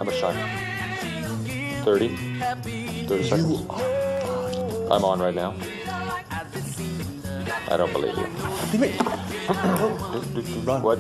How much time? 30? 30 seconds? I'm on right now. I don't believe you. Run. What?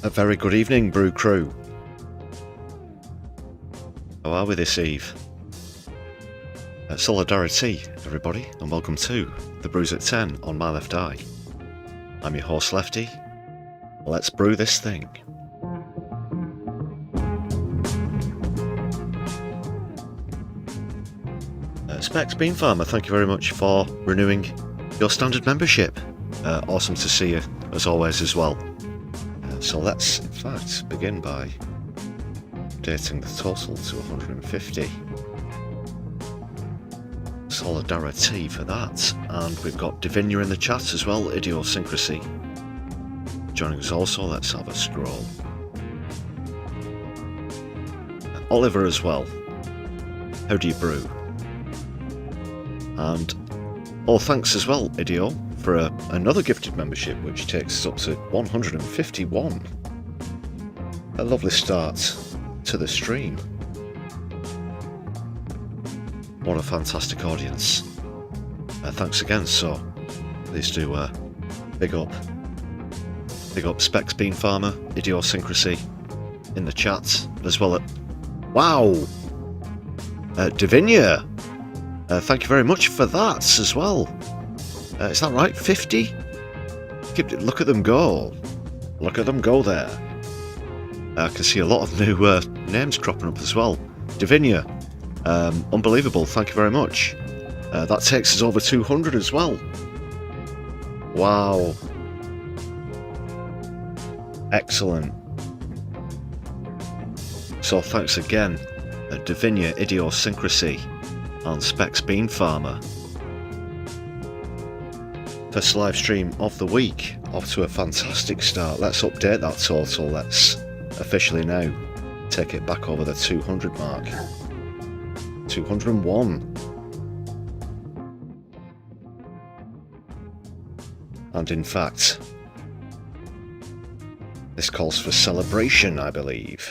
A very good evening, Brew Crew. How are we this eve? Solidari-Tea, everybody, and welcome to the Brews at 10 on my left eye. I'm your host, Lefty. Let's brew this thing. Specs Bean Farmer, thank you very much for renewing your standard membership. Awesome to see you, as always, as well. So let's, in fact, begin by updating the total to 150. Solidari-Tea for that. And we've got Divinia in the chat as well, Idiosyncrasy. Joining us also, let's have a scroll. And Oliver as well. How do you brew? And all thanks as well, Idio, for another gifted membership, which takes us up to 151. A lovely start to the stream. What a fantastic audience. Thanks again, so please do big up Specs Bean Farmer, Idiosyncrasy in the chat, as well as... Wow! Divinia! Thank you very much for that as well. Is that right? 50? Look at them go. Look at them go there. I can see a lot of new names cropping up as well. Divinia, unbelievable, thank you very much. That takes us over 200 as well. Wow. Excellent. So thanks again, Divinia, Idiosyncrasy, and Specs Bean Farmer. First live stream of the week, off to a fantastic start. Let's update that total. Let's officially now take it back over the 200 mark. 201. And in fact, this calls for celebration, I believe.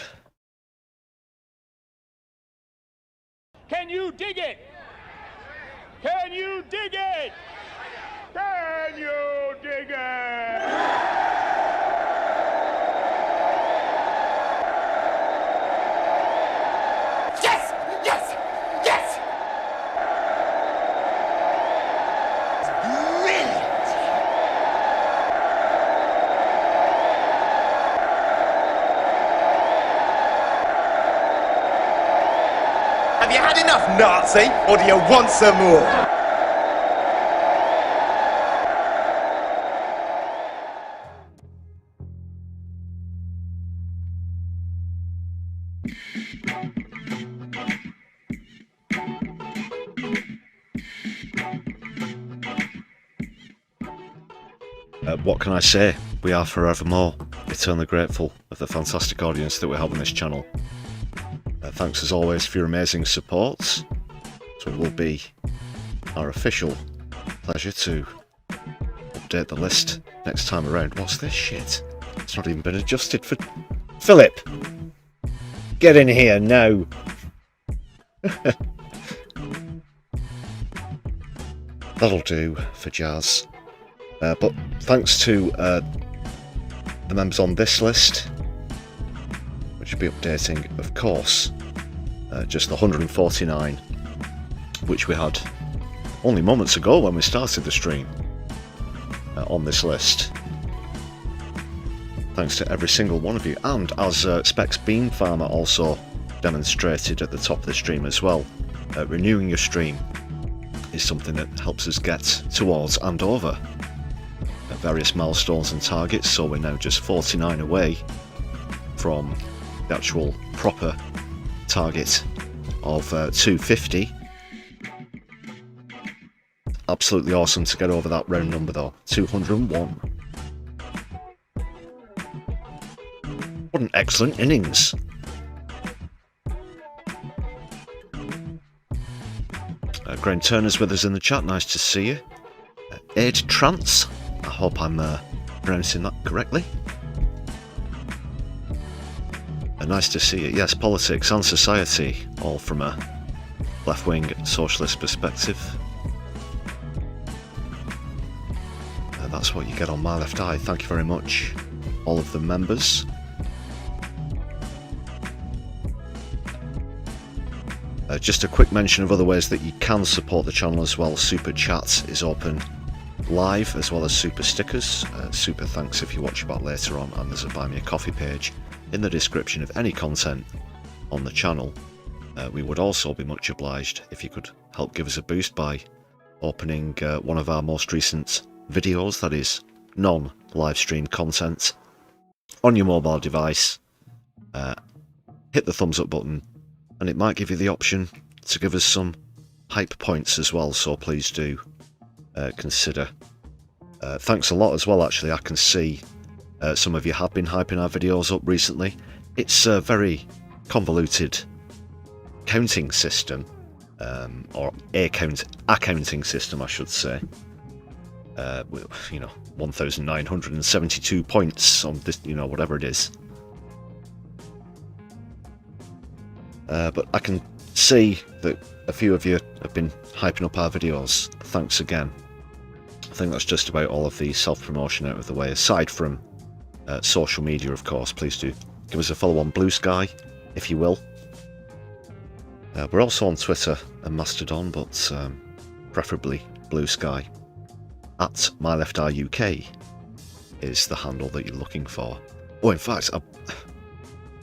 Can you dig it? Can you dig it? Can you dig it? Yes! Yes! Yes! Brilliant! Have you had enough, Nazi? Or do you want some more? What can I say? We are forevermore eternally grateful of the fantastic audience that we have on this channel. Thanks as always for your amazing support. So it will be our official pleasure to update the list next time around. What's this shit? It's not even been adjusted for... Philip! Get in here now! That'll do for jazz. But thanks to the members on this list, which will be updating, of course, just the 149, which we had only moments ago when we started the stream, on this list. Thanks to every single one of you, and as Specs Bean Farmer also demonstrated at the top of the stream as well, renewing your stream is something that helps us get towards and over various milestones and targets, so we're now just 49 away from the actual proper target of 250. Absolutely awesome to get over that round number though. 201. What an excellent innings. Graham Turner's with us in the chat, nice to see you. Aid Trance, I hope I'm pronouncing that correctly. Nice to see you. Yes, politics and society, all from a left-wing socialist perspective. That's what you get on My Left Eye. Thank you very much, all of the members. Just a quick mention of other ways that you can support the channel as well. Super Chat is open live, as well as super stickers. Super thanks if you watch about later on, and there's a Buy Me a Coffee page in the description of any content on the channel. We would also be much obliged if you could help give us a boost by opening one of our most recent videos, that is non-live stream content, on your mobile device. Hit the thumbs up button, and it might give you the option to give us some hype points as well, so please do consider. Thanks a lot as well, actually. I can see some of you have been hyping our videos up recently. It's a very convoluted counting system, or accounting system I should say, with, 1,972 points on this, whatever it is. But I can see that a few of you have been hyping up our videos. Thanks again. I think that's just about all of the self-promotion out of the way, aside from social media, of course. Please do give us a follow on Blue Sky, if you will. We're also on Twitter and Mastodon, but preferably Blue Sky. At My Left Eye UK is the handle that you're looking for. Oh, in fact, I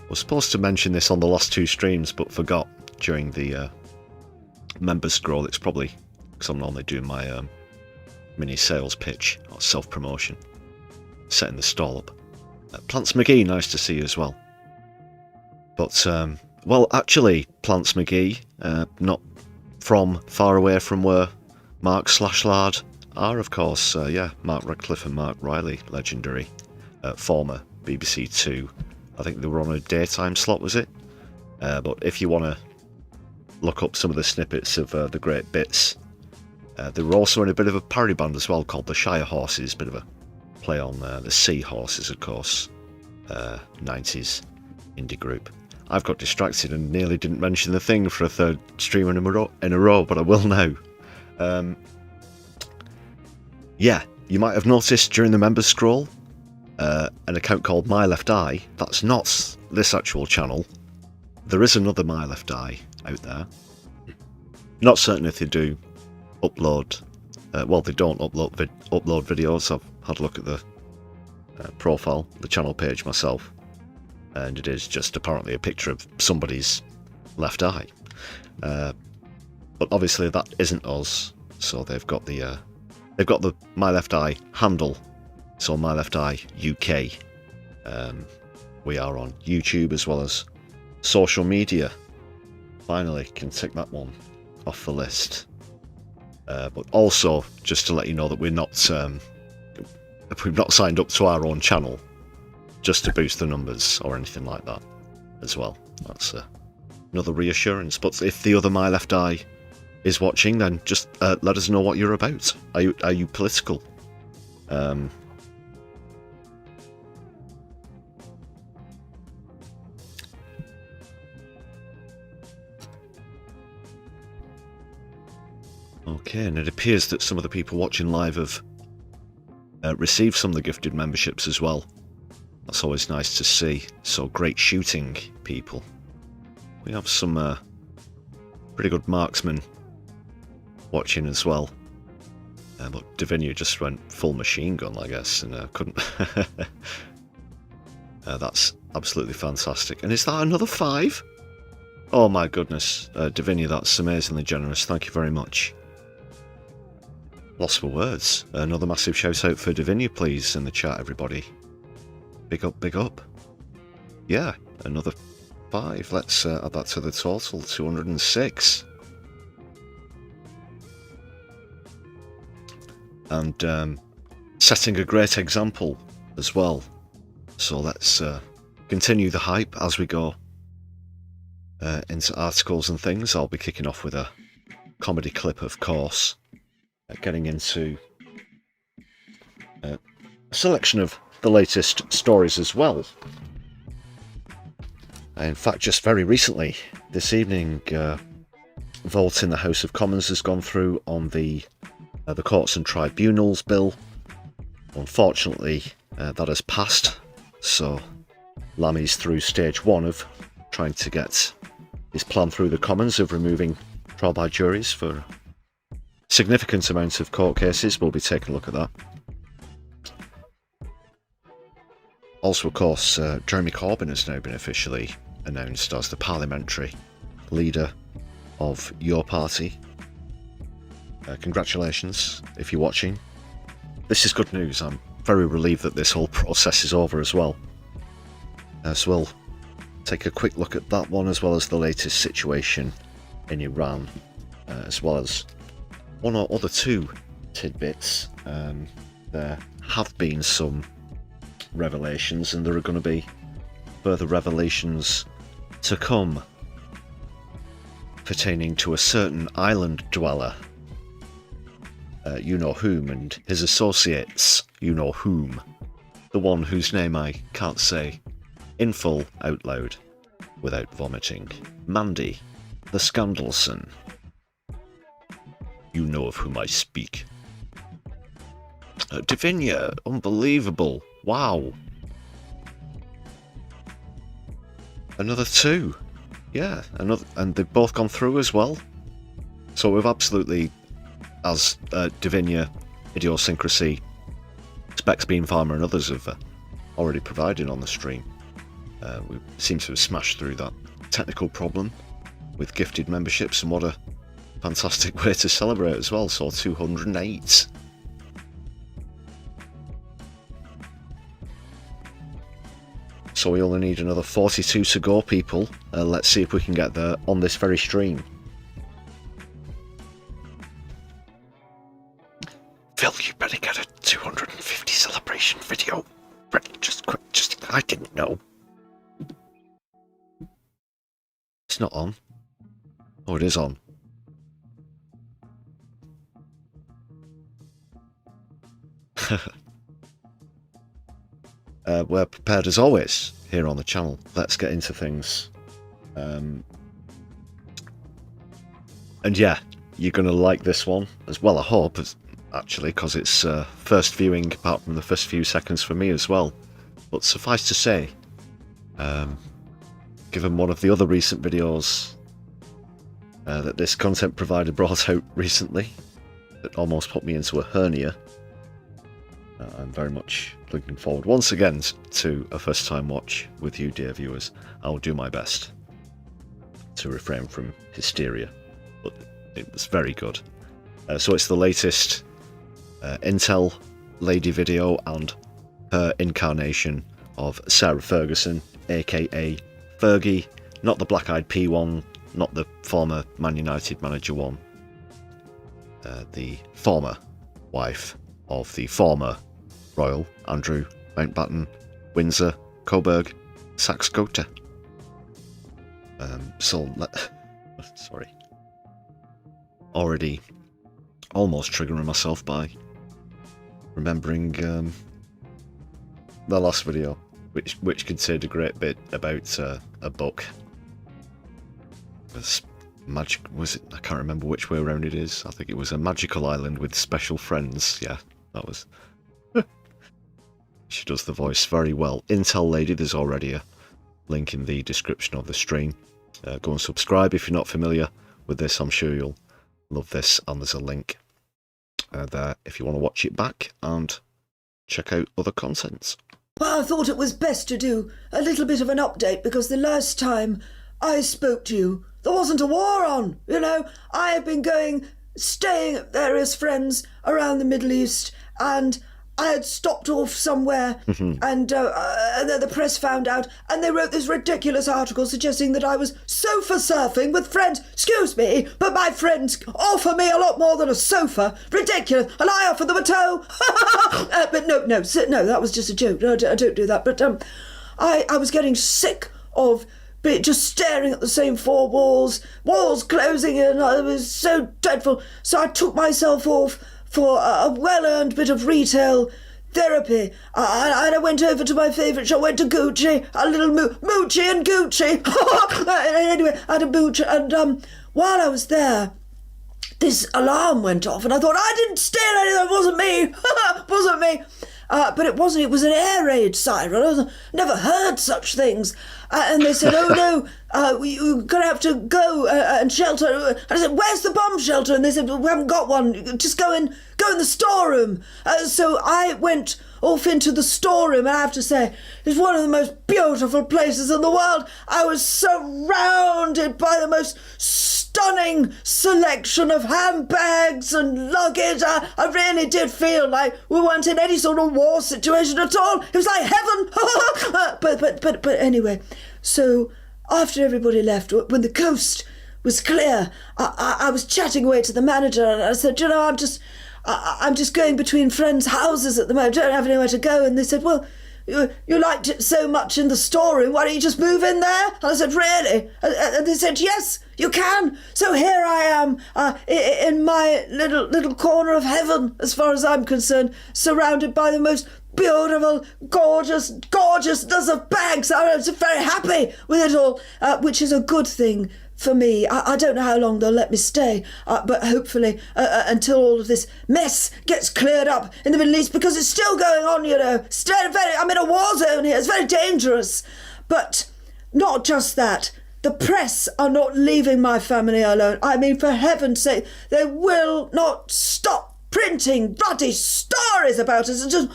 was supposed to mention this on the last two streams, but forgot during the members scroll. It's probably because I'm normally doing my mini sales pitch or self-promotion, setting the stall up. Plants McGee, nice to see you as well. But, well, actually, Plants McGee, not from far away from where Mark /Lard are, of course. Yeah, Mark Radcliffe and Mark Riley, legendary, former BBC Two. I think they were on a daytime slot, was it? But if you want to look up some of the snippets of the great bits They were also in a bit of a parody band as well called the Shire Horses, bit of a play on the Sea Horses, of course, 90s indie group. I've got distracted and nearly didn't mention the thing for a third stream in a row, but I will now. Yeah, you might have noticed during the members scroll, an account called My Left Eye. That's not this actual channel. There is another My Left Eye out there. Not certain if they do upload. Well, they don't upload videos. I've had a look at the profile, the channel page myself, and it is just apparently a picture of somebody's left eye. But obviously that isn't us. So they've got the My Left Eye handle. So My Left Eye UK. We are on YouTube as well as social media. Finally can tick that one off the list. But also just to let you know that we've not signed up to our own channel just to boost the numbers or anything like that as well. That's another reassurance. But if the other My Left Eye is watching, then just let us know what you're about. Are you political? Okay, and it appears that some of the people watching live have received some of the gifted memberships as well. That's always nice to see. So great shooting, people. We have some pretty good marksmen watching as well. But Davinia just went full machine gun, I guess, and couldn't. That's absolutely fantastic. And is that another 5? Oh my goodness, Davinia, that's amazingly generous. Thank you very much. Lost for words. Another massive shout out for Davinia, please, in the chat, everybody. Big up, big up. Yeah, another 5. Let's add that to the total, 206. And setting a great example as well. So let's continue the hype as we go into articles and things. I'll be kicking off with a comedy clip, of course. Getting into a selection of the latest stories as well. In fact, just very recently, this evening, vote in the House of Commons has gone through on the Courts and Tribunals bill. Unfortunately, that has passed, so Lammy's through stage 1 of trying to get his plan through the Commons of removing trial by juries for significant amounts of court cases. We'll be taking a look at that. Also, of course, Jeremy Corbyn has now been officially announced as the parliamentary leader of your party. Congratulations, if you're watching. This is good news. I'm very relieved that this whole process is over as well. So we'll take a quick look at that one, as well as the latest situation in Iran, as well as one or other 2 tidbits. There have been some revelations, and there are going to be further revelations to come pertaining to a certain island dweller, you know whom, and his associates, you know whom, the one whose name I can't say in full out loud without vomiting. Mandy, the Scandalson. You know of whom I speak. Davinia, unbelievable. Wow. Another 2. Yeah, another, and they've both gone through as well. So we've absolutely, as Davinia, Idiosyncrasy, Specs Bean Farmer and others have already provided on the stream, we seem to have smashed through that technical problem with gifted memberships, and what a fantastic way to celebrate as well. So 208. So we only need another 42 to go, people. Let's see if we can get there on this very stream. Phil, you better get a 250 celebration video. Just quick, I didn't know. It's not on. Oh, it is on. We're prepared as always here on the channel. Let's get into things. And yeah, you're going to like this one as well, I hope, actually, because it's first viewing apart from the first few seconds for me as well. But suffice to say, given one of the other recent videos that this content provider brought out recently, that almost put me into a hernia, I'm very much looking forward once again to a first time watch with you, dear viewers. I will do my best to refrain from hysteria, but it was very good. So it's the latest Intel lady video and her incarnation of Sarah Ferguson, aka Fergie, not the Black Eyed Pea one, not the former Man United manager one, the former wife of the former Royal Andrew Mountbatten Windsor Coburg Saxe-Gotha. Sorry. Already almost triggering myself by remembering the last video, which contained a great bit about a book. Was it? I can't remember which way around it is. I think it was A Magical Island with Special Friends. Yeah, that was. She does the voice very well. Intel Lady, there's already a link in the description of the stream. Go and subscribe if you're not familiar with this. I'm sure you'll love this, and there's a link there if you want to watch it back and check out other contents. Well, I thought it was best to do a little bit of an update because the last time I spoke to you, there wasn't a war on, you know. I have been staying at various friends around the Middle East, and I had stopped off somewhere, and the press found out, and they wrote this ridiculous article suggesting that I was sofa surfing with friends. Excuse me, but my friends offer me a lot more than a sofa. Ridiculous. And I offered them a toe. But no, that was just a joke. No, I don't do that. But I was getting sick of just staring at the same four walls closing in. It was so dreadful. So I took myself off for a well-earned bit of retail therapy. And I went over to my favourite shop, went to Gucci, a little Moochie and Gucci. Anyway, I had a mooch, and while I was there, this alarm went off, and I thought, I didn't steal anything, it wasn't me. Wasn't me. But it wasn't. It was an air raid siren. I never heard such things. And they said, oh no, you're going to have to go and shelter. And I said, where's the bomb shelter? And they said, well, we haven't got one. Just go in the storeroom. So I went off into the storeroom, and I have to say, it's one of the most beautiful places in the world. I was surrounded by the most stunning selection of handbags and luggage. I really did feel like we weren't in any sort of war situation at all. It was like heaven. But anyway, so after everybody left, when the coast was clear, I was chatting away to the manager, and I said, you know, I'm just going between friends' houses at the moment. I don't have anywhere to go. And they said, well, you liked it so much in the storeroom, why don't you just move in there? And I said, really? And they said, yes, you can. So here I am in my little corner of heaven, as far as I'm concerned, surrounded by the most beautiful, gorgeousness of bags. I was very happy with it all, which is a good thing for me. I don't know how long they'll let me stay, but hopefully until all of this mess gets cleared up in the Middle East, because it's still going on, you know. I'm in a war zone here. It's very dangerous. But not just that. The press are not leaving my family alone. I mean, for heaven's sake, they will not stop printing ruddy stories about us and just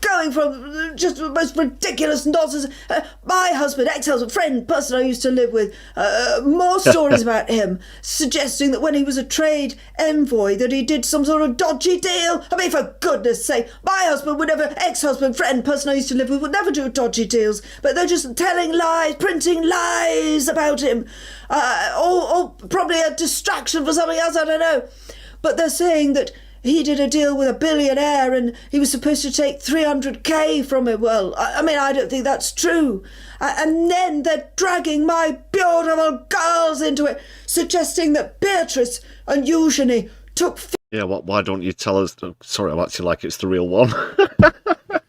going from just the most ridiculous nonsense. My husband, ex-husband, friend, person I used to live with, more stories about him, suggesting that when he was a trade envoy that he did some sort of dodgy deal. I mean, for goodness sake, my husband would never, ex-husband, friend, person I used to live with, would never do dodgy deals, but they're just telling lies, printing lies about him, or probably a distraction for something else, I don't know. But they're saying that he did a deal with a billionaire and he was supposed to take 300k from him. Well, I mean, I don't think that's true. And then they're dragging my beautiful girls into it, suggesting that Beatrice and Eugenie took Yeah, why don't you tell us? Oh, sorry, I'm acting like it's the real one. Why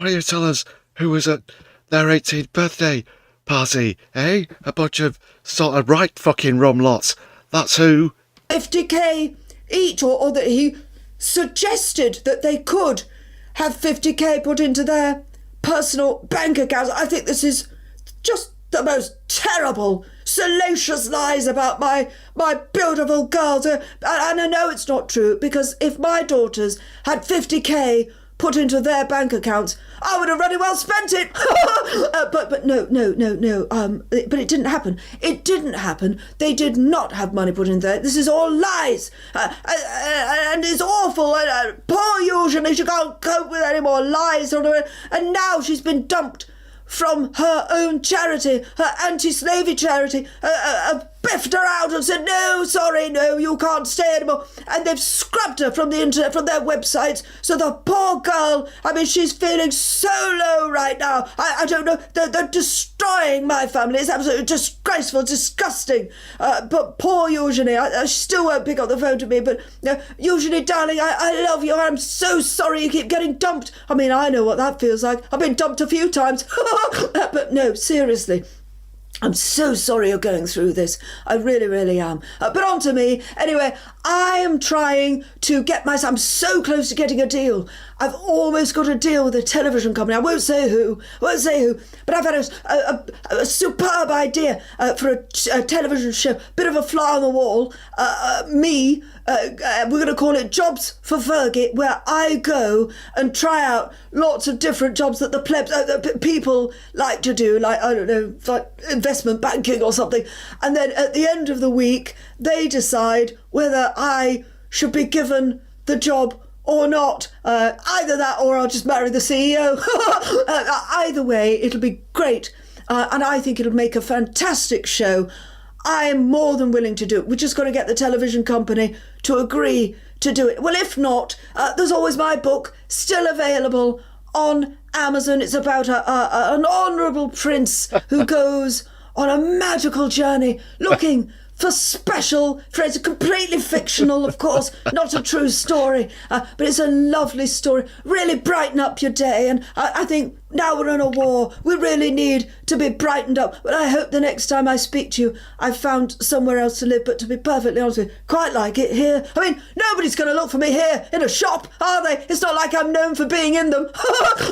don't you tell us who was at their 18th birthday party, eh? A bunch of sort of right fucking rum lots. That's who. 50k each, or that he suggested that they could have 50k put into their personal bank accounts. I think this is just the most terrible, salacious lies about my beautiful girls. And I know it's not true, because if my daughters had 50k put into their bank accounts, I would have really well spent it. But no. But it didn't happen. It didn't happen. They did not have money put in there. This is all lies. And it's awful. Poor Eugenie, she can't cope with any more lies. And now she's been dumped from her own charity, her anti-slavery charity, biffed her out and said, no, sorry, no, you can't stay anymore. And they've scrubbed her from the internet, from their websites. So the poor girl, I mean, she's feeling so low right now. I don't know, they're destroying my family. It's absolutely disgraceful, disgusting. But poor Eugenie, I still won't pick up the phone to me, but Eugenie, darling, I love you. I'm so sorry you keep getting dumped. I mean, I know what that feels like. I've been dumped a few times. But no, seriously, I'm so sorry you're going through this. I really, really am. But on to me. Anyway, I am trying to get myself... I'm so close to getting a deal. I've almost got a deal with a television company. I won't say who. But I've had a superb idea for a television show. Bit of a fly on the wall. We're going to call it Jobs for Fergie, where I go and try out lots of different jobs that the plebs, people like to do, like, I don't know, like investment banking or something. And then at the end of the week, they decide whether I should be given the job or not. Either that or I'll just marry the CEO. Either way, it'll be great. And I think it'll make a fantastic show. I am more than willing to do it. We're just going to get the television company to agree to do it. Well, if not, there's always my book, still available on Amazon. It's about an honourable prince who goes on a magical journey looking for special friends. Completely fictional, of course, not a true story, but it's a lovely story. Really brighten up your day. And I think now we're in a war, we really need to be brightened up. But I hope the next time I speak to you, I've found somewhere else to live. But to be perfectly honest with you, quite like it here. I mean, nobody's going to look for me here in a shop, are they? It's not like I'm known for being in them.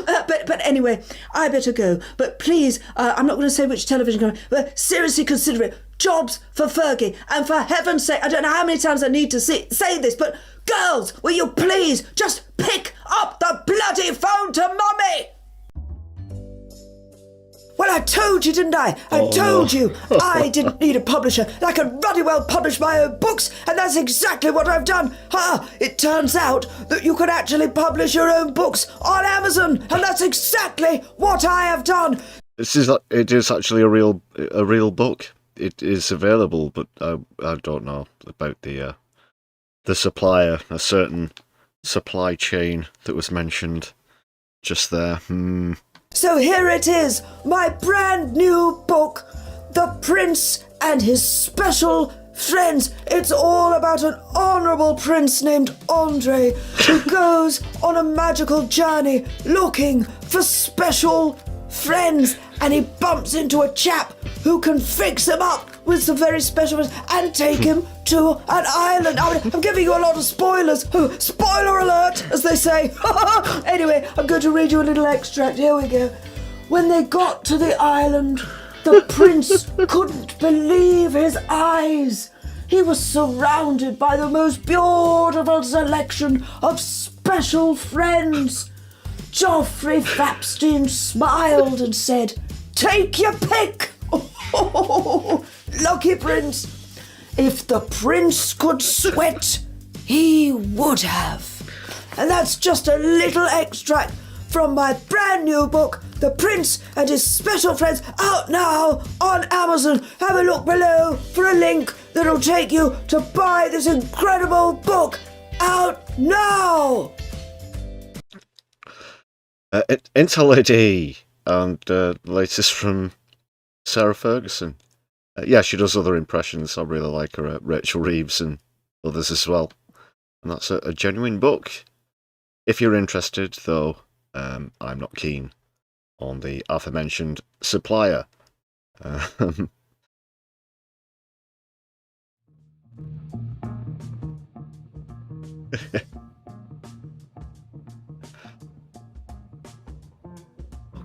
But anyway, I better go. But please, I'm not going to say which television company, but seriously consider it. Jobs for Fergie. And for heaven's sake, I don't know how many times I need to say this, but girls, will you please just pick up the bloody phone to Mummy? Well, I told you, didn't I? I told you I didn't need a publisher. I could bloody well publish my own books, and that's exactly what I've done. It turns out that you can actually publish your own books on Amazon, and that's exactly what I have done. It is actually a real book. It is available, but I don't know about the supplier, a certain supply chain that was mentioned just there. So here it is, my brand new book, The Prince and His Special Friends. It's all about an honourable prince named Andre who goes on a magical journey looking for special friends, and he bumps into a chap who can fix him up with some very special friends and take him to an island. I'm giving you a lot of spoilers. Spoiler alert, as they say. Anyway, I'm going to read you a little extract. Here we go. When they got to the island, the prince couldn't believe his eyes. He was surrounded by the most beautiful selection of special friends. Geoffrey Epstein smiled and said, "Take your pick." Oh, lucky prince. If the prince could sweat, he would have. And that's just a little extract from my brand new book, The Prince and His Special Friends, out now on Amazon. Have a look below for a link that'll take you to buy this incredible book. Out now! Solidari-Tea, and the latest from Sarah Ferguson. Yeah, she does other impressions. I really like her, Rachel Reeves and others as well. And that's a genuine book. If you're interested, though, I'm not keen on the aforementioned supplier.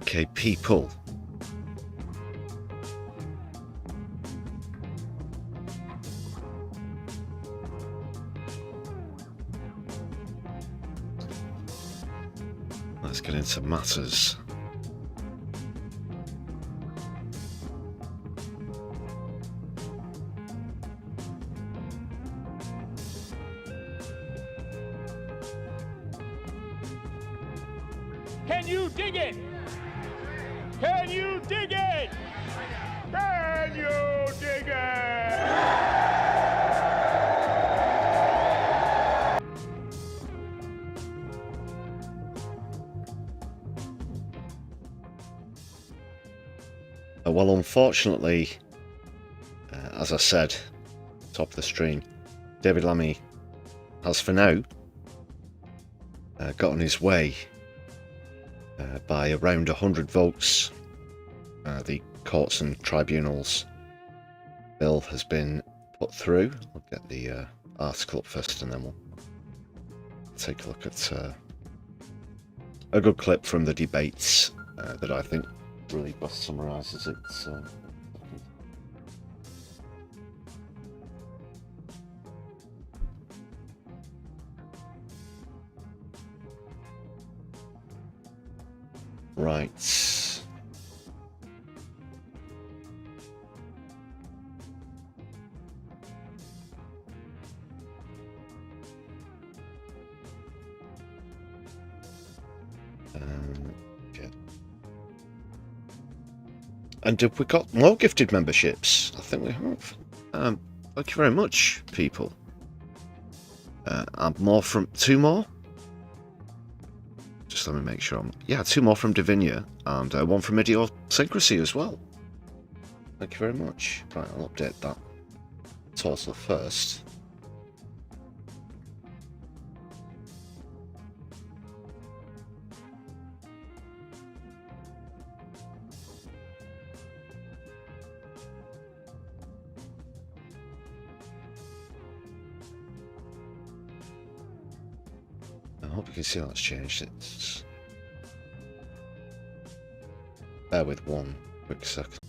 Okay, people. Let's get into matters. Can you dig it? Can you dig it? Can you dig it? Well, unfortunately, as I said, top of the stream, David Lammy has for now got on his way by around 100 votes. The courts and tribunals bill has been put through. I'll get the article up first and then we'll take a look at a good clip from the debates that I think really best summarises it. Right. Okay. And have we got more gifted memberships? I think we have. Thank you very much, people. And more from 2 more. Just let me make sure. Yeah, 2 more from Divinia and 1 from Idiosyncrasy as well. Thank you very much. Right, I'll update that total first. I hope you can see that's changed. It's... Bear with 1 quick second.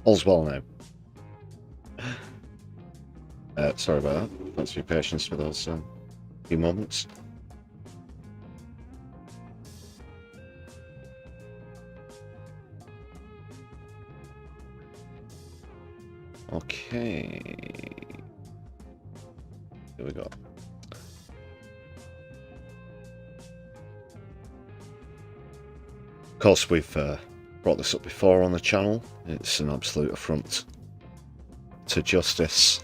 All's well now. Sorry about that. Thanks for your patience for those few moments. Okay. Here we go. Of course, we've brought this up before on the channel. It's an absolute affront to justice.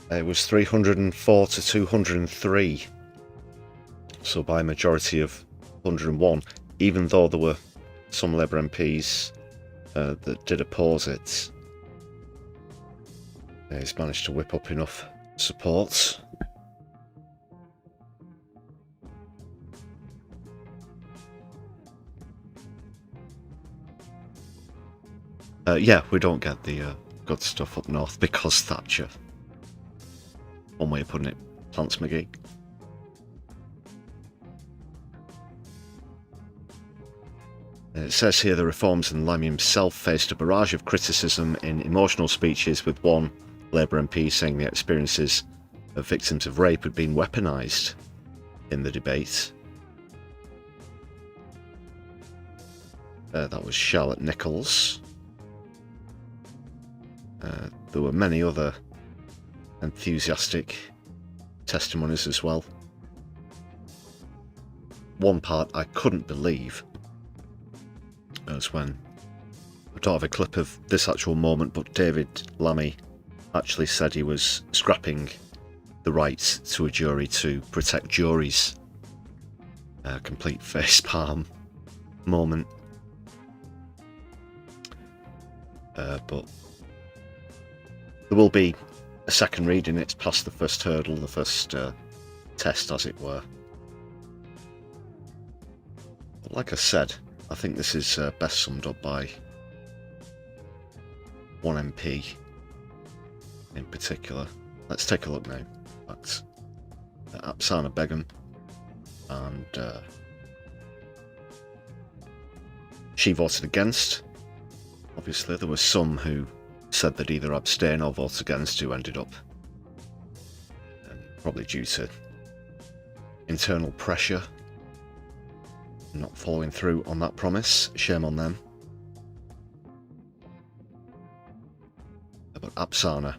It was 304 to 203. So by a majority of 101, even though there were some Labour MPs that did oppose it. He's managed to whip up enough support. Yeah, we don't get the good stuff up north because Thatcher. One way of putting it, plants McGee. It says here the reforms and Lammy himself faced a barrage of criticism in emotional speeches, with one Labour MP saying the experiences of victims of rape had been weaponised in the debate. That was Charlotte Nichols. There were many other enthusiastic testimonies as well. One part I couldn't believe was when, I don't have a clip of this actual moment, but David Lammy actually said he was scrapping the right to a jury to protect juries. Complete facepalm moment. But there will be a second reading. It's past the first hurdle, the first test, as it were. But like I said, I think this is best summed up by one MP in particular. Let's take a look now at Apsana Begum, and she voted against. Obviously, there were some who said they'd either abstain or vote against, who ended up, probably due to internal pressure, not following through on that promise. Shame on them. But Apsana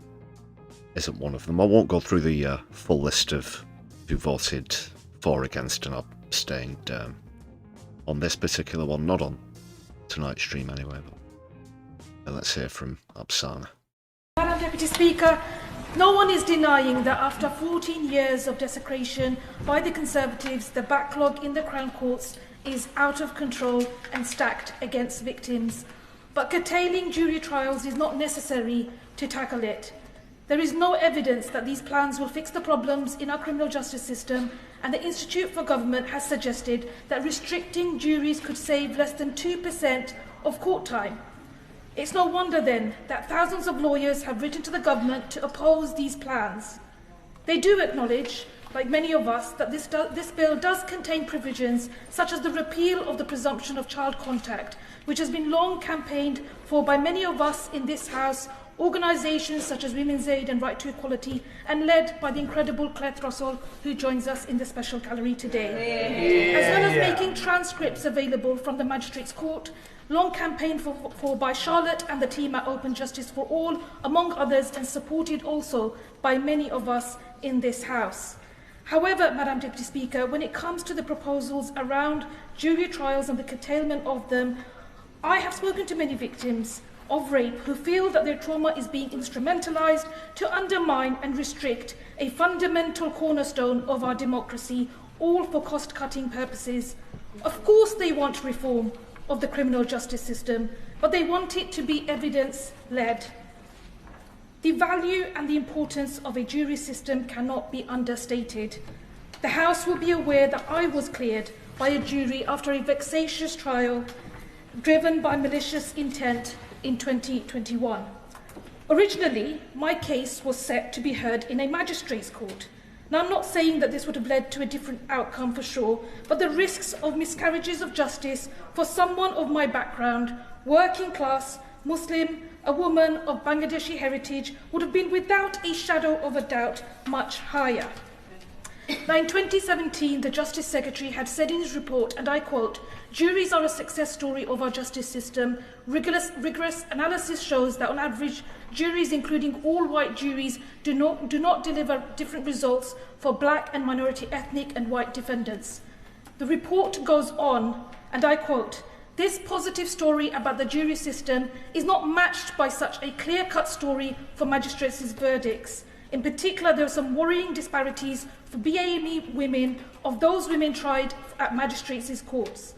isn't one of them. I won't go through the full list of who voted for, against and abstained on this particular one, not on tonight's stream anyway. But let's hear from Apsana. Madam Deputy Speaker, no one is denying that after 14 years of desecration by the Conservatives, the backlog in the Crown Courts is out of control and stacked against victims. But curtailing jury trials is not necessary to tackle it. There is no evidence that these plans will fix the problems in our criminal justice system, and the Institute for Government has suggested that restricting juries could save less than 2% of court time. It's no wonder then that thousands of lawyers have written to the government to oppose these plans. They do acknowledge, like many of us, that this bill does contain provisions such as the repeal of the presumption of child contact, which has been long campaigned for by many of us in this House, organisations such as Women's Aid and Right to Equality, and led by the incredible Claire Throssell, who joins us in the special gallery today. As well as making transcripts available from the Magistrates' Court, long campaigned for by Charlotte and the team at Open Justice for All, among others, and supported also by many of us in this House. However, Madam Deputy Speaker, when it comes to the proposals around jury trials and the curtailment of them, I have spoken to many victims of rape who feel that their trauma is being instrumentalised to undermine and restrict a fundamental cornerstone of our democracy, all for cost-cutting purposes. Of course they want reform of the criminal justice system, but they want it to be evidence-led. The value and the importance of a jury system cannot be understated. The House will be aware that I was cleared by a jury after a vexatious trial driven by malicious intent in 2021. Originally, my case was set to be heard in a magistrate's court. Now, I'm not saying that this would have led to a different outcome for sure, but the risks of miscarriages of justice for someone of my background, working class, Muslim, a woman of Bangladeshi heritage, would have been without a shadow of a doubt much higher. Now, in 2017, the Justice Secretary had said in his report, and I quote, "Juries are a success story of our justice system. Rigorous analysis shows that on average, juries, including all white juries, do not deliver different results for black and minority ethnic and white defendants." The report goes on, and I quote, "This positive story about the jury system is not matched by such a clear-cut story for magistrates' verdicts. In particular, there are some worrying disparities for BAME women of those women tried at magistrates' courts.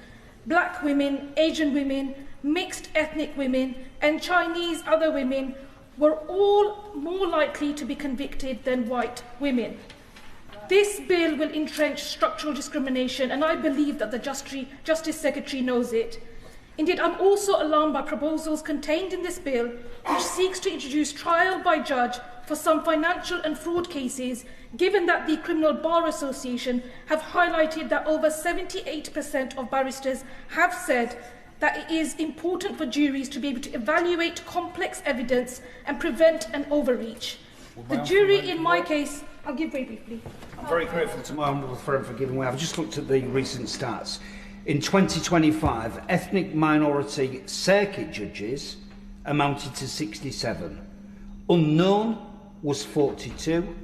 Black women, Asian women, mixed ethnic women, and Chinese other women were all more likely to be convicted than white women. This bill will entrench structural discrimination, and I believe that the Justice Secretary knows it. Indeed, I'm also alarmed by proposals contained in this bill which seeks to introduce trial by judge for some financial and fraud cases, given that the Criminal Bar Association have highlighted that over 78% of barristers have said that it is important for juries to be able to evaluate complex evidence and prevent an overreach. The jury in my case, I'll give very briefly. I'm very grateful to my honourable friend for giving way. I've just looked at the recent stats. In 2025, ethnic minority circuit judges amounted to 67. Unknown was 42.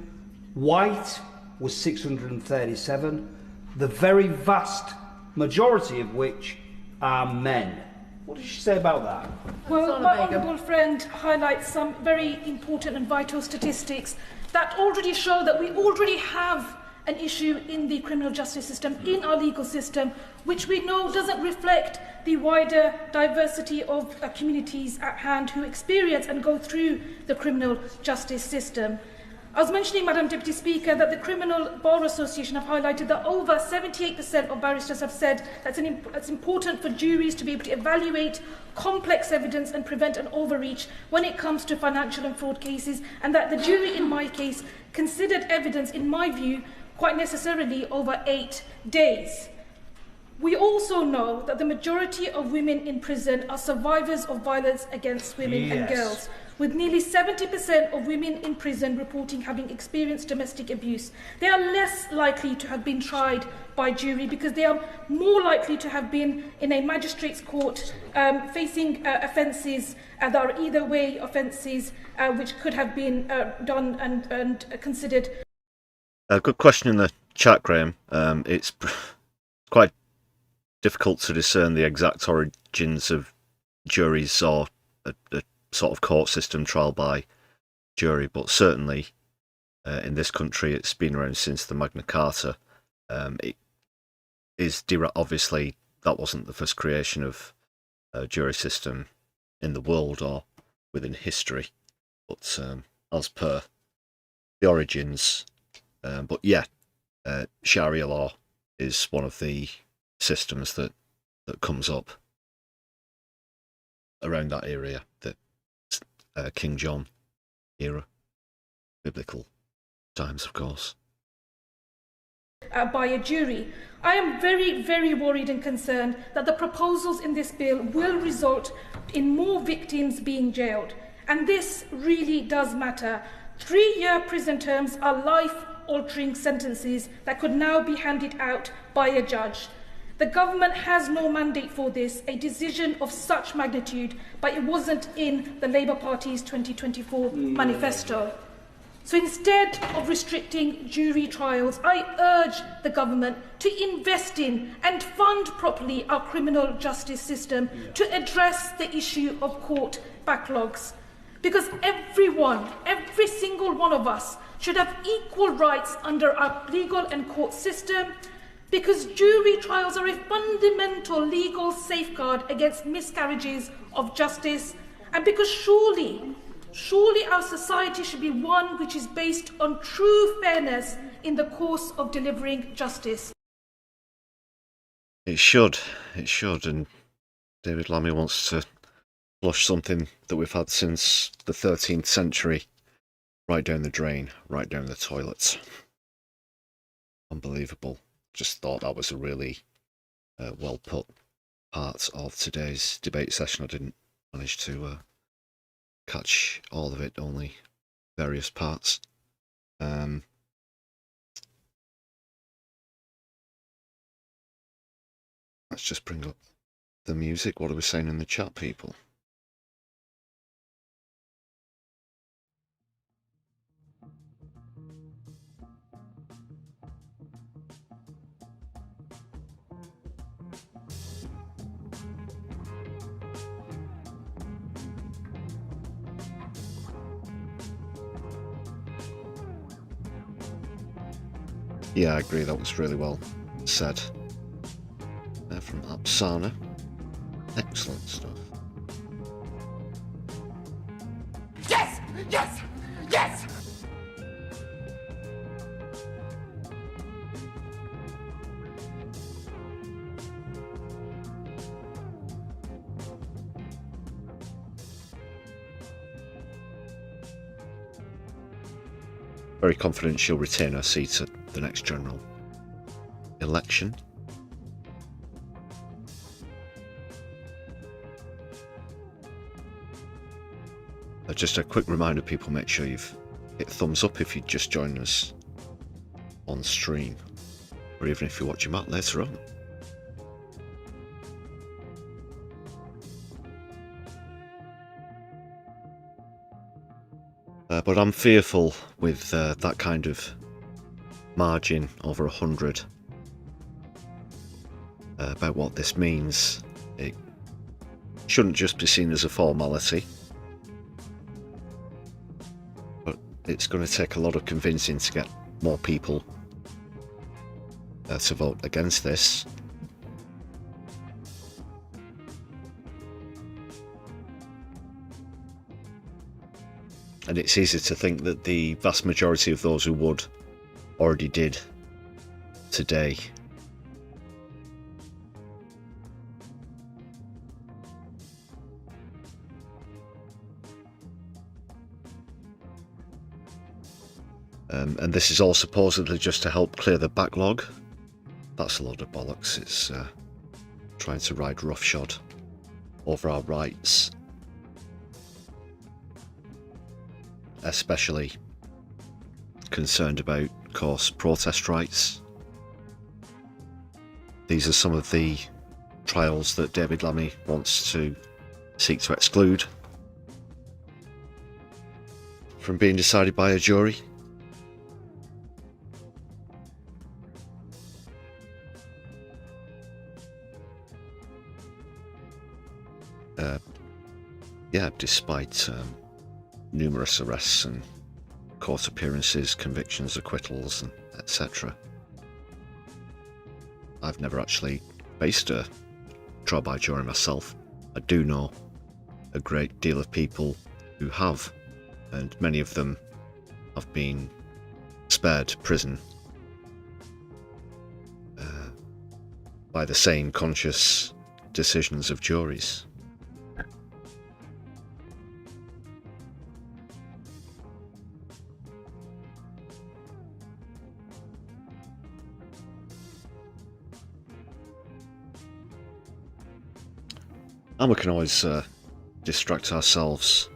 White was 637. The very vast majority of which are men. What does she say about that? Well, my honourable friend highlights some very important and vital statistics that already show that we already have an issue in the criminal justice system, in our legal system, which we know doesn't reflect the wider diversity of communities at hand who experience and go through the criminal justice system. I was mentioning, Madam Deputy Speaker, that the Criminal Bar Association have highlighted that over 78% of barristers have said that it's important for juries to be able to evaluate complex evidence and prevent an overreach when it comes to financial and fraud cases, and that the jury in my case considered evidence, in my view, quite necessarily over 8 days. We also know that the majority of women in prison are survivors of violence against women and girls, with nearly 70% of women in prison reporting having experienced domestic abuse. They are less likely to have been tried by jury because they are more likely to have been in a magistrate's court facing offences that are either way offences which could have been done and considered. A good question in the chat, Graham. It's quite difficult to discern the exact origins of juries or a sort of court system, trial by jury, but certainly in this country it's been around since the Magna Carta. It is obviously that wasn't the first creation of a jury system in the world or within history, but as per the origins. But yeah, Sharia law is one of the systems that comes up around that area, that King John era, biblical times, of course. By a jury. I am very, very worried and concerned that the proposals in this bill will result in more victims being jailed. And this really does matter. 3-year prison terms are life-altering sentences that could now be handed out by a judge. The government has no mandate for this, a decision of such magnitude, but it wasn't in the Labour Party's 2024 manifesto. So instead of restricting jury trials, I urge the government to invest in and fund properly our criminal justice system to address the issue of court backlogs. Because everyone, every single one of us, should have equal rights under our legal and court system, because jury trials are a fundamental legal safeguard against miscarriages of justice, and because surely our society should be one which is based on true fairness in the course of delivering justice. It should, and David Lammy wants to flush something that we've had since the 13th century right down the drain, right down the toilet. Unbelievable. Just thought that was a really well put part of today's debate session. I didn't manage to catch all of it, only various parts. Let's just bring up the music. What are we saying in the chat, people? Yeah, I agree, that was really well said. From Apsana. Excellent stuff. Yes! Yes! Yes! Very confident she'll retain her seat at the next general election. Just a quick reminder, people, make sure you've hit thumbs up if you just joined us on stream, or even if you're watching back later on. But I'm fearful with that kind of margin over 100 about what this means. It shouldn't just be seen as a formality, but it's going to take a lot of convincing to get more people to vote against this. And it's easy to think that the vast majority of those who would already did today. And this is all supposedly just to help clear the backlog. That's a load of bollocks. It's trying to ride roughshod over our rights. Especially concerned about, of course, protest rights. These are some of the trials that David Lammy wants to seek to exclude from being decided by a jury. Yeah, despite numerous arrests and court appearances, convictions, acquittals, and etc. I've never actually faced a trial by jury myself. I do know a great deal of people who have, and many of them have been spared prison by the same conscious decisions of juries. And we can always distract ourselves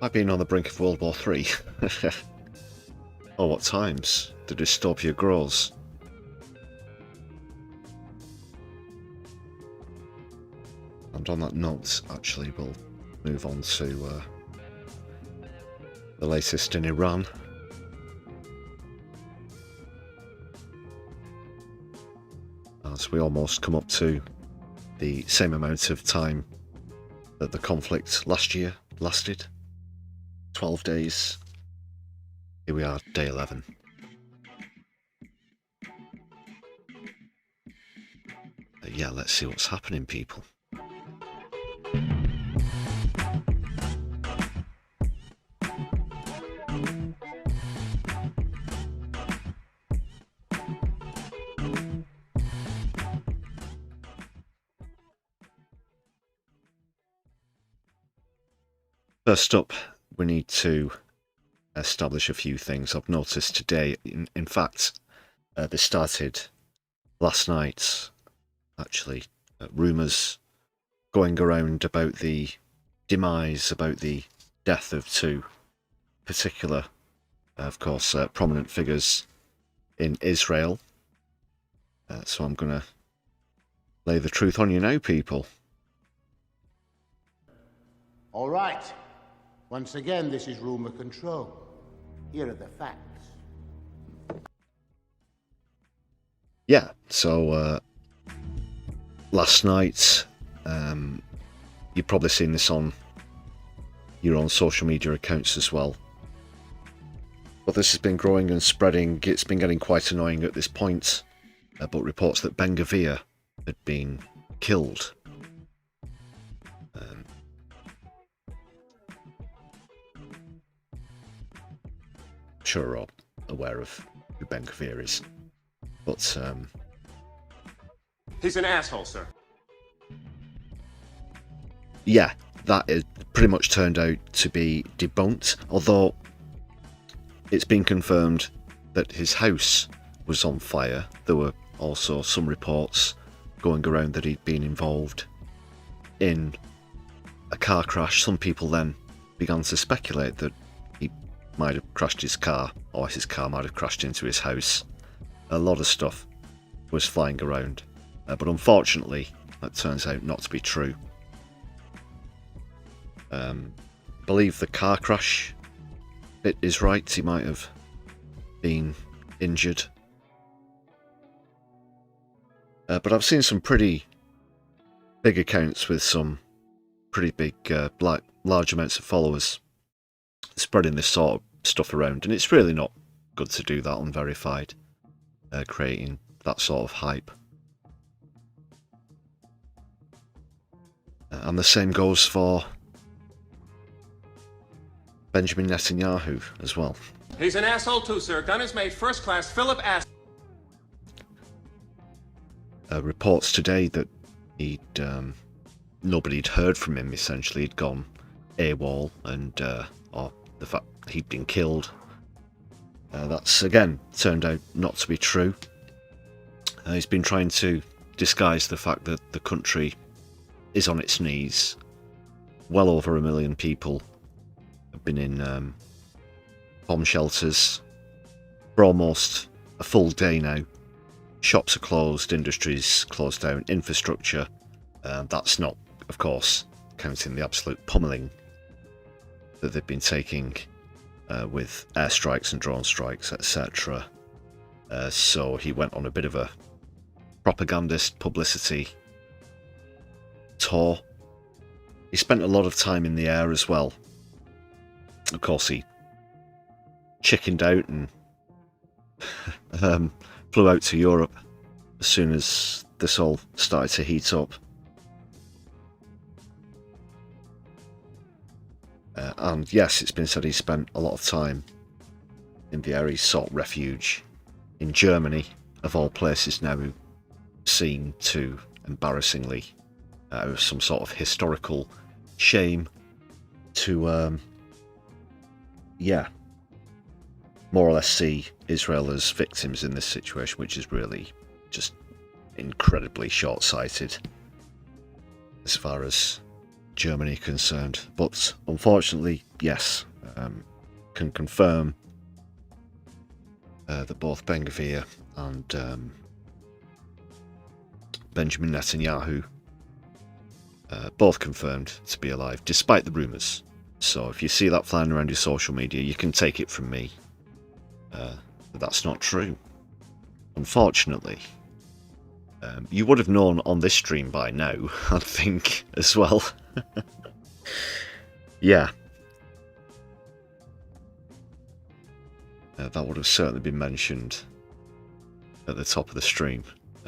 by being on the brink of World War III. Oh, what times the dystopia grows. And on that note, actually, we'll move on to the latest in Iran. As we almost come up to the same amount of time that the conflict last year lasted, 12 days. Here we are, day 11. Yeah, let's see what's happening, people. First up, we need to establish a few things I've noticed today. In fact, this started last night, actually. Rumours going around about the demise, about the death of two particular, of course, prominent figures in Israel. So I'm going to lay the truth on you now, people. All right. Once again, this is rumour control. Here are the facts. Yeah, so last night, you've probably seen this on your own social media accounts as well. But this has been growing and spreading. It's been getting quite annoying at this point. But reports that Ben Gvir had been killed. Sure we're all aware of who Ben Gvir is, but He's an asshole, sir. yeah, that is pretty much turned out to be debunked, although it's been confirmed that his house was on fire. There were also some reports going around that he'd been involved in a car crash. Some people then began to speculate that he might have crashed his car, or his car might have crashed into his house. A lot of stuff was flying around, but unfortunately that turns out not to be true. Believe the car crash bit is right. He might have been injured, but I've seen some pretty big accounts with some pretty big large amounts of followers spreading this sort of stuff around, and it's really not good to do that unverified, creating that sort of hype. And the same goes for Benjamin Netanyahu as well. He's an asshole too, sir. Gun is made first class. Philip ass. Reports today that nobody'd heard from him. Essentially, he'd gone AWOL, and or the fact he'd been killed. That's again turned out not to be true. He's been trying to disguise the fact that the country is on its knees. Well over 1 million people have been in bomb shelters for almost a full day now. Shops are closed, industries closed down, infrastructure. That's not, of course, counting the absolute pummeling that they've been taking with airstrikes and drone strikes, etc. So he went on a bit of a propagandist publicity tour. He spent a lot of time in the air as well. Of course, he chickened out and flew out to Europe as soon as this all started to heat up. And yes, it's been said he spent a lot of time in the air. He sought refuge in Germany, of all places now seen to, embarrassingly, out of some sort of historical shame, to, more or less see Israel as victims in this situation, which is really just incredibly short-sighted as far as Germany concerned. But unfortunately, yes, can confirm that both Ben-Gvir and Benjamin Netanyahu both confirmed to be alive, despite the rumours. So if you see that flying around your social media, you can take it from me that that's not true. Unfortunately, you would have known on this stream by now, I think, as well. Yeah. That would have certainly been mentioned at the top of the stream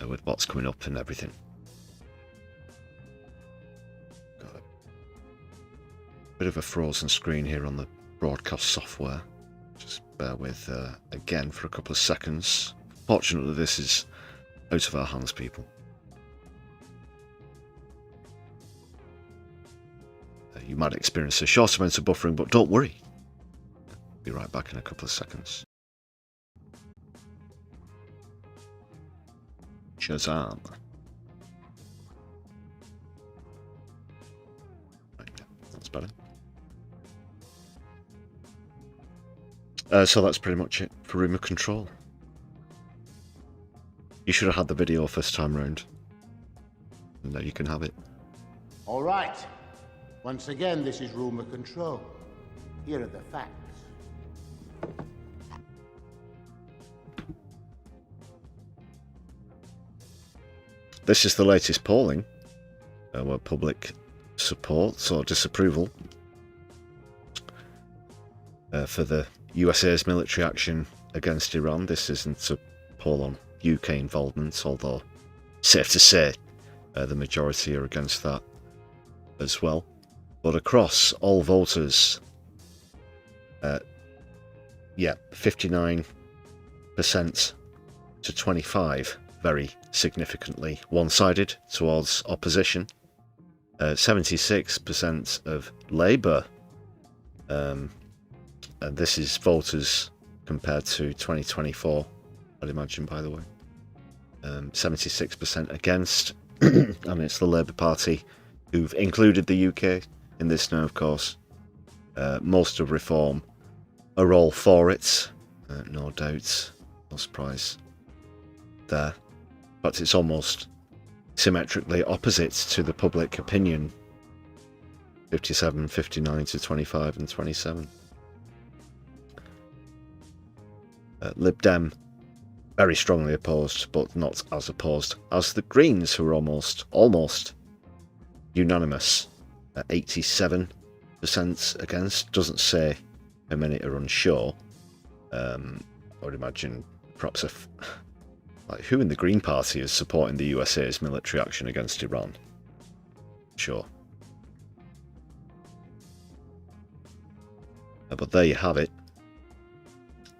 with what's coming up and everything. Got a bit of a frozen screen here on the broadcast software. Just bear with again for a couple of seconds. Fortunately, this is out of our hands, people. You might experience a short amount of buffering, but don't worry. Be right back in a couple of seconds. Shazam. Right, that's better. So that's pretty much it for Remote Control. You should have had the video first time round. And now you can have it. All right. Once again, this is Rumour Control. Here are the facts. This is the latest polling, where public support or disapproval for the USA's military action against Iran. This isn't a poll on UK involvement, although safe to say the majority are against that as well. But across all voters, 59% to 25%, very significantly one-sided towards opposition. 76% of Labour, and this is voters compared to 2024, I'd imagine, by the way. 76% against, and it's the Labour Party who've included the UK in this now, of course. Most of Reform are all for it, no doubt, no surprise there. But it's almost symmetrically opposite to the public opinion. 57, 59 to 25 and 27. Lib Dem, very strongly opposed, but not as opposed as the Greens, who are almost unanimous at 87% against. Doesn't say how many are unsure. I would imagine perhaps Like, who in the Green Party is supporting the USA's military action against Iran? Sure. But there you have it.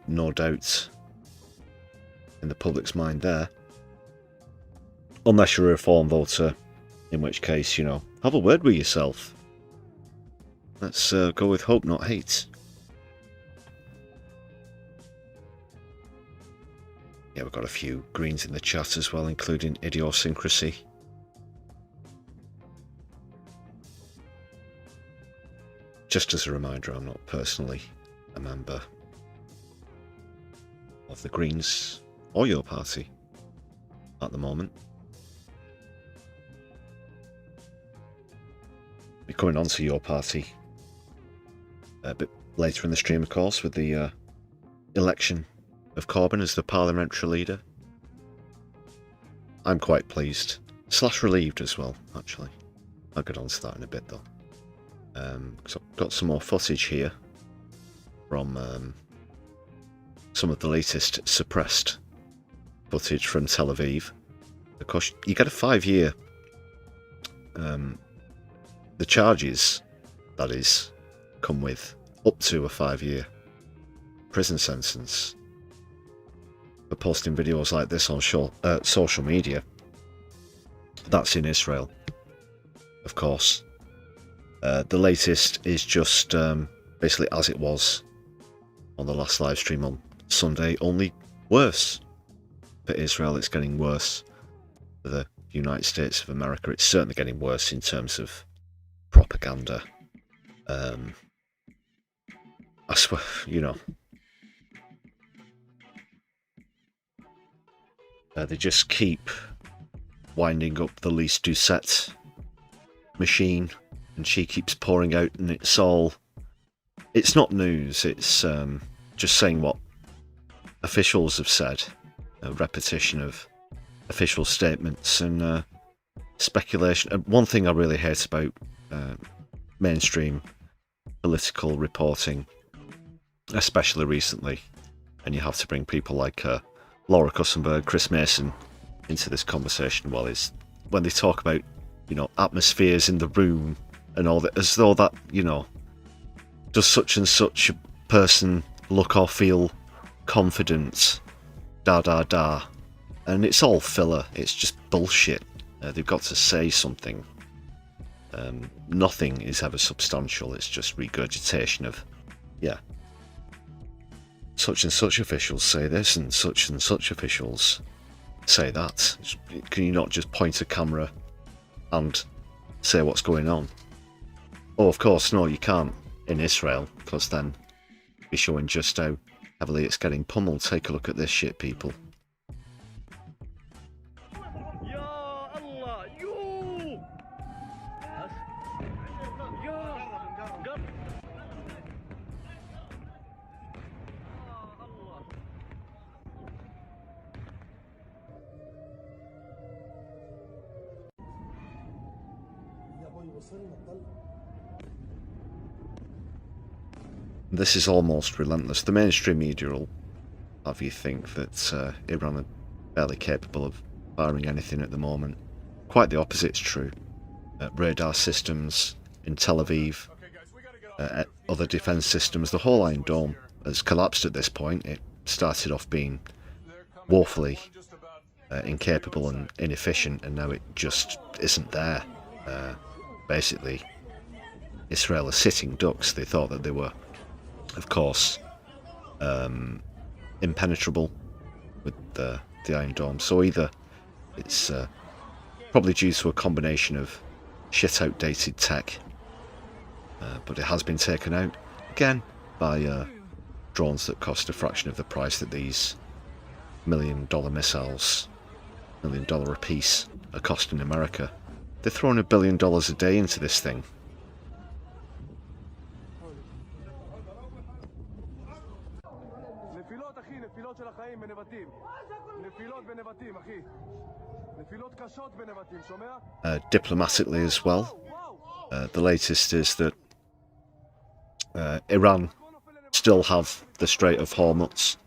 No doubt in the public's mind there. Unless you're a reform voter, in which case, you know, have a word with yourself. Let's go with hope, not hate. Yeah, we've got a few Greens in the chat as well, including Idiosyncrasy. Just as a reminder, I'm not personally a member of the Greens or your party at the moment. Be coming on to your party a bit later in the stream, of course, with the election of Corbyn as the parliamentary leader. I'm quite pleased, / relieved as well, actually. I'll get on to that in a bit though. So I've got some more footage here from some of the latest suppressed footage from Tel Aviv. Of course, you get a 5-year. The charges, that is, come with up to a 5-year prison sentence for posting videos like this on social media. That's in Israel, of course. The latest is just basically as it was on the last live stream on Sunday, only worse. For Israel, it's getting worse. For the United States of America, it's certainly getting worse in terms of propaganda. I swear, you know, they just keep winding up the Lise Doucette machine, and she keeps pouring out, and it's not news, it's just saying what officials have said, a repetition of official statements and speculation. And one thing I really hate about mainstream political reporting, especially recently, and you have to bring people like Laura Kussenberg, Chris Mason into this conversation, well, is when they talk about, you know, atmospheres in the room and all that, as though that, you know, does such and such a person look or feel confident, da. And it's all filler, it's just bullshit. They've got to say something. Nothing is ever substantial, it's just regurgitation of, yeah, such and such officials say this and such officials say that. Can you not just point a camera and say what's going on? Oh, of course, no, you can't in Israel, because then be showing just how heavily it's getting pummeled. Take a look at this shit, people. This is almost relentless. The mainstream media will have you think that Iran are barely capable of firing anything at the moment. Quite the opposite's true. Radar systems in Tel Aviv, other defence systems, the whole Iron Dome has collapsed at this point. It started off being woefully incapable and inefficient, and now it just isn't there. Basically, Israel are sitting ducks. They thought that they were, of course, impenetrable with the Iron Dome. So either it's probably due to a combination of shit outdated tech, but it has been taken out again by drones that cost a fraction of the price that these $1 million missiles, $1 million a piece, are costing America. They're throwing $1 billion a day into this thing. Diplomatically as well, the latest is that Iran still have the Strait of Hormuz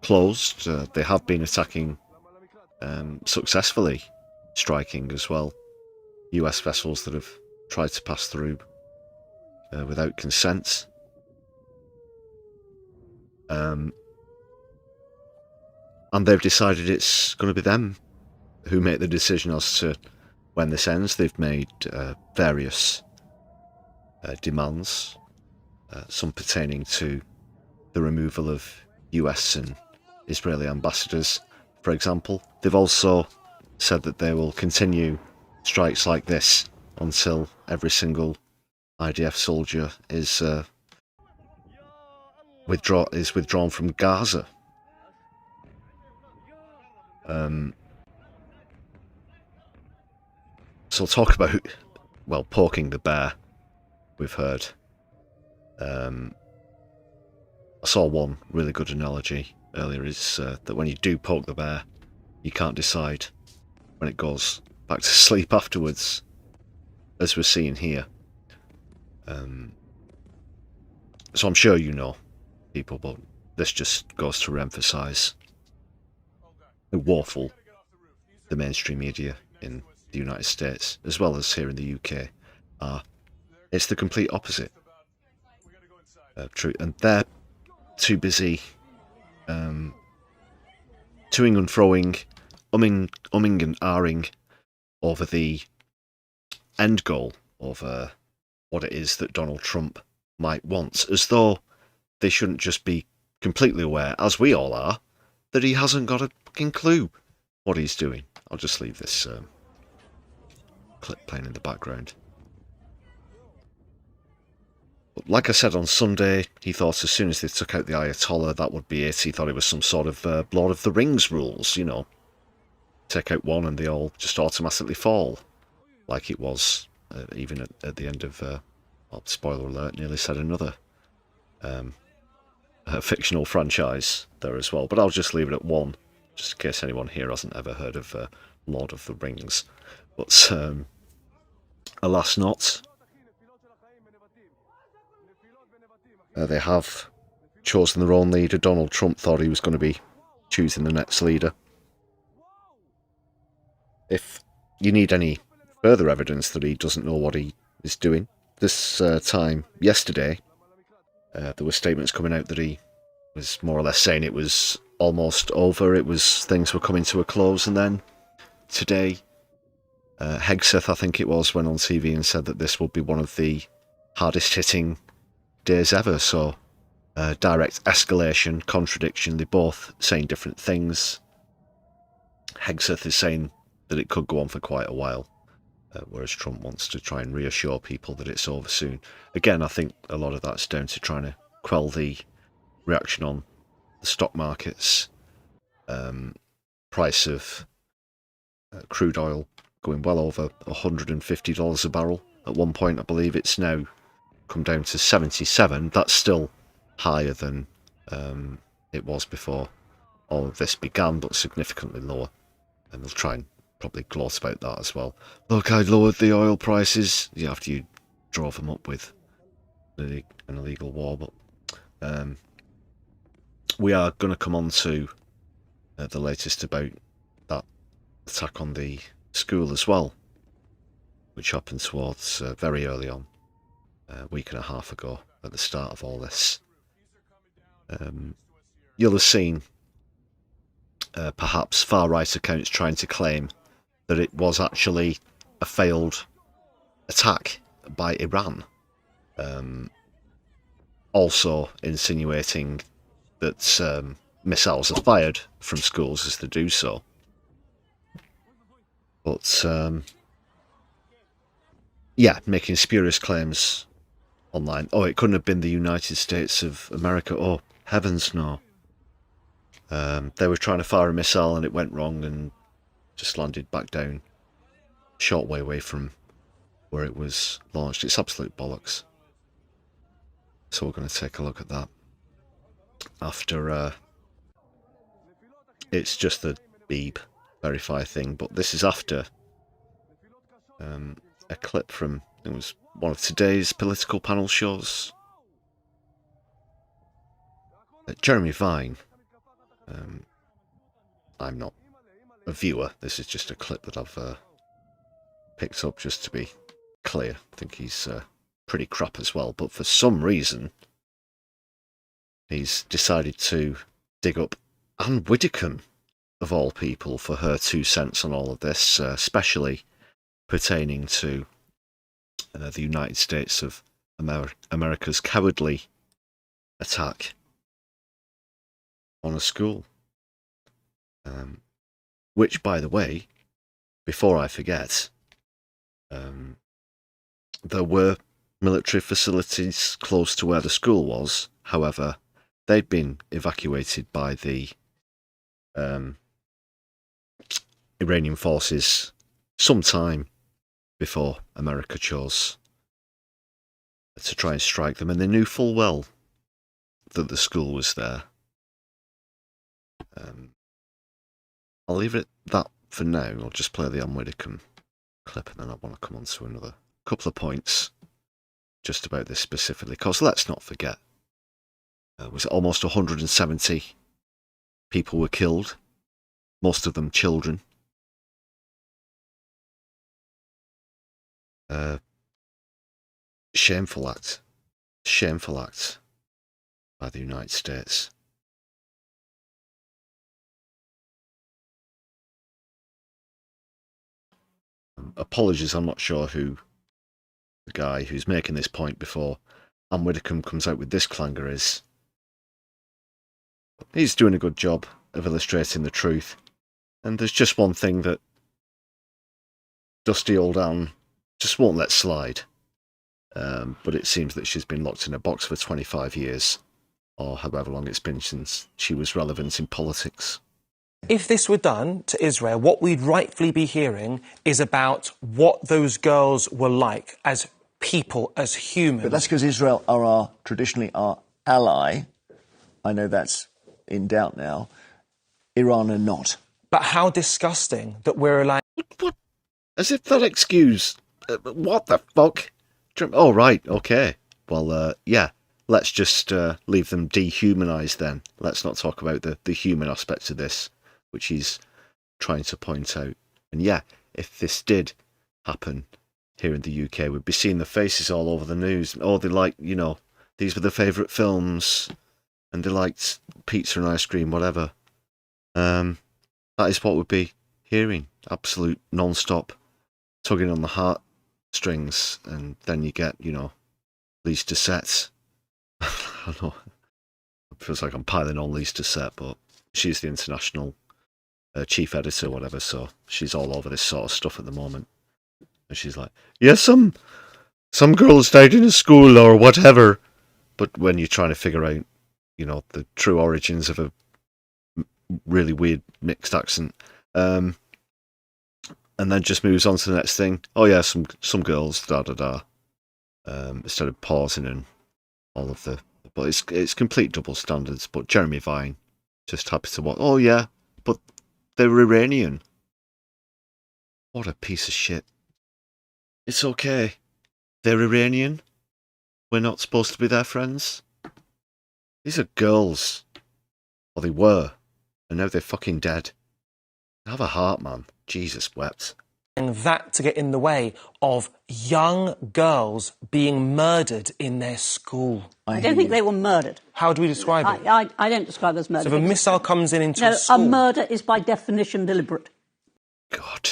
closed. They have been attacking successfully striking as well. US vessels that have tried to pass through without consent. And they've decided it's going to be them who make the decision as to when this ends. They've made various demands, some pertaining to the removal of US and Israeli ambassadors, for example. They've also said that they will continue strikes like this until every single IDF soldier is withdrawn from Gaza. So we'll talk about, well, poking the bear, we've heard. I saw one really good analogy earlier, is that when you do poke the bear, you can't decide when it goes back to sleep afterwards, as we're seeing here. So I'm sure you know, people, but this just goes to re-emphasise how woeful the mainstream media in the United States, as well as here in the UK, are. It's the complete opposite. True, and they're too busy toing and froing, umming and ahhing over the end goal of what it is that Donald Trump might want, as though they shouldn't just be completely aware, as we all are, that he hasn't got a fucking clue what he's doing. I'll just leave this clip playing in the background. But like I said on Sunday, he thought as soon as they took out the Ayatollah, that would be it. He thought it was some sort of Lord of the Rings rules, you know. Take out one and they all just automatically fall, like it was even at the end of, well, spoiler alert, nearly said another fictional franchise there as well. But I'll just leave it at one, just in case anyone here hasn't ever heard of Lord of the Rings. But alas not. They have chosen their own leader. Donald Trump thought he was going to be choosing the next leader. If you need any further evidence that he doesn't know what he is doing, this time yesterday, there were statements coming out that he was more or less saying it was almost over, things were coming to a close, and then today, Hegseth, I think it was, went on TV and said that this would be one of the hardest hitting days ever. So direct escalation, contradiction, they're both saying different things. Hegseth is saying that it could go on for quite a while, whereas Trump wants to try and reassure people that it's over soon. Again, I think a lot of that's down to trying to quell the reaction on the stock markets, price of crude oil going well over $150 a barrel. At one point, I believe it's now come down to 77. That's still higher than it was before all of this began, but significantly lower. And they'll try and probably gloss about that as well. Look, I lowered the oil prices. Yeah, after you drove them up with an illegal war. But we are going to come on to the latest about that attack on the school as well, which happened towards very early on, a week and a half ago, at the start of all this. You'll have seen perhaps far-right accounts trying to claim that it was actually a failed attack by Iran. Also insinuating that missiles are fired from schools as they do so. But, yeah, making spurious claims online. Oh, it couldn't have been the United States of America. Oh, heavens no. They were trying to fire a missile and it went wrong and just landed back down a short way away from where it was launched. It's absolute bollocks. So we're going to take a look at that after it's just the Beeb verify thing, but this is after a clip from, it was one of today's political panel shows. Jeremy Vine, I'm not a viewer. This is just a clip that I've picked up just to be clear. I think he's pretty crap as well, but for some reason he's decided to dig up Anne Widdecombe, of all people, for her 2 cents on all of this, especially pertaining to the United States of America's cowardly attack on a school. Which, by the way, before I forget, there were military facilities close to where the school was. However, they'd been evacuated by the Iranian forces some time before America chose to try and strike them, and they knew full well that the school was there. I'll leave it at that for now. I'll just play the Anne Widdecombe clip, and then I want to come on to another couple of points just about this specifically, because let's not forget, was it almost 170 people were killed, most of them children. Shameful act by the United States. Apologies, I'm not sure who the guy who's making this point before Anne Widdecombe comes out with this clanger is. He's doing a good job of illustrating the truth. And there's just one thing that dusty old Anne just won't let slide. But it seems that she's been locked in a box for 25 years, or however long it's been since she was relevant in politics. If this were done to Israel, what we'd rightfully be hearing is about what those girls were like as people, as humans. But that's because Israel are traditionally our ally. I know that's in doubt now. Iran are not. But how disgusting that we're allowing... What? As if that excuse... what the fuck? Oh, right, okay. Well, yeah, let's just leave them dehumanised then. Let's not talk about the human aspects of this, which he's trying to point out. And yeah, if this did happen here in the UK, we'd be seeing the faces all over the news. Oh, they like, you know, these were their favourite films, and they liked pizza and ice cream, whatever. That is what we'd be hearing. Absolute non-stop tugging on the heartstrings, and then you get, you know, Lise Doucette. I don't know. It feels like I'm piling on Lise Doucette, but she's the international chief editor, whatever, so she's all over this sort of stuff at the moment. And she's like, yes, some girls died in a school or whatever. But when you're trying to figure out, you know, the true origins of a really weird mixed accent, and then just moves on to the next thing. Oh yeah, some girls, instead of pausing and all of the, but it's complete double standards. But Jeremy Vine just happy to watch. Oh yeah, but they're Iranian. What a piece of shit. It's okay. They're Iranian. We're not supposed to be their friends. These are girls. Or they were. And now they're fucking dead. Have a heart, man. Jesus wept. And that to get in the way of young girls being murdered in their school. I don't think they were murdered. How do we describe it? I don't describe it as murder. So if a missile comes into a No, school... a murder is by definition deliberate. God.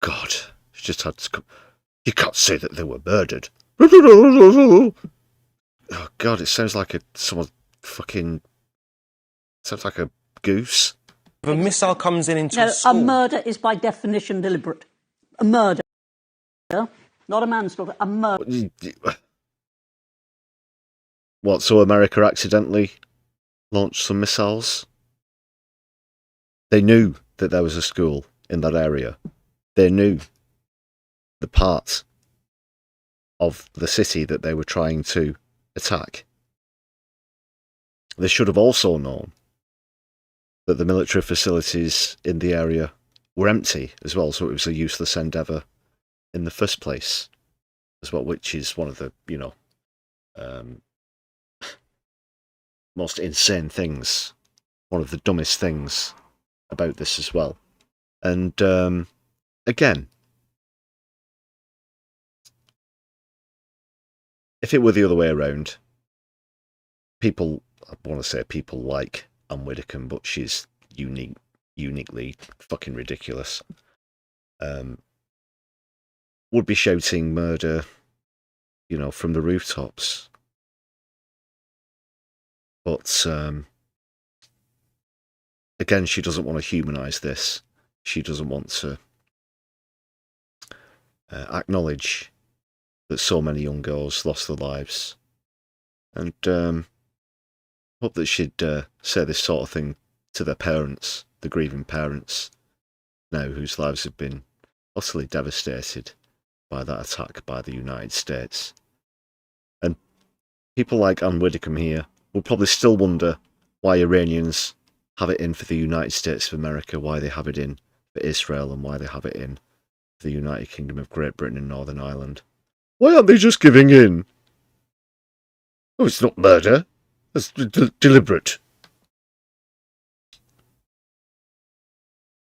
You just had to come... You can't say that they were murdered. Oh, God, it sounds like someone fucking... Sounds like a goose. If a missile comes into a No, school... a murder is by definition deliberate. A murder. Not a manslaughter, a murder. What, so America accidentally launched some missiles? They knew that there was a school in that area. They knew the part of the city that they were trying to attack. They should have also known that the military facilities in the area were empty as well, so it was a useless endeavour in the first place as well, which is one of the, you know, most insane things, one of the dumbest things about this as well. And again, if it were the other way around, people, I want to say people like Anne Widdecombe, but she's uniquely fucking ridiculous, would be shouting murder, you know, from the rooftops. But again, she doesn't want to humanise this. She doesn't want to acknowledge that so many young girls lost their lives. And hope that she'd say this sort of thing to their parents, the grieving parents, now whose lives have been utterly devastated by that attack by the United States. And people like Anne Widdecombe here will probably still wonder why Iranians have it in for the United States of America, why they have it in for Israel, and why they have it in for the United Kingdom of Great Britain and Northern Ireland. Why aren't they just giving in? Oh, it's not murder. That's deliberate.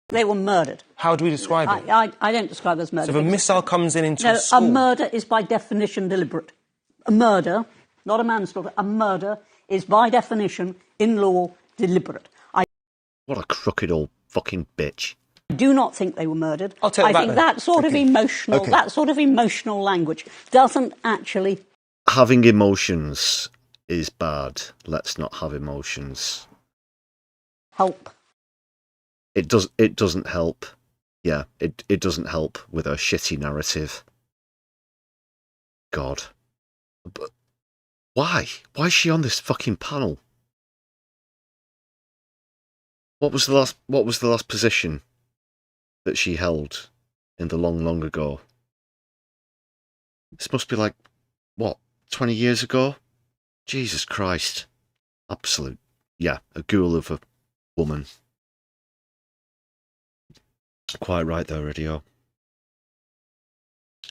They were murdered. How do we describe it? I don't describe it as murder. So if a missile comes into a school... a murder is by definition deliberate. A murder, not a manslaughter, a murder is by definition, in law, deliberate. What a crooked old fucking bitch. I do not think they were murdered. I'll take I think that sort of emotional language doesn't actually... Having emotions is bad. Let's not have emotions. Help. It doesn't help. Yeah, it doesn't help with a shitty narrative. God. But why? Why is she on this fucking panel? What was the last position that she held in the long ago? This must be like, what, 20 years ago? Jesus Christ. Absolute, yeah, a ghoul of a woman. Quite right there, Radio.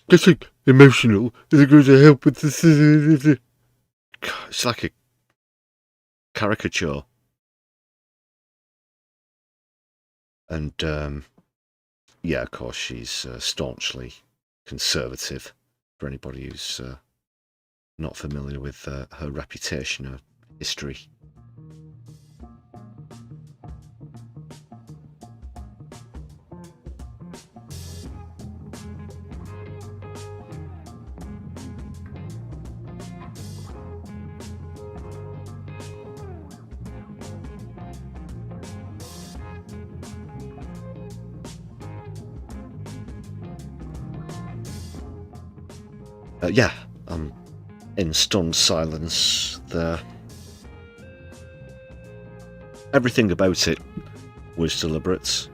Getting emotional is going to help with this. It's like a caricature. And, yeah, of course, she's staunchly conservative, for anybody who's not familiar with her reputation or history. Yeah, I'm in stunned silence there. Everything about it was deliberate.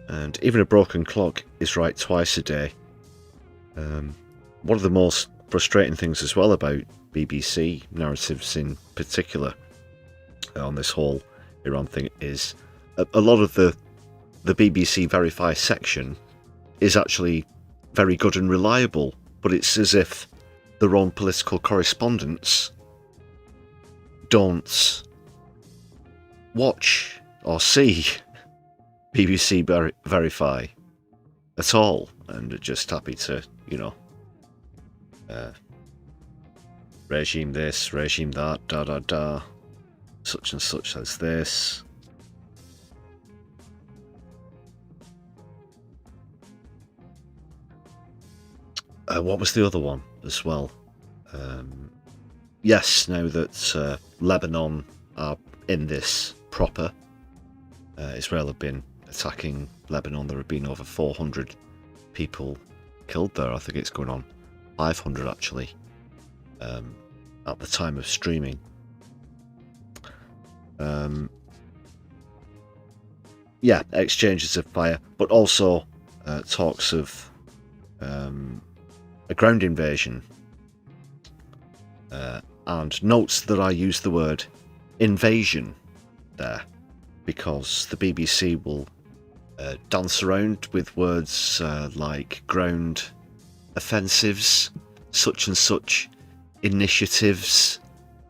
And even a broken clock is right twice a day. One of the most frustrating things as well about BBC narratives in particular on this whole Iran thing is a lot of the BBC Verify section is actually very good and reliable, but it's as if their own political correspondents don't watch or see BBC Verify at all, and are just happy to, you know, regime this, regime that, such and such as this. What was the other one as well? Yes, now that Lebanon are in this proper, Israel have been attacking Lebanon. There have been over 400 people killed there. I think it's going on 500 actually at the time of streaming. Yeah, exchanges of fire, but also talks of a ground invasion, and notes that I use the word invasion there because the BBC will dance around with words like ground offensives such and such initiatives,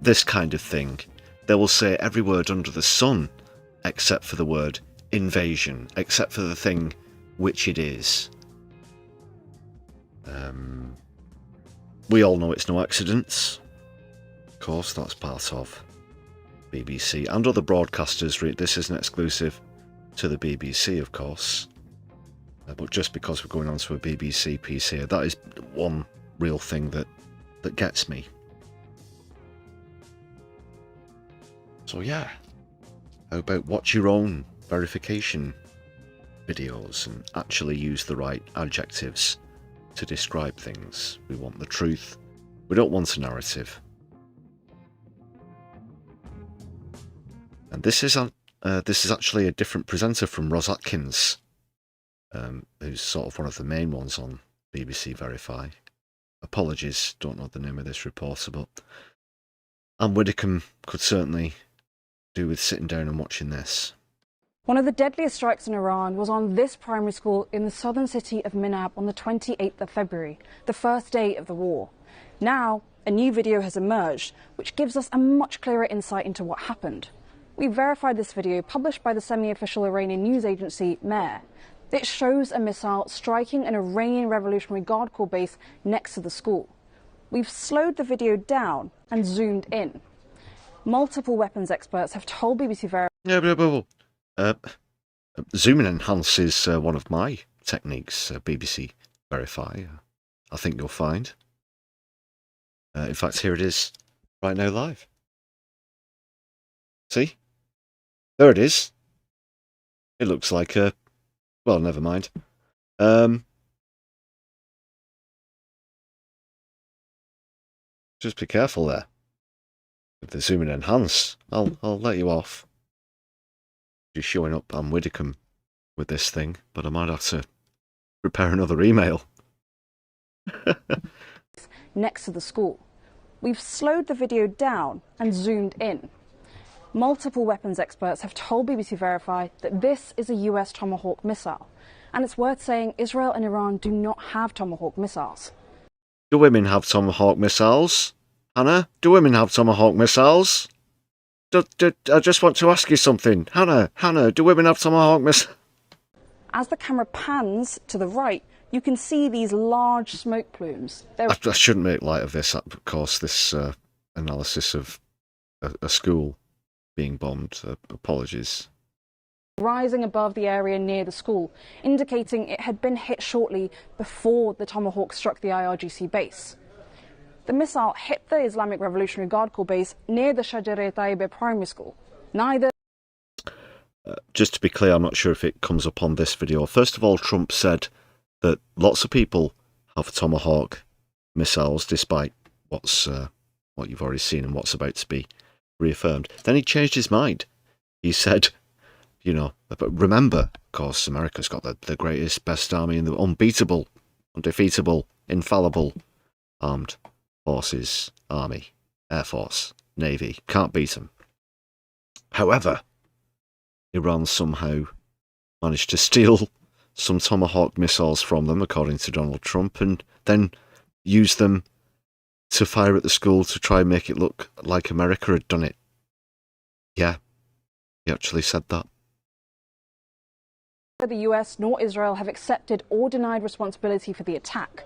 this kind of thing. They will say every word under the sun except for the word invasion, except for the thing which it is. We all know it's no accident. Of course, that's part of BBC and other broadcasters. This isn't exclusive to the BBC, of course. But just because we're going on to a BBC piece here, that is one real thing that gets me. So yeah, how about watch your own verification videos and actually use the right adjectives to describe things. We want the truth. We don't want a narrative. And this is actually a different presenter from Ros Atkins, who's sort of one of the main ones on BBC Verify. Apologies, don't know the name of this reporter, but Anne Widdecombe could certainly do with sitting down and watching this. One of the deadliest strikes in Iran was on this primary school in the southern city of Minab on the 28th of February, the first day of the war. Now, a new video has emerged, which gives us a much clearer insight into what happened. We verified this video published by the semi-official Iranian news agency Mehr. It shows a missile striking an Iranian Revolutionary Guard Corps base next to the school. We've slowed the video down and zoomed in. Multiple weapons experts have told BBC Verify... Zoom and enhance is one of my techniques, BBC Verify. I think you'll find. In fact, here it is right now live. See? There it is. It looks like a... Well, never mind. Just be careful there. With the zoom and enhance, I'll let you off. Just showing up Anne Widdecombe with this thing, but I might have to prepare another email. next to the school. We've slowed the video down and zoomed in. Multiple weapons experts have told BBC Verify that this is a US Tomahawk missile. And it's worth saying Israel and Iran do not have Tomahawk missiles. Do women have Tomahawk missiles? Hannah, do women have Tomahawk missiles? I just want to ask you something. Hannah, do women have Tomahawk missiles? As the camera pans to the right, you can see these large smoke plumes. I shouldn't make light of this, of course, this analysis of a school being bombed. Apologies. Rising above the area near the school, indicating it had been hit shortly before the Tomahawk struck the IRGC base. The missile hit the Islamic Revolutionary Guard Corps base near the Socialist primary school. Neither... Just to be clear, I'm not sure if it comes up on this video. First of all, Trump said that lots of people have Tomahawk missiles, despite what you've already seen and what's about to be reaffirmed. Then he changed his mind. He said, you know, but remember, of course, America's got the greatest, best army in the unbeatable, undefeatable, infallible armed forces, army, air force, navy. Can't beat them. However, Iran somehow managed to steal some Tomahawk missiles from them, according to Donald Trump, and then use them to fire at the school to try and make it look like America had done it. Yeah, he actually said that. Neither the US nor Israel have accepted or denied responsibility for the attack.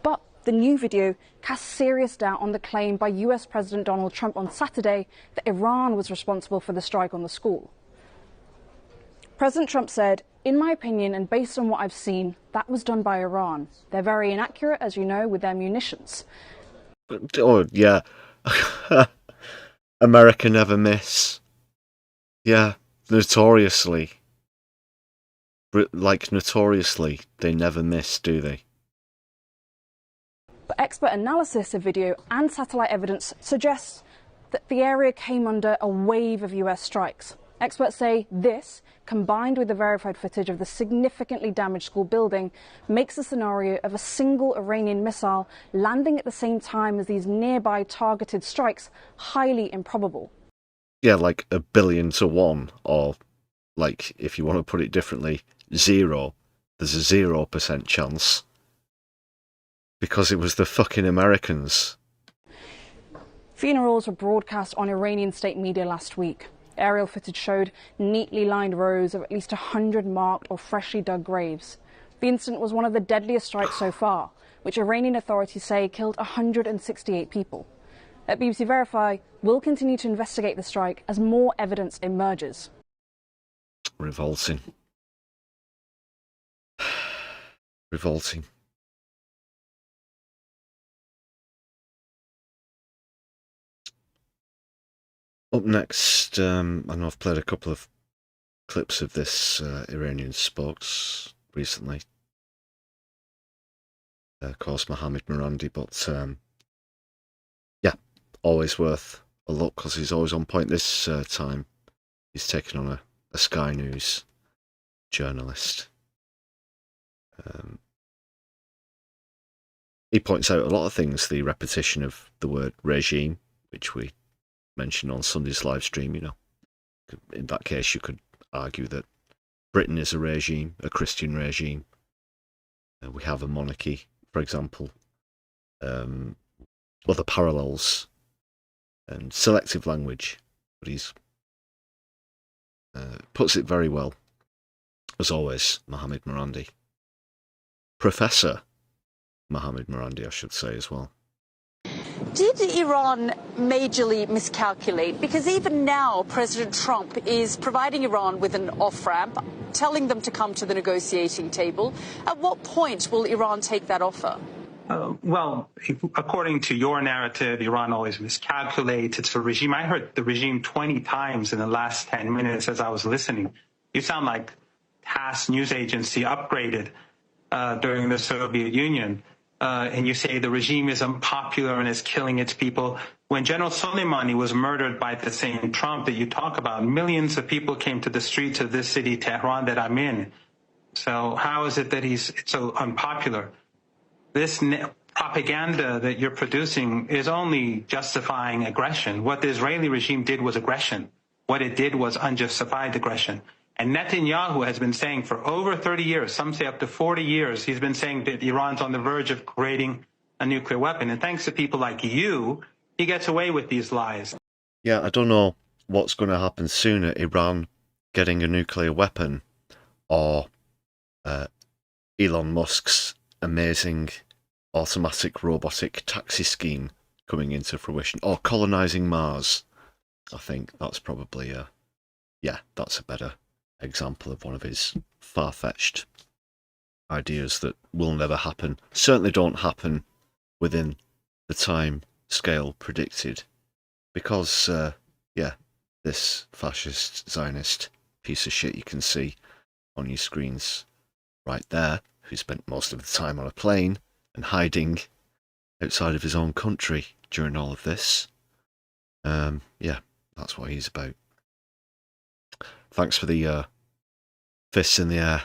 But the new video casts serious doubt on the claim by US President Donald Trump on Saturday that Iran was responsible for the strike on the school. President Trump said, "In my opinion, and based on what I've seen, that was done by Iran. They're very inaccurate, as you know, with their munitions." Oh, yeah. America never miss. Yeah, notoriously. Like, notoriously, they never miss, do they? But expert analysis of video and satellite evidence suggests that the area came under a wave of US strikes. Experts say this, combined with the verified footage of the significantly damaged school building, makes the scenario of a single Iranian missile landing at the same time as these nearby targeted strikes highly improbable. Yeah, like 1,000,000,000 to 1, or, like, if you want to put it differently, 0. There's a 0% chance Because it was the fucking Americans. Funerals were broadcast on Iranian state media last week. Aerial footage showed neatly lined rows of at least 100 marked or freshly dug graves. The incident was one of the deadliest strikes so far, which Iranian authorities say killed 168 people. At BBC Verify, we'll continue to investigate the strike as more evidence emerges. Revolting. Revolting. Up next, I know I've played a couple of clips of this Iranian spokes recently. Of course, Mohammed Morandi, but yeah, always worth a look because he's always on point. This time, he's taken on a Sky News journalist. He points out a lot of things, the repetition of the word regime, which we mentioned on Sunday's live stream. You know, in that case, you could argue that Britain is a regime, a Christian regime. We have a monarchy, for example. Other parallels and selective language, but he's puts it very well, as always. Mohammed Morandi, Professor Mohammed Morandi, I should say as well. Did Iran majorly miscalculate? Because even now, President Trump is providing Iran with an off-ramp, telling them to come to the negotiating table. At what point will Iran take that offer? Well, according to your narrative, Iran always miscalculates. It's a regime. I heard the regime 20 times in the last 10 minutes as I was listening. You sound like TASS news agency upgraded during the Soviet Union. And you say the regime is unpopular and is killing its people. When General Soleimani was murdered by the same Trump that you talk about, millions of people came to the streets of this city, Tehran, that I'm in. So how is it that he's so unpopular? This propaganda that you're producing is only justifying aggression. What the Israeli regime did was aggression. What it did was unjustified aggression. And Netanyahu has been saying for over 30 years, some say up to 40 years, he's been saying that Iran's on the verge of creating a nuclear weapon. And thanks to people like you, he gets away with these lies. Yeah, I don't know what's going to happen sooner, Iran getting a nuclear weapon or Elon Musk's amazing automatic robotic taxi scheme coming into fruition, or colonising Mars. I think that's probably that's a better example of one of his far-fetched ideas that will never happen. Certainly don't happen within the time scale predicted, because this fascist Zionist piece of shit you can see on your screens right there, who spent most of the time on a plane and hiding outside of his own country during all of this. That's what he's about. Thanks for the fists in the air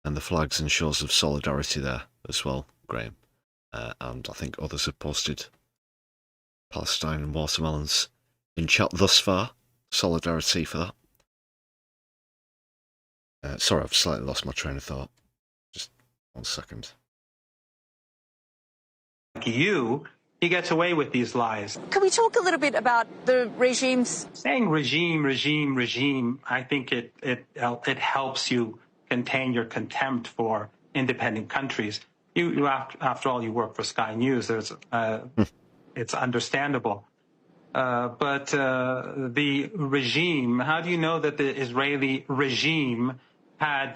and the flags and shows of solidarity there as well, Graham. And I think others have posted Palestine and watermelons in chat thus far. Solidarity for that. Sorry, I've slightly lost my train of thought. Just 1 second. He gets away with these lies. Can we talk a little bit about the regimes? Saying regime, I think it helps you contain your contempt for independent countries. You after all, you work for Sky News. It's understandable. But the regime, how do you know that the Israeli regime had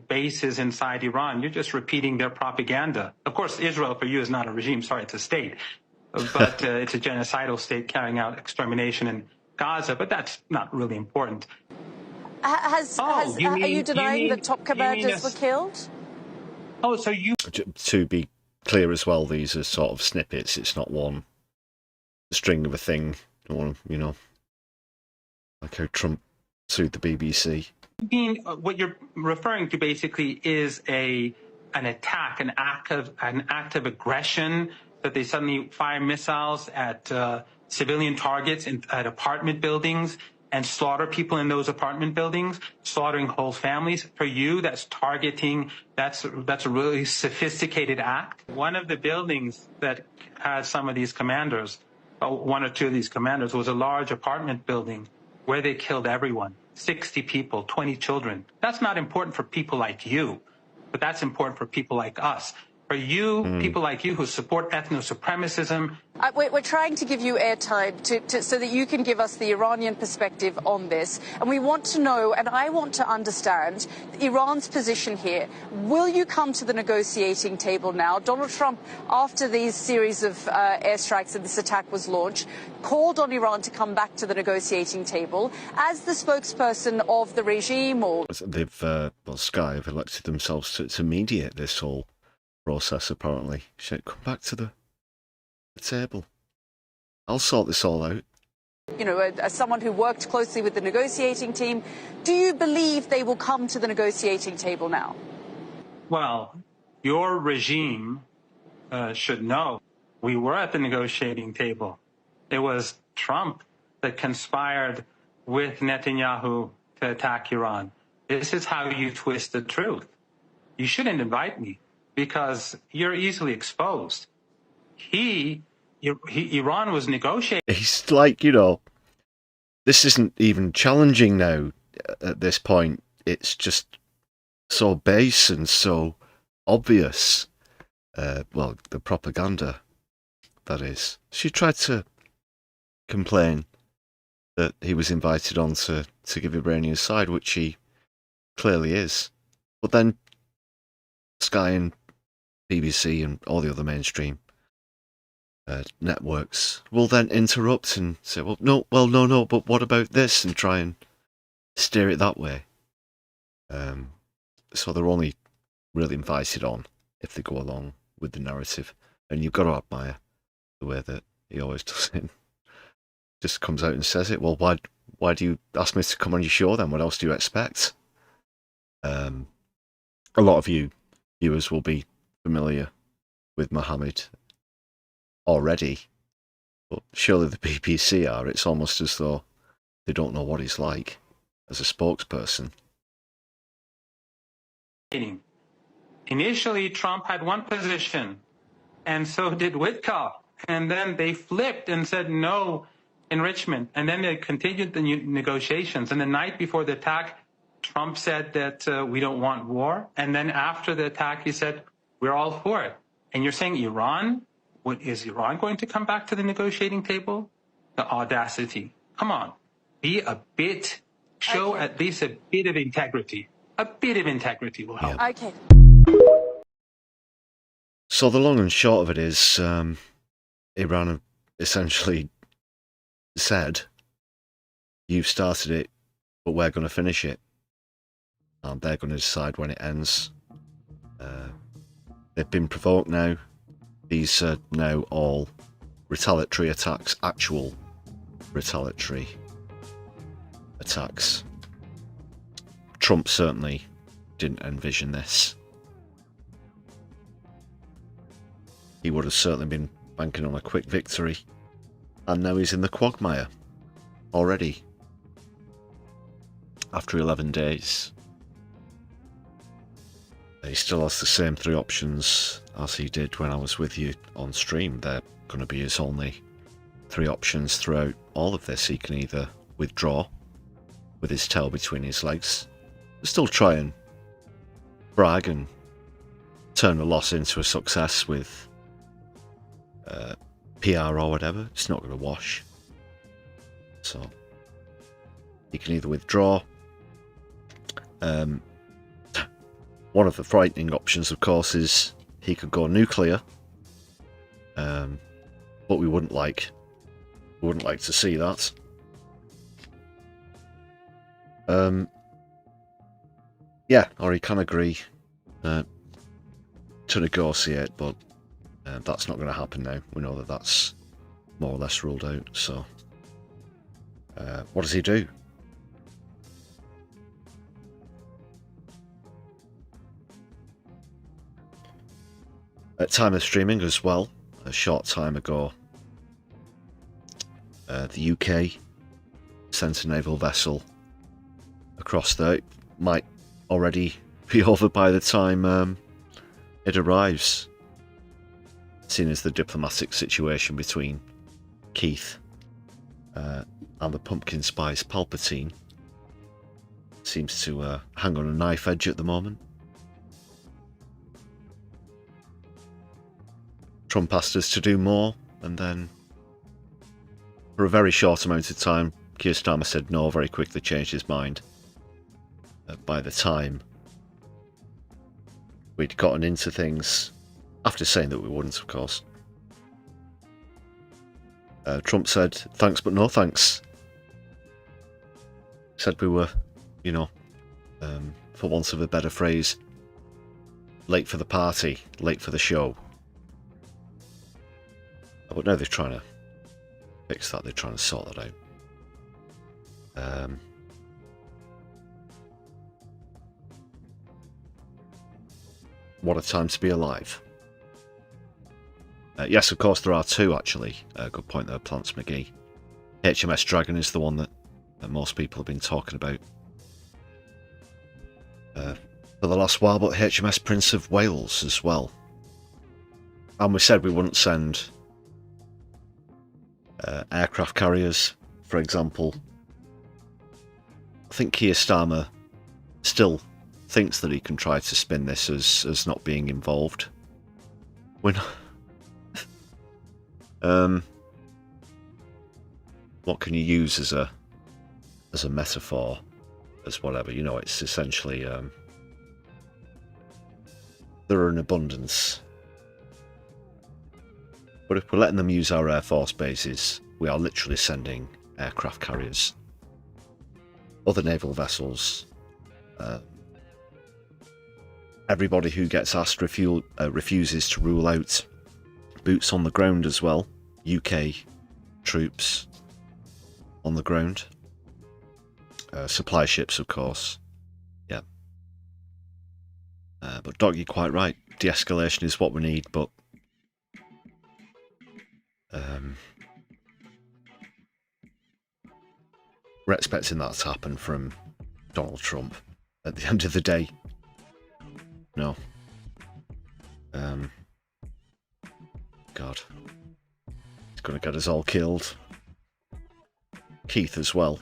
bases inside Iran? You're just repeating their propaganda. Of course, Israel for you is not a regime. Sorry, it's a state. But it's a genocidal state carrying out extermination in Gaza. But that's not really important. Are you denying that top commanders were killed? Oh, so you... To be clear as well, these are sort of snippets. It's not one string of a thing. You know, like how Trump sued the BBC. What you're referring to basically is an attack, an act of aggression, that they suddenly fire missiles at civilian targets at apartment buildings and slaughter people in those apartment buildings, slaughtering whole families. For you, that's targeting, that's a really sophisticated act. One of the buildings that has some of these commanders, one or two of these commanders, was a large apartment building where they killed everyone, 60 people, 20 children. That's not important for people like you, but that's important for people like us. For you, people like you who support ethno-supremacism. We're trying to give you airtime so that you can give us the Iranian perspective on this. And we want to know, and I want to understand, Iran's position here. Will you come to the negotiating table now? Donald Trump, after these series of airstrikes and this attack was launched, called on Iran to come back to the negotiating table. As the spokesperson of the regime, or... Sky have elected themselves to mediate this whole process, apparently. Shit, come back to the table. I'll sort this all out. You know, as someone who worked closely with the negotiating team, do you believe they will come to the negotiating table now? Well, your regime should know we were at the negotiating table. It was Trump that conspired with Netanyahu to attack Iran. This is how you twist the truth. You shouldn't invite me, because you're easily exposed. Iran was negotiating. He's like, you know, this isn't even challenging now at this point. It's just so base and so obvious. Well, the propaganda, that is. She tried to complain that he was invited on to give Iranian's side, which he clearly is. But then Sky and BBC and all the other mainstream networks will then interrupt and say, well, no, but what about this? And try and steer it that way. So they're only really invited on if they go along with the narrative. And you've got to admire the way that he always does it. Just comes out and says it. Well, why do you ask me to come on your show then? What else do you expect? A lot of you viewers will be familiar with Mohammed already, but surely the BBC are. It's almost as though they don't know what he's like as a spokesperson. Initially, Trump had one position, and so did Witkoff. And then they flipped and said no enrichment. And then they continued the negotiations. And the night before the attack, Trump said that we don't want war. And then after the attack, he said, we're all for it. And you're saying Iran? Is Iran going to come back to the negotiating table? The audacity. Come on. Show at least a bit of integrity. A bit of integrity will help. Yeah. Okay. So the long and short of it is, Iran have essentially said, you've started it, but we're going to finish it. And they're going to decide when it ends. They've been provoked now. These are now all retaliatory attacks, actual retaliatory attacks. Trump certainly didn't envision this. He would have certainly been banking on a quick victory. And now he's in the quagmire already. After 11 days. He still has the same three options as he did when I was with you on stream. They're going to be his only three options throughout all of this. He can either withdraw with his tail between his legs, still try and brag and turn a loss into a success with PR or whatever. It's not going to wash. So he can either withdraw. One of the frightening options, of course, is he could go nuclear. But we wouldn't like to see that. Yeah, or he can agree to negotiate, but that's not going to happen now. We know that that's more or less ruled out. So, what does he do? At time of streaming as well, a short time ago, the UK sent a naval vessel across there. It might already be over by the time it arrives, seeing as the diplomatic situation between Keith and the pumpkin spice Palpatine seems to hang on a knife edge at the moment. Trump asked us to do more, and then for a very short amount of time, Keir Starmer said no, very quickly changed his mind. By the time we'd gotten into things, after saying that we wouldn't, of course, Trump said, thanks but no thanks. Said we were, you know, for want of a better phrase, late for the party, late for the show. But now they're trying to fix that, they're trying to sort that out. What a time to be alive. Yes, of course, there are two, actually. Good point there, Plants McGee. HMS Dragon is the one that most people have been talking about for the last while, but HMS Prince of Wales as well. And we said we wouldn't send aircraft carriers, for example. I think Keir Starmer still thinks that he can try to spin this as not being involved. We're not... what can you use as a metaphor, as whatever, you know, it's essentially there are an abundance. But if we're letting them use our Air Force bases, we are literally sending aircraft carriers, other naval vessels. Everybody who gets asked refuses to rule out boots on the ground as well. UK troops on the ground. Supply ships, of course. Yeah. But Doc, you're quite right. De-escalation is what we need, but we're expecting that to happen from Donald Trump at the end of the day. No. God. He's going to get us all killed. Keith as well.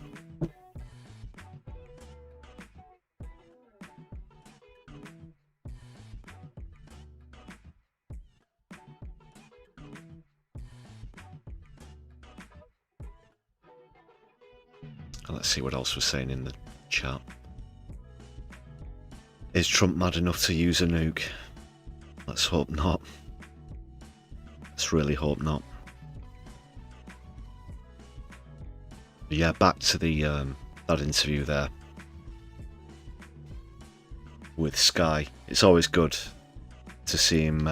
Let's see what else we're saying in the chat. Is Trump mad enough to use a nuke? Let's hope not. Let's really hope not. But yeah, back to the that interview there with Sky. It's always good to see him,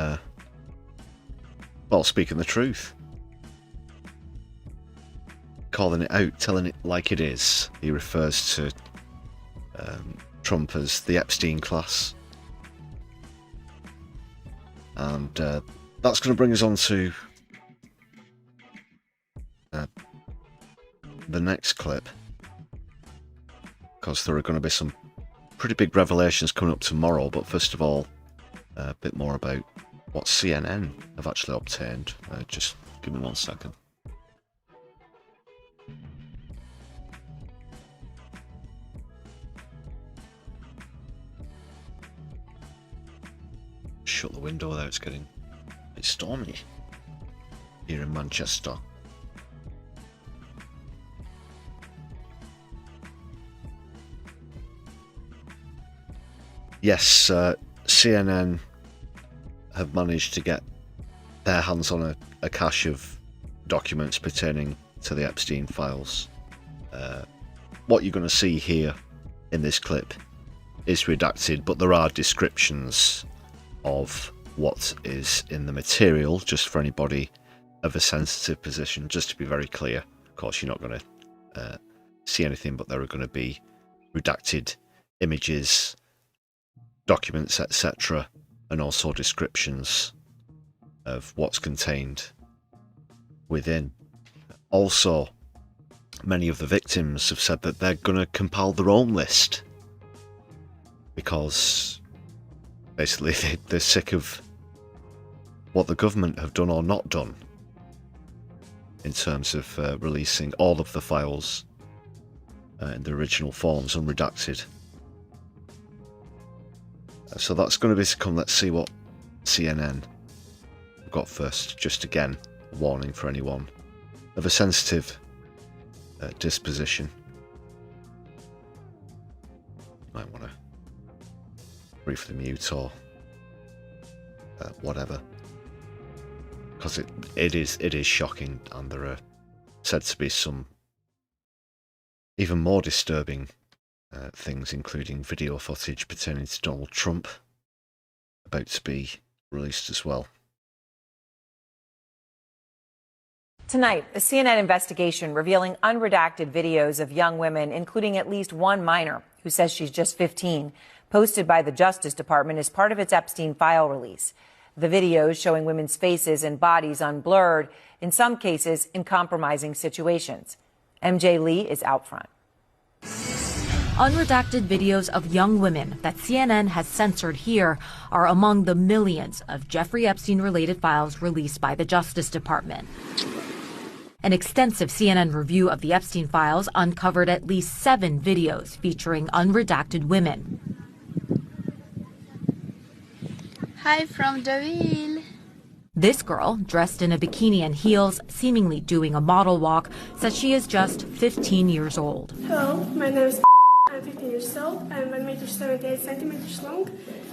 well, speaking the truth. Calling it out, telling it like it is. He refers to Trump as the Epstein class. And that's going to bring us on to the next clip, because there are going to be some pretty big revelations coming up tomorrow. But first of all, a bit more about what CNN have actually obtained. Just give me 1 second. Shut the window there, it's stormy here in Manchester. Yes, CNN have managed to get their hands on a cache of documents pertaining to the Epstein files. What you're going to see here in this clip is redacted, but there are descriptions of what is in the material, just for anybody of a sensitive position, just to be very clear. Of course, you're not going to see anything, but there are going to be redacted images, documents, etc., and also descriptions of what's contained within. Also, many of the victims have said that they're going to compile their own list because basically they're sick of what the government have done or not done in terms of releasing all of the files in the original forms unredacted. So that's going to become, let's see what CNN got first. Just again, a warning for anyone of a sensitive disposition. You might want to briefly mute or whatever, because it is shocking, and there are said to be some even more disturbing things, including video footage pertaining to Donald Trump about to be released as well. Tonight, a CNN investigation revealing unredacted videos of young women, including at least one minor who says she's just 15, posted by the Justice Department as part of its Epstein file release. The videos showing women's faces and bodies unblurred, in some cases in compromising situations. MJ Lee is out front. Unredacted videos of young women that CNN has censored here are among the millions of Jeffrey Epstein-related files released by the Justice Department. An extensive CNN review of the Epstein files uncovered at least 7 videos featuring unredacted women. Hi from Deauville. This girl, dressed in a bikini and heels, seemingly doing a model walk, says she is just 15 years old. Hello, my name is I'm 15 years old, I'm 1.78 meters long,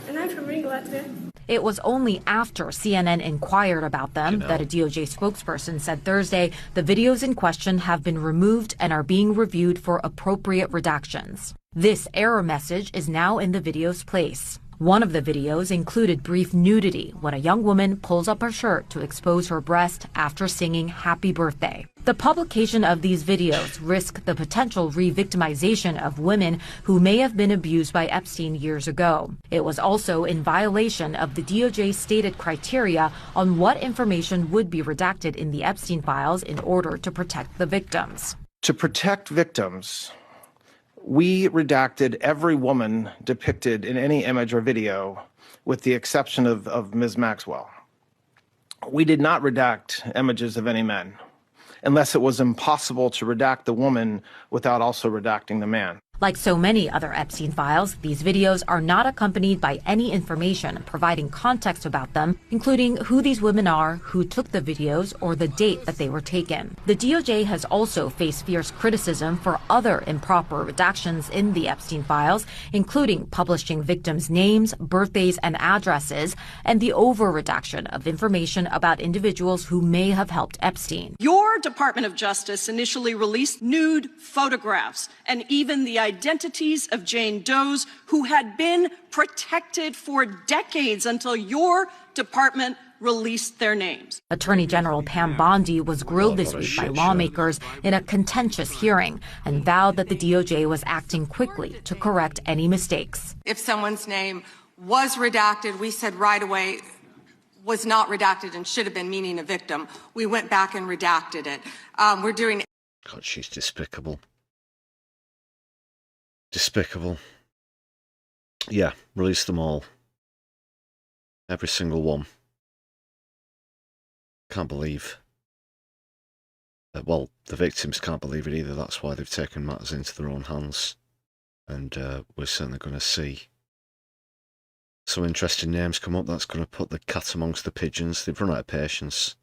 and I'm from Riga, Latvia. It was only after CNN inquired about them that a DOJ spokesperson said Thursday the videos in question have been removed and are being reviewed for appropriate redactions. This error message is now in the video's place. One of the videos included brief nudity when a young woman pulls up her shirt to expose her breast after singing Happy Birthday. The publication of these videos risk the potential re-victimization of women who may have been abused by Epstein years ago. It was also in violation of the DOJ's stated criteria on what information would be redacted in the Epstein files in order to protect the victims. To protect victims, we redacted every woman depicted in any image or video, with the exception of Ms. Maxwell. We did not redact images of any men, unless it was impossible to redact the woman without also redacting the man. Like so many other Epstein files, these videos are not accompanied by any information providing context about them, including who these women are, who took the videos, or the date that they were taken. The DOJ has also faced fierce criticism for other improper redactions in the Epstein files, including publishing victims' names, birthdays, and addresses, and the over-redaction of information about individuals who may have helped Epstein. Your Department of Justice initially released nude photographs and even the identities of Jane Does who had been protected for decades until your department released their names. Attorney General Pam Bondi was grilled this week by lawmakers in a contentious hearing and vowed that the DOJ was acting quickly to correct any mistakes. If someone's name was redacted, we said right away was not redacted and should have been, meaning a victim. We went back and redacted it. We're doing... God, she's despicable. Despicable. Yeah, release them all. Every single one. Can't believe. Well, the victims can't believe it either. That's why they've taken matters into their own hands. And we're certainly going to see some interesting names come up. That's going to put the cat amongst the pigeons. They've run out of patience.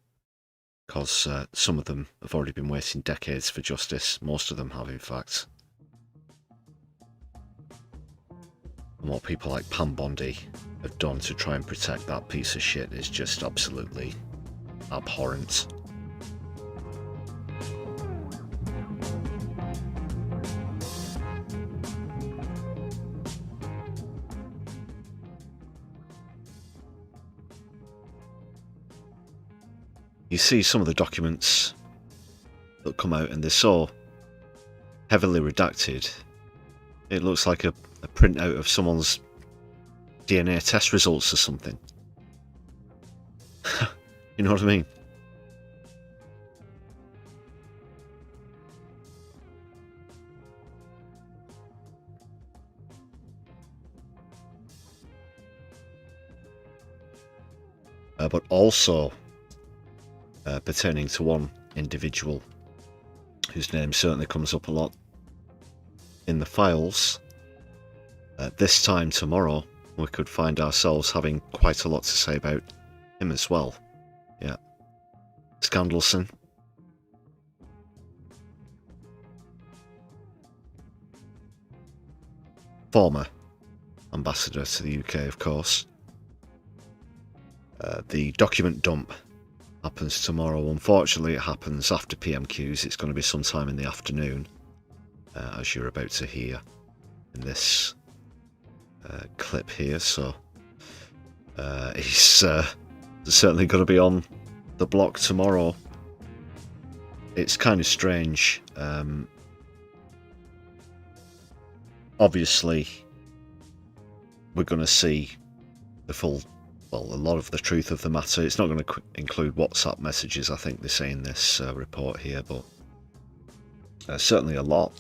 Because some of them have already been waiting decades for justice. Most of them have, in fact. And what people like Pam Bondi have done to try and protect that piece of shit is just absolutely abhorrent. You see some of the documents that come out and they're so heavily redacted, it looks like a printout of someone's DNA test results or something. You know what I mean? but also pertaining to one individual whose name certainly comes up a lot in the files. This time tomorrow, we could find ourselves having quite a lot to say about him as well. Yeah. Scandalson. Former ambassador to the UK, of course. The document dump happens tomorrow. Unfortunately, it happens after PMQs. It's going to be sometime in the afternoon, as you're about to hear in this clip here. So he's certainly going to be on the block tomorrow. It's kind of strange. Obviously, we're going to see the full, well, a lot of the truth of the matter. It's not going to include WhatsApp messages, I think they say in this report here, but certainly a lot.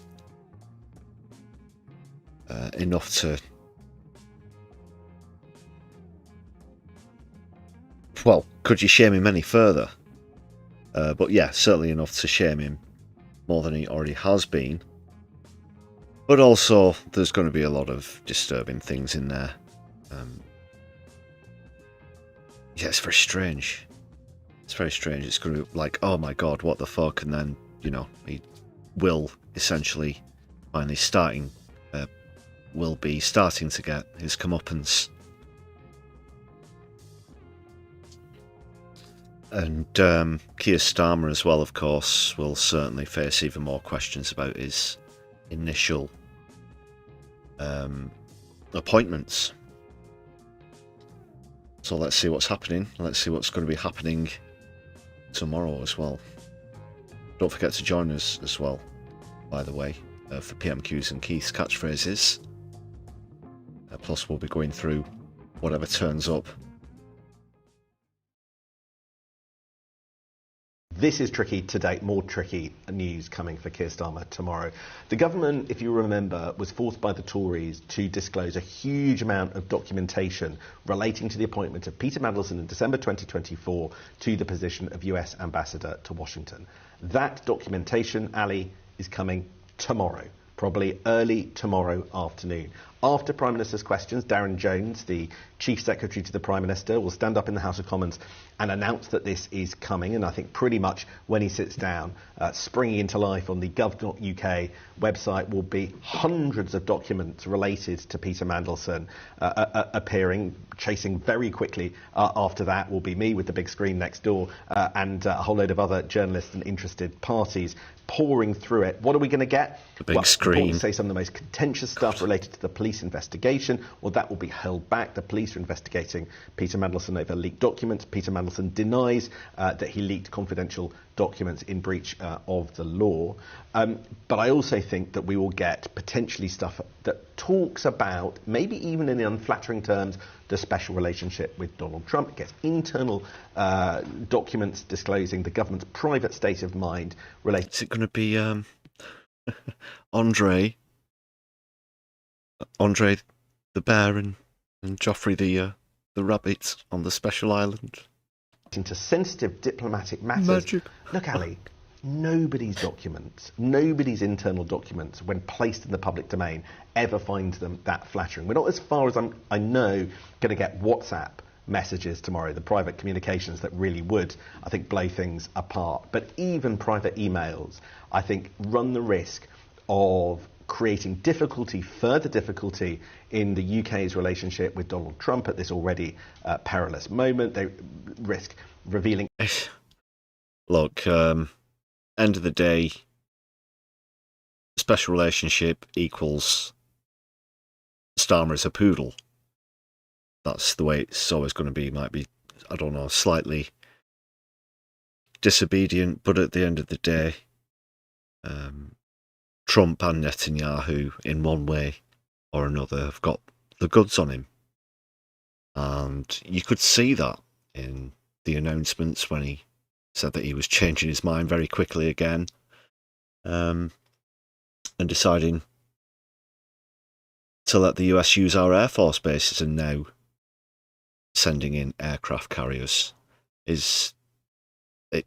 Enough to, well, could you shame him any further? But yeah, certainly enough to shame him more than he already has been. But also, there's going to be a lot of disturbing things in there. Yeah, it's very strange. It's very strange. It's going to be like, oh my god, what the fuck? And then, you know, he will essentially finally will be starting to get his comeuppance. And Keir Starmer as well, of course, will certainly face even more questions about his initial appointments. So let's see what's happening. Let's see what's going to be happening tomorrow as well. Don't forget to join us as well, by the way, for PMQs and Keith's catchphrases. Plus we'll be going through whatever turns up. This is tricky today, more tricky news coming for Keir Starmer tomorrow. The government, if you remember, was forced by the Tories to disclose a huge amount of documentation relating to the appointment of Peter Mandelson in December 2024 to the position of US Ambassador to Washington. That documentation, Ali, is coming tomorrow, probably early tomorrow afternoon. After Prime Minister's questions, Darren Jones, the Chief Secretary to the Prime Minister, will stand up in the House of Commons and announce that this is coming. And I think pretty much when he sits down, springing into life on the gov.uk website will be hundreds of documents related to Peter Mandelson appearing. Chasing very quickly after that will be me with the big screen next door and a whole load of other journalists and interested parties pouring through it. What are we going to get? The big screen. Say some of the most contentious stuff related to the police investigation. Well, that will be held back. The police are investigating Peter Mandelson over leaked documents. Peter Mandelson denies that he leaked confidential documents in breach of the law. But I also think that we will get potentially stuff that talks about, maybe even in unflattering terms, the special relationship with Donald Trump. It gets internal documents disclosing the government's private state of mind related. Is it going to be Andre the bear and Joffrey the rabbit on the special island? Into sensitive diplomatic matters. Magic. Look, Ali, nobody's documents, nobody's internal documents, when placed in the public domain, ever finds them that flattering. We're not, as far as I know, going to get WhatsApp messages tomorrow, the private communications that really would, I think, blow things apart. But even private emails, I think, run the risk of creating difficulty, further difficulty in the UK's relationship with Donald Trump at this already perilous moment. They risk revealing... Look, end of the day, special relationship equals Starmer as a poodle. That's the way it's always going to be. Might be, I don't know, slightly disobedient, but at the end of the day, Trump and Netanyahu, in one way or another, have got the goods on him. And you could see that in the announcements when he said that he was changing his mind very quickly again, and deciding to let the US use our Air Force bases, and now sending in aircraft carriers. It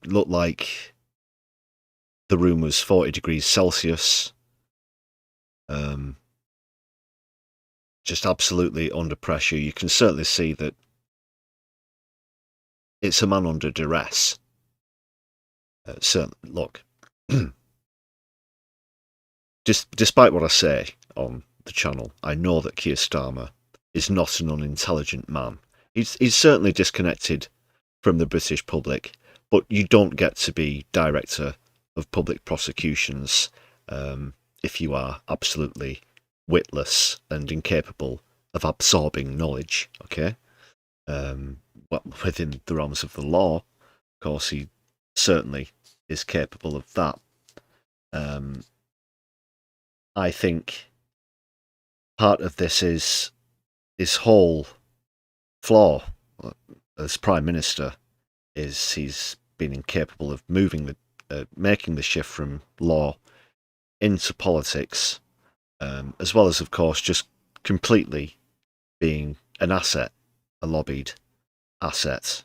looked like the room was 40 degrees Celsius. Just absolutely under pressure. You can certainly see that it's a man under duress. Certainly, look, despite what I say on the channel, I know that Keir Starmer is not an unintelligent man. He's certainly disconnected from the British public, but you don't get to be Director of Public Prosecutions if you are absolutely witless and incapable of absorbing knowledge, okay? Within the realms of the law, of course, he certainly is capable of that. I think part of this is his whole flaw as Prime Minister is he's been incapable of making the shift from law into politics, as well as, of course, just completely being an asset, a lobbied asset.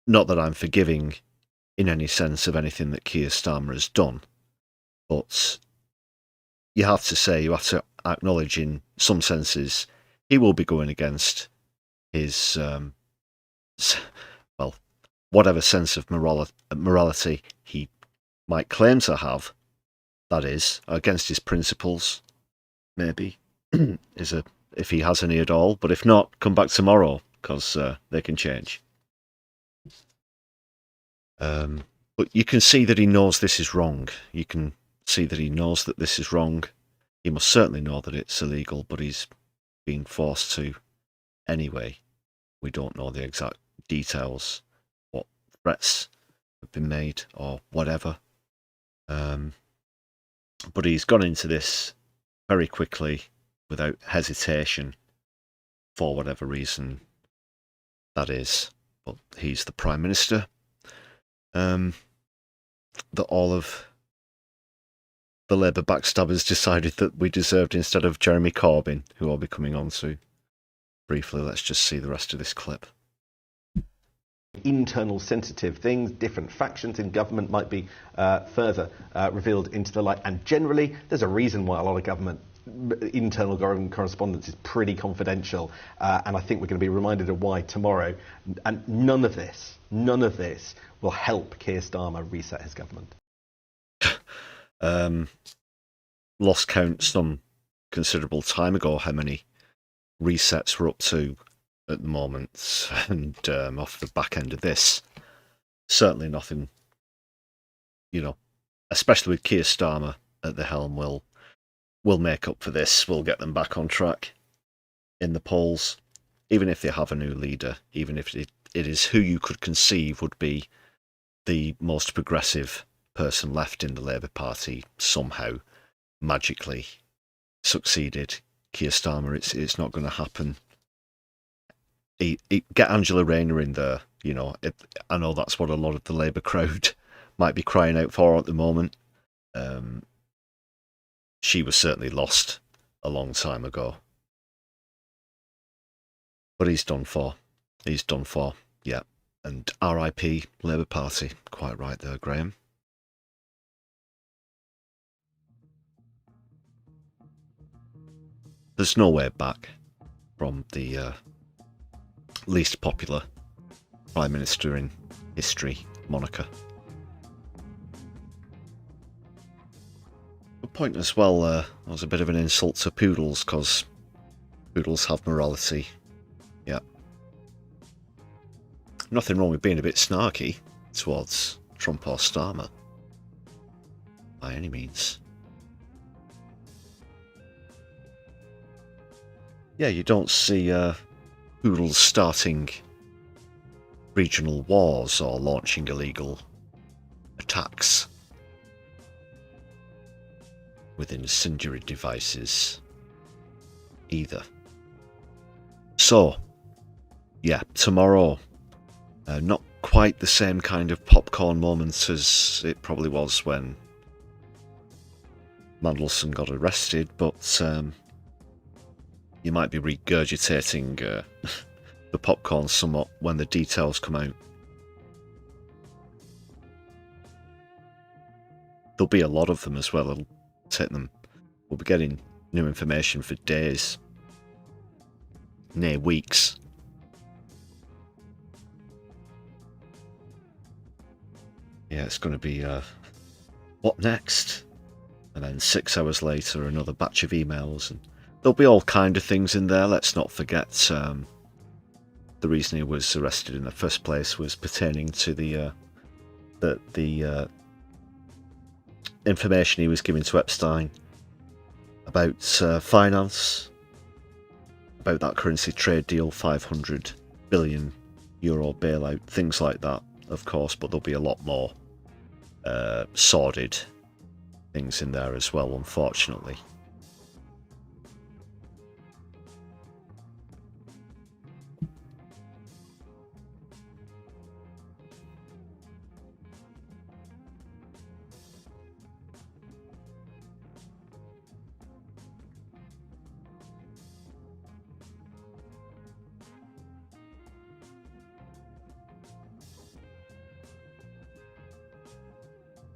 Not that I'm forgiving in any sense of anything that Keir Starmer has done, but you have to acknowledge in some senses he will be going against his, whatever sense of morality he might claim to have, that is, against his principles, maybe, if he has any at all. But if not, come back tomorrow, because they can change. But you can see that he knows this is wrong. You can see that he knows that this is wrong. He must certainly know that it's illegal, but he's being forced to anyway. We don't know the exact details, what threats have been made or whatever. But he's gone into this very quickly, without hesitation, for whatever reason that is. But he's the Prime Minister. That all of the Labour backstabbers decided that we deserved instead of Jeremy Corbyn, who I'll be coming on to briefly. Let's just see the rest of this clip. Internal sensitive things, different factions in government might be further revealed into the light. And generally, there's a reason why a lot of government internal government correspondence is pretty confidential. And I think we're going to be reminded of why tomorrow. And none of this will help Keir Starmer reset his government. Lost count some considerable time ago how many resets we're up to at the moment, and off the back end of this, certainly nothing, especially with Keir Starmer at the helm, will make up for this. We'll get them back on track in the polls, even if they have a new leader, even if it is who you could conceive would be the most progressive person left in the Labour Party somehow magically succeeded. Keir Starmer, it's not going to happen. Get Angela Rayner in there, I know that's what a lot of the Labour crowd might be crying out for at the moment. She was certainly lost a long time ago. But he's done for. Yeah. And RIP Labour Party. Quite right there, Graham. There's no way back from the least popular Prime Minister in history, moniker. A point as well, was a bit of an insult to poodles, because poodles have morality. Yeah. Nothing wrong with being a bit snarky towards Trump or Starmer, by any means. Yeah, you don't see poodles starting regional wars or launching illegal attacks with incendiary devices either. So, yeah, tomorrow, not quite the same kind of popcorn moment as it probably was when Mandelson got arrested, but you might be regurgitating the popcorn somewhat when the details come out. There'll be a lot of them as well. It'll take them. We'll be getting new information for days, nay, weeks. Yeah, it's going to be what next? And then 6 hours later, another batch of emails, and there'll be all kind of things in there. Let's not forget the reason he was arrested in the first place was pertaining to the information he was giving to Epstein about finance, about that currency trade deal, 500 billion euro bailout, things like that, of course, but there'll be a lot more sordid things in there as well, unfortunately.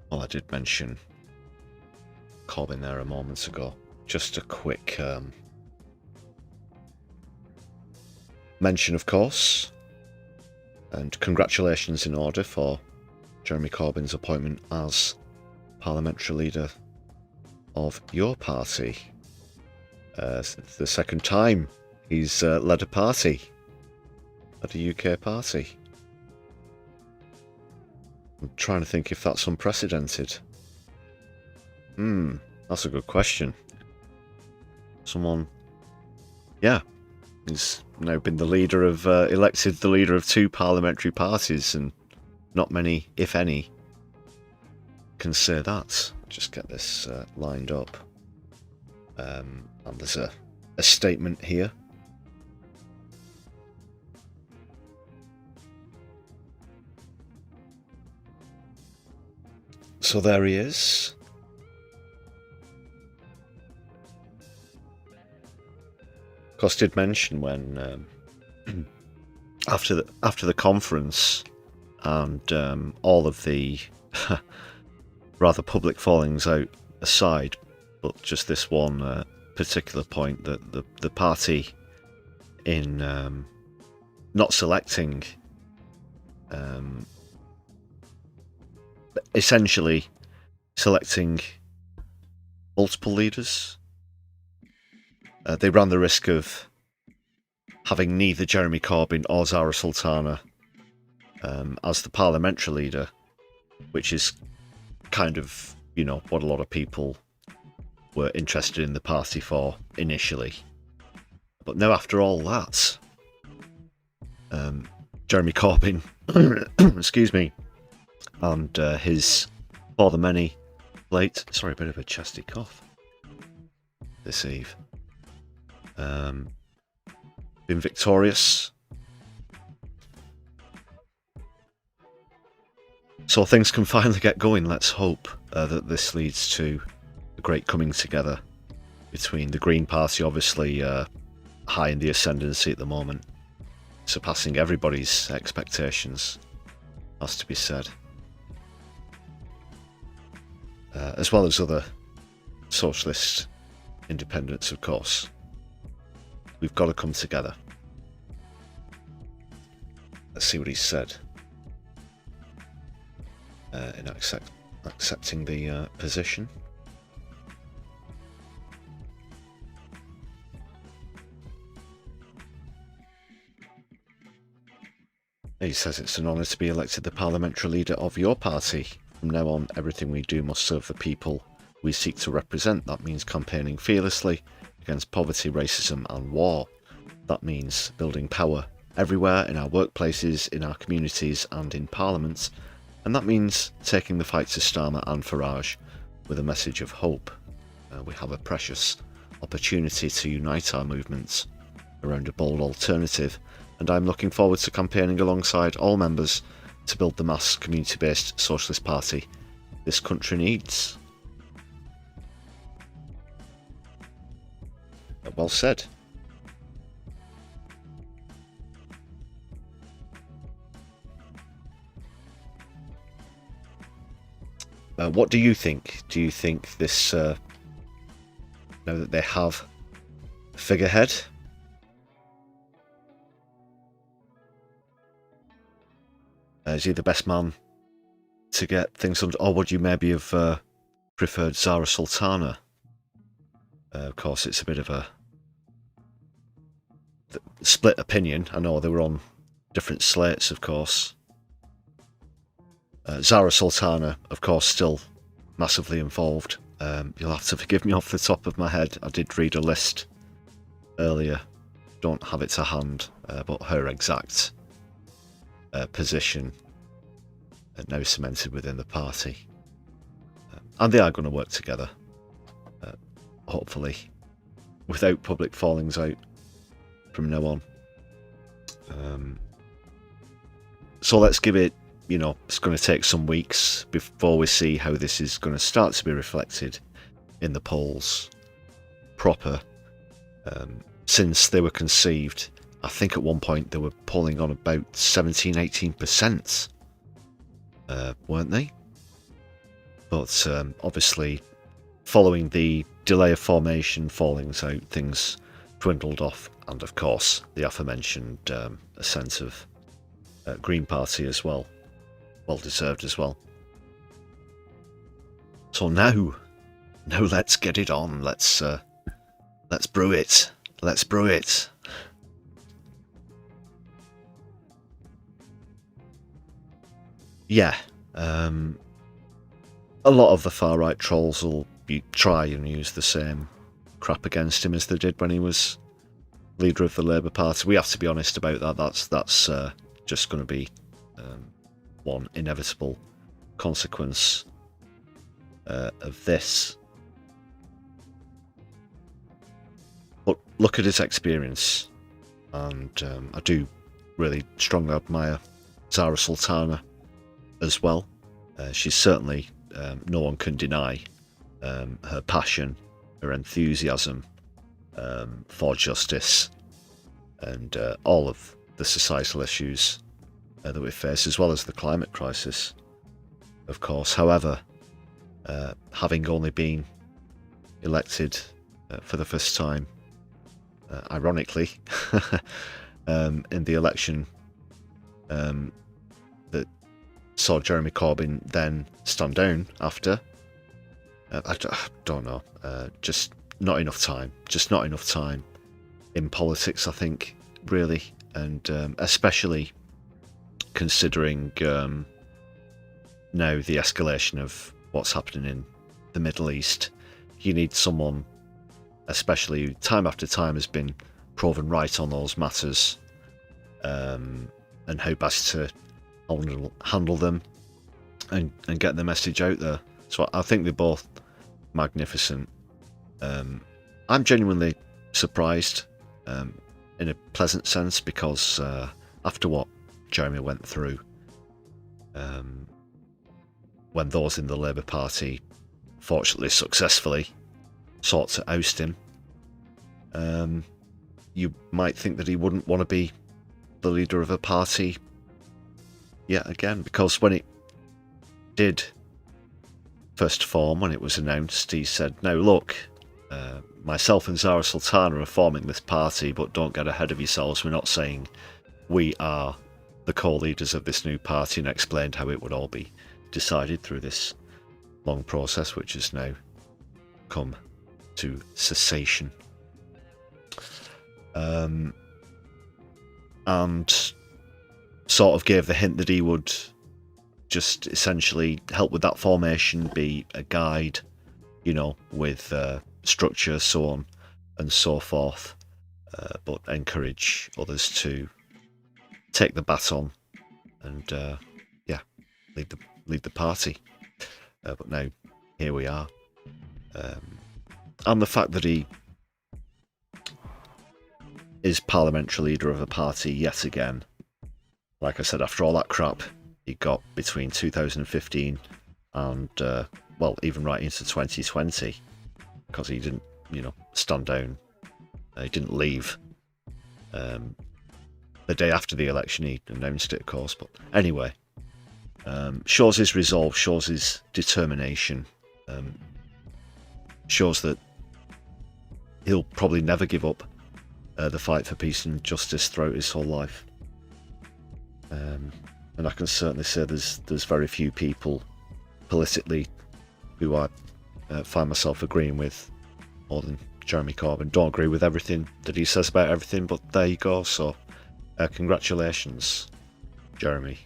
Well, I did mention Corbyn there a moment ago. Just a quick mention, of course, and congratulations in order for Jeremy Corbyn's appointment as parliamentary leader of your party. The second time he's led a party, led a UK party. I'm trying to think if that's unprecedented. That's a good question. Someone, yeah, he's now been the leader of, elected the leader of 2 parliamentary parties, and not many, if any, can say that. Just get this lined up. And there's a statement here. So there he is. Of course, did mention when after the conference and all of the rather public fallings out aside, but just this one particular point, that the party in not selecting, essentially selecting multiple leaders, they ran the risk of having neither Jeremy Corbyn or Zara Sultana as the parliamentary leader, which is kind of, you know, what a lot of people were interested in the party for initially. But now, after all that, Jeremy Corbyn, excuse me, and his For the Many plate, sorry, a bit of a chesty cough this eve, been victorious. So things can finally get going. Let's hope that this leads to a great coming together between the Green Party, obviously high in the ascendancy at the moment, surpassing everybody's expectations, has to be said, as well as other socialist independents, of course. We've got to come together. Let's see what he said in accepting the position. He says it's an honour to be elected the parliamentary leader of your party. From now on, everything we do must serve the people we seek to represent. That means campaigning fearlessly against poverty, racism and war. That means building power everywhere, in our workplaces, in our communities and in parliaments. And that means taking the fight to Starmer and Farage with a message of hope. We have a precious opportunity to unite our movements around a bold alternative, and I'm looking forward to campaigning alongside all members to build the mass community-based socialist party this country needs. Well said. What do you think? Do you think this, now that they have a figurehead, is he the best man to get things under, or would you maybe have preferred Zara Sultana? Of course, it's a bit of a split opinion. I know they were on different slates, of course. Zara Sultana, of course, still massively involved. You'll have to forgive me off the top of my head. I did read a list earlier. Don't have it to hand, but her exact position now cemented within the party. And they are going to work together, hopefully, without public fallings out from now on. So let's give it, it's going to take some weeks before we see how this is going to start to be reflected in the polls proper. Since they were conceived, I think at one point they were polling on about 17-18%, weren't they? But obviously, following the delay of formation fallings out, things dwindled off, and of course the aforementioned ascent of Green Party as well, well deserved as well. So now let's get it on. Let's brew it. Let's brew it. Yeah, a lot of the far right trolls will try and use the same crap against him as they did when he was leader of the Labour Party. We have to be honest about that. That's just going to be one inevitable consequence of this. But look at his experience, and I do really strongly admire Zara Sultana as well. She's certainly, no one can deny her passion, her enthusiasm for justice, and all of the societal issues that we face, as well as the climate crisis, of course. However, having only been elected for the first time, ironically, in the election that saw Jeremy Corbyn then stand down after, I don't know, just not enough time. Just not enough time in politics, I think, really. And especially considering now the escalation of what's happening in the Middle East, you need someone, especially who time after time has been proven right on those matters, and how best to handle them and get the message out there. So I think they're both magnificent. I'm genuinely surprised, in a pleasant sense, because after what Jeremy went through, when those in the Labour Party, fortunately successfully, sought to oust him, you might think that he wouldn't want to be the leader of a party yet again, because when it did first form, when it was announced, he said, "Now look, myself and Zara Sultana are forming this party, but don't get ahead of yourselves. We're not saying we are the co-leaders of this new party," and explained how it would all be decided through this long process, which has now come to cessation. And sort of gave the hint that he would just essentially help with that formation, be a guide, with structure, so on and so forth, but encourage others to take the baton and lead the party. But now here we are, and the fact that he is parliamentary leader of a party yet again, like I said, after all that crap he got between 2015 and even right into 2020, because he didn't stand down, he didn't leave. The day after the election he announced it, of course, but anyway, Shows his resolve, shows his determination, shows that he'll probably never give up the fight for peace and justice throughout his whole life. And I can certainly say there's very few people politically who I find myself agreeing with more than Jeremy Corbyn. Don't agree with everything that he says about everything, but there you go. So congratulations, Jeremy.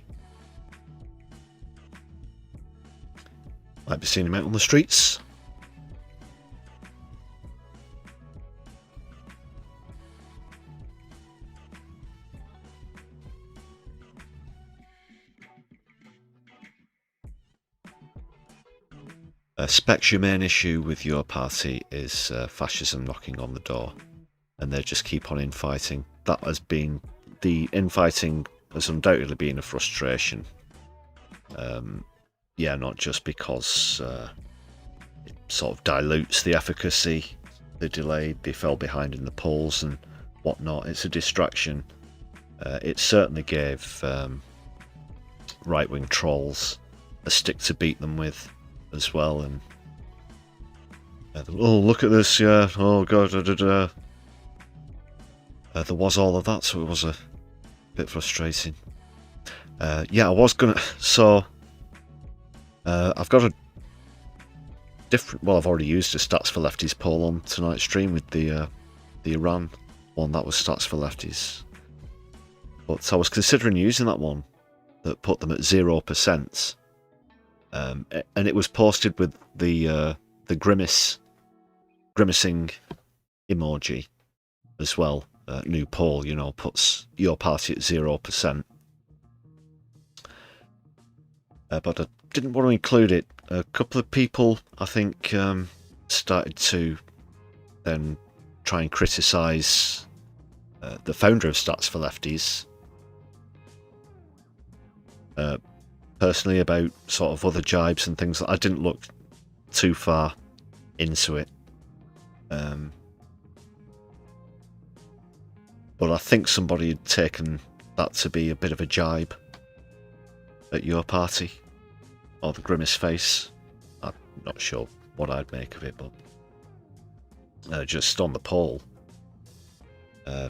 Might be seeing him out on the streets. Specs, your main issue with your party is fascism knocking on the door, and they just keep on infighting. That has been, the infighting has undoubtedly been a frustration. Yeah, not just because it sort of dilutes the efficacy, they delayed, they fell behind in the polls and whatnot. It's a distraction. It certainly gave right-wing trolls a stick to beat them with as well, and oh, look at this, yeah, oh god, there was all of that, so it was a bit frustrating. Yeah, I was gonna, so I've got a different, well, I've already used a Stats for Lefties poll on tonight's stream with the Iran one. That was Stats for Lefties, but I was considering using that one that put them at 0%. And it was posted with the grimacing emoji as well. New poll, you know, puts your party at 0%. But I didn't want to include it. A couple of people, I think, started to then try and criticise the founder of Stats for Lefties. Personally, about sort of other jibes and things. I didn't look too far into it, but I think somebody had taken that to be a bit of a jibe at your party, or the grimace face. I'm not sure what I'd make of it, but just on the poll,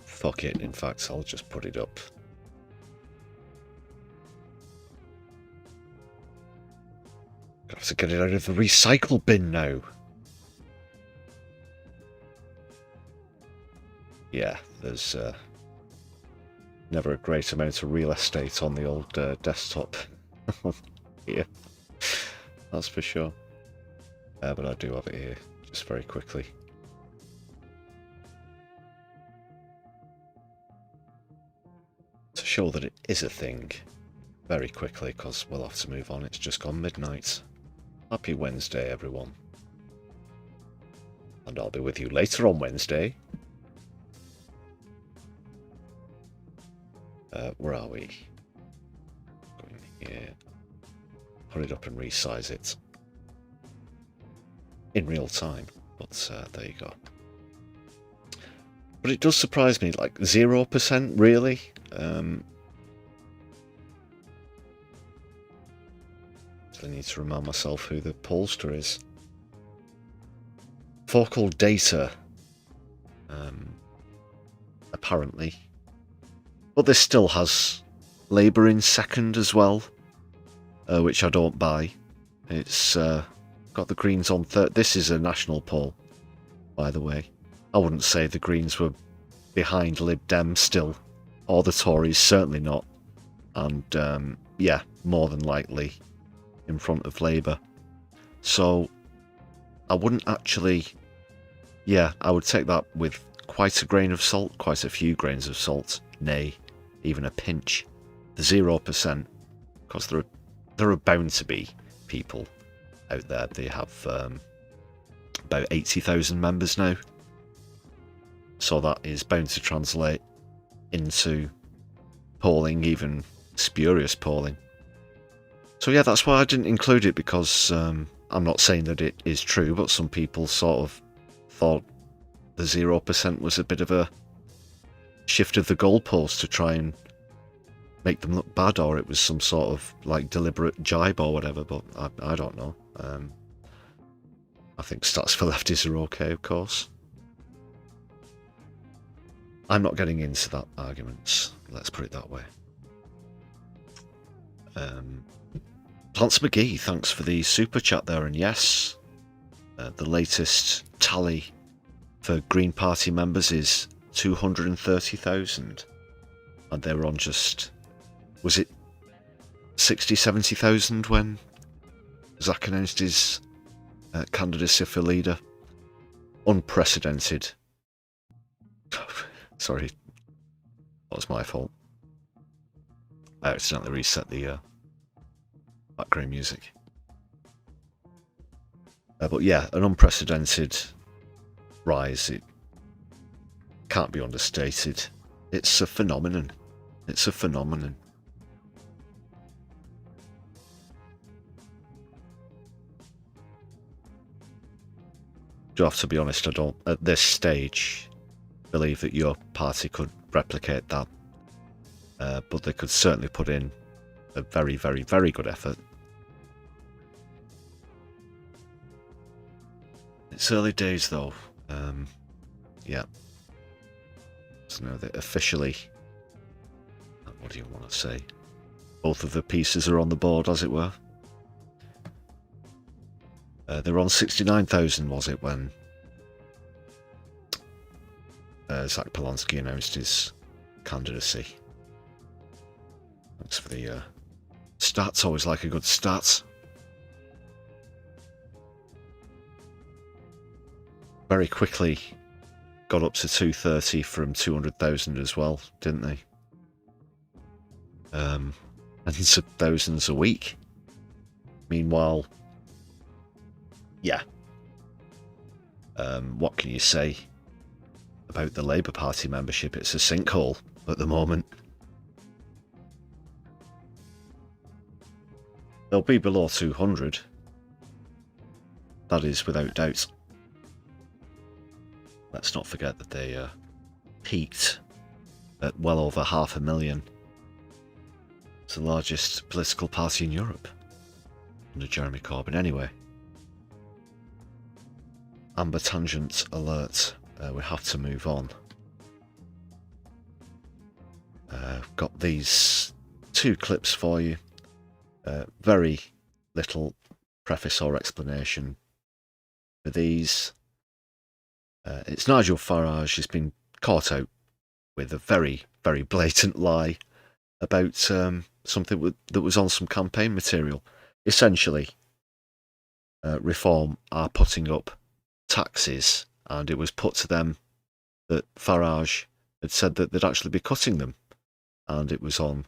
fuck it, in fact I'll just put it up. I have to get it out of the recycle bin now. Yeah, there's never a great amount of real estate on the old desktop here. That's for sure. But I do have it here, just very quickly. To show that it is a thing, very quickly, because we'll have to move on. It's just gone midnight. Happy Wednesday, everyone. And I'll be with you later on Wednesday. Where are we? Going here. Put it up and resize it. In real time. But there you go. But it does surprise me, like 0%, really? I need to remind myself who the pollster is. Focal data, apparently. But this still has Labour in second as well, which I don't buy. It's got the Greens on third. This is a national poll, by the way. I wouldn't say the Greens were behind Lib Dem still, or the Tories, certainly not. And yeah, more than likely in front of Labour. So I wouldn't actually, yeah, I would take that with quite a grain of salt, quite a few grains of salt, nay, even a pinch. The 0%, because there are bound to be people out there. They have about 80,000 members now, so that is bound to translate into polling, even spurious polling. So yeah, that's why I didn't include it, because I'm not saying that it is true, but some people sort of thought the 0% was a bit of a shift of the goalpost to try and make them look bad, or it was some sort of like deliberate jibe or whatever, but I don't know. I think stats for lefties are okay, of course. I'm not getting into that arguments, let's put it that way. Plants McGee, thanks for the super chat there, and yes, the latest tally for Green Party members is 230,000, and they were on just, was it 60, 70,000 when Zach announced his candidacy for leader? Unprecedented. Sorry, that was my fault. I accidentally reset the background music. But yeah, an unprecedented rise. It can't be understated. It's a phenomenon. It's a phenomenon. Do have to be honest, I don't, at this stage, believe that your party could replicate that. But they could certainly put in a very, very, very good effort. It's early days though. Yeah. So now that officially, what do you want to say? Both of the pieces are on the board, as it were. They were on 69,000, was it, when Zach Polonsky announced his candidacy. Thanks for the stats, always like a good stat. Very quickly got up to 230 from 200,000 as well, didn't they? Tens of thousands a week. Meanwhile, yeah. What can you say about the Labour Party membership? It's a sinkhole at the moment. They'll be below 200. That is without doubt. Let's not forget that they peaked at well over 500,000. It's the largest political party in Europe under Jeremy Corbyn. Anyway, amber tangent alert. We have to move on. Got these two clips for you. Very little preface or explanation for these. It's Nigel Farage. He's been caught out with a very, very blatant lie about something that was on some campaign material. Essentially, Reform are putting up taxes, and it was put to them that Farage had said that they'd actually be cutting them, and it was on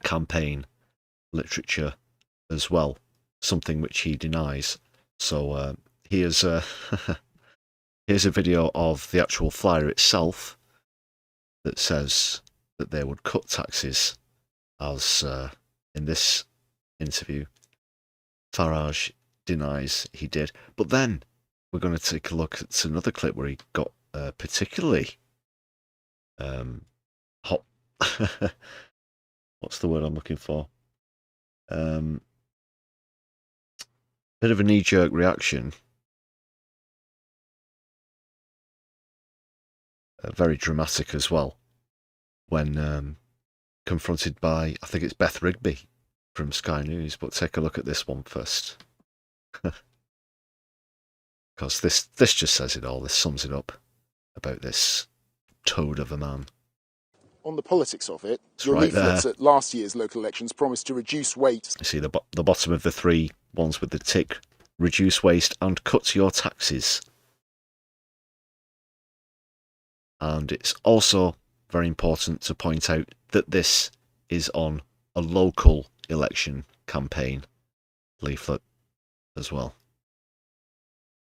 campaign literature as well, something which he denies. So here's a video of the actual flyer itself that says that they would cut taxes, as in this interview Farage denies he did. But then we're going to take a look at another clip where he got particularly hot. What's the word I'm looking for? Bit of a knee-jerk reaction. Very dramatic as well, when confronted by, I think it's Beth Rigby from Sky News. But take a look at this one first. Because this just says it all. This sums it up about this toad of a man. On the politics of it, It's your right leaflets there. at last year's local elections promised to reduce weight. You see the bottom of the three ones with the tick: reduce waste and cut your taxes. And it's also very important to point out that this is on a local election campaign leaflet as well,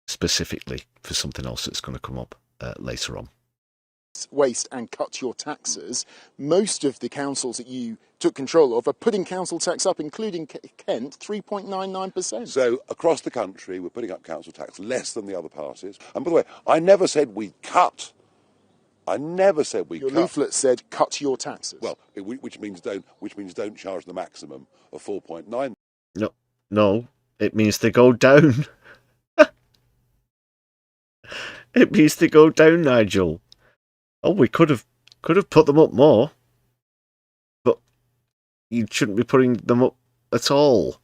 specifically for something else that's going to come up later on. Waste and cut your taxes. Most of the councils that you took control of are putting council tax up, including Kent, 3.99%. So across the country, we're putting up council tax less than the other parties. And by the way, I never said we cut I never said we Your cut. leaflet said cut your taxes. Well, which means don't charge the maximum of 4.9. No, it means they go down. It means they go down, Nigel. Oh, we could have put them up more, but you shouldn't be putting them up at all.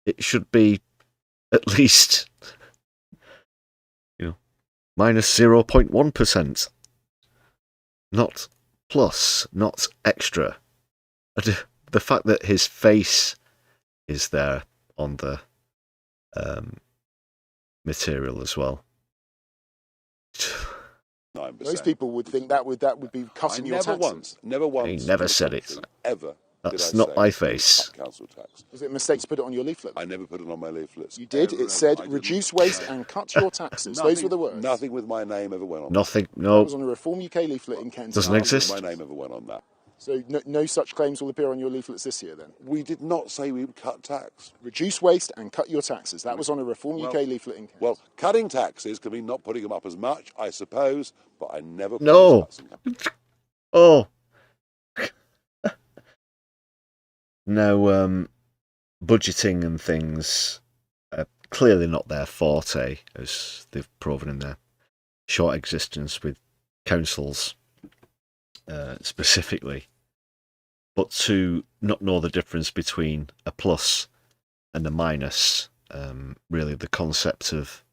It should be at least, minus 0.1%. Not plus, not extra. The fact that his face is there on the material as well. 9%. Most people would think that would be cutting your taxes. Never once. He never said it. Ever. That's not my face. Council tax. Was it a mistake to put it on your leaflet? I never put it on my leaflets. You did. It said reduce waste and cut your taxes. Those were the words. Nothing with my name ever went on. Nothing. That No. was on a Reform UK leaflet in Kent. Doesn't exist. My name ever went on that. So no such claims will appear on your leaflets this year, then? We did not say we would cut tax. Reduce waste and cut your taxes. That was on a Reform UK leaflet in Kent. Well, cutting taxes can mean not putting them up as much, I suppose, but I never. No. Oh. Now, budgeting and things are clearly not their forte, as they've proven in their short existence with councils specifically. But to not know the difference between a plus and a minus, really the concept of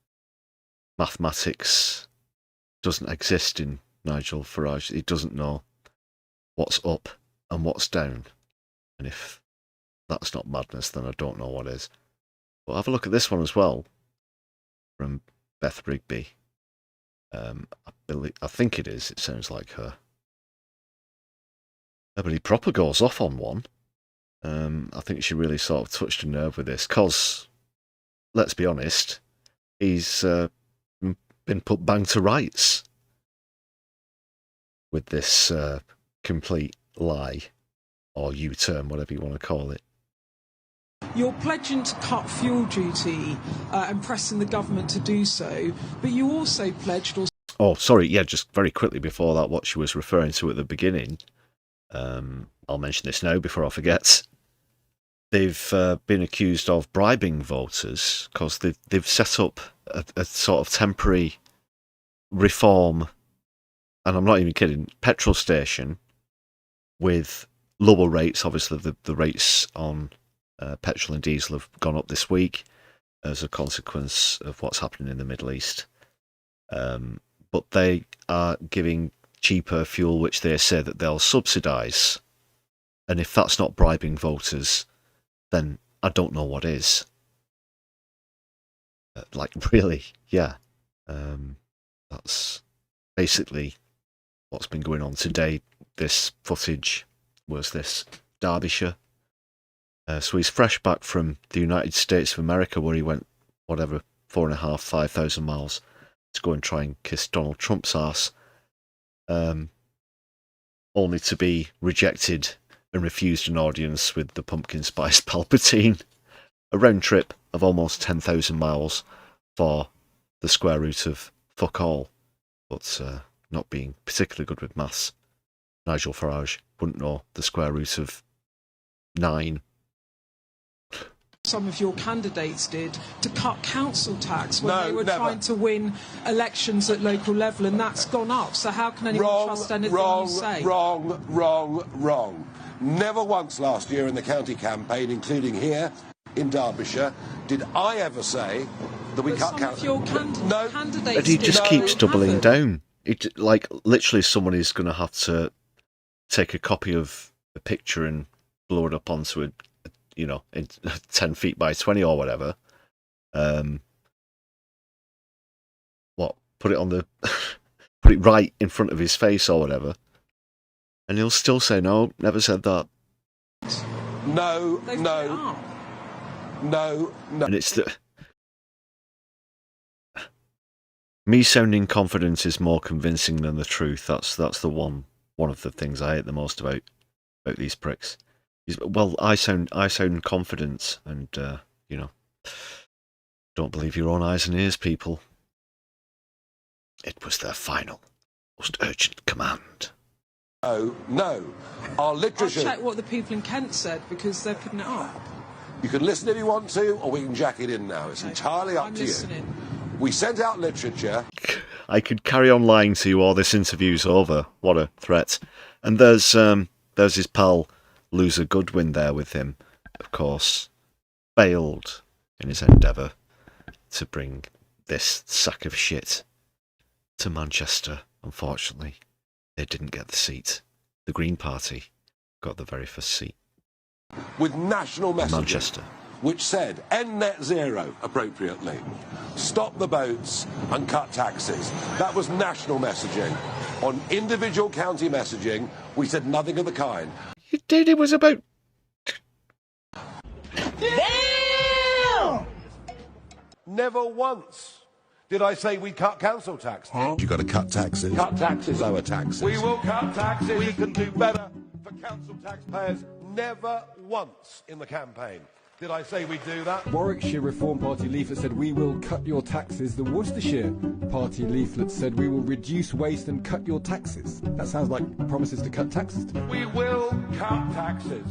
mathematics doesn't exist in Nigel Farage. He doesn't know what's up and what's down. And if that's not madness, then I don't know what is. But have a look at this one as well, from Beth Rigby. I think it is. It sounds like her. But he proper goes off on one. I think she really sort of touched a nerve with this, because, let's be honest, he's been put bang to rights with this complete lie, or U-turn, whatever you want to call it. You're pledging to cut fuel duty and pressing the government to do so, but you also pledged... Oh, sorry, yeah, just very quickly before that, what she was referring to at the beginning, I'll mention this now before I forget. They've been accused of bribing voters because they've set up a sort of temporary reform, and I'm not even kidding, petrol station with lower rates. Obviously, the rates on petrol and diesel have gone up this week as a consequence of what's happening in the Middle East. But they are giving cheaper fuel, which they say that they'll subsidise. And if that's not bribing voters, then I don't know what is. Really, yeah. That's basically what's been going on today. This footage was this Derbyshire. So he's fresh back from the United States of America, where he went, 5,000 miles to go and try and kiss Donald Trump's arse. Only to be rejected and refused an audience with the pumpkin spice Palpatine. A round trip of almost 10,000 miles for the square root of fuck all. But not being particularly good with maths, Nigel Farage wouldn't know the square root of 9. Some of your candidates did to cut council tax when they were trying to win elections at local level, and that's gone up. So how can anyone trust anything you say? Wrong. Never once last year in the county campaign, including here in Derbyshire, did I ever say that we cut council. No, candidates. But he just keeps doubling down. Literally, someone is going to have to take a copy of the picture and blow it up onto a 10 feet by 20 or whatever. Put it on put it right in front of his face or whatever. And he'll still say, no, never said that. No. And it's me sounding confident is more convincing than the truth. That's the one of the things I hate the most about these pricks. Well, I sound confident, and don't believe your own eyes and ears, people. It was their final Most urgent command. Oh, no. Our literature... I'll check what the people in Kent said, because they're putting it up. You can listen if you want to, or we can jack it in now. It's entirely up to listening. You. We sent out literature. I could carry on lying to you all this interview's over. What a threat. And there's his pal, Loser Goodwin, there with him, of course, failed in his endeavour to bring this sack of shit to Manchester. Unfortunately, they didn't get the seat. The Green Party got the very first seat. With national messaging, Manchester, which said end net zero appropriately, stop the boats and cut taxes. That was national messaging. On individual county messaging, we said nothing of the kind. You did. It was about... Damn! Never once did I say we cut council tax. You got to cut taxes. Cut taxes, lower taxes. We will cut taxes. We can do better for council taxpayers. Never once in the campaign did I say we'd do that. Warwickshire Reform Party leaflet said we will cut your taxes. The Worcestershire Party leaflet said we will reduce waste and cut your taxes. That sounds like promises to cut taxes to me. We will cut taxes.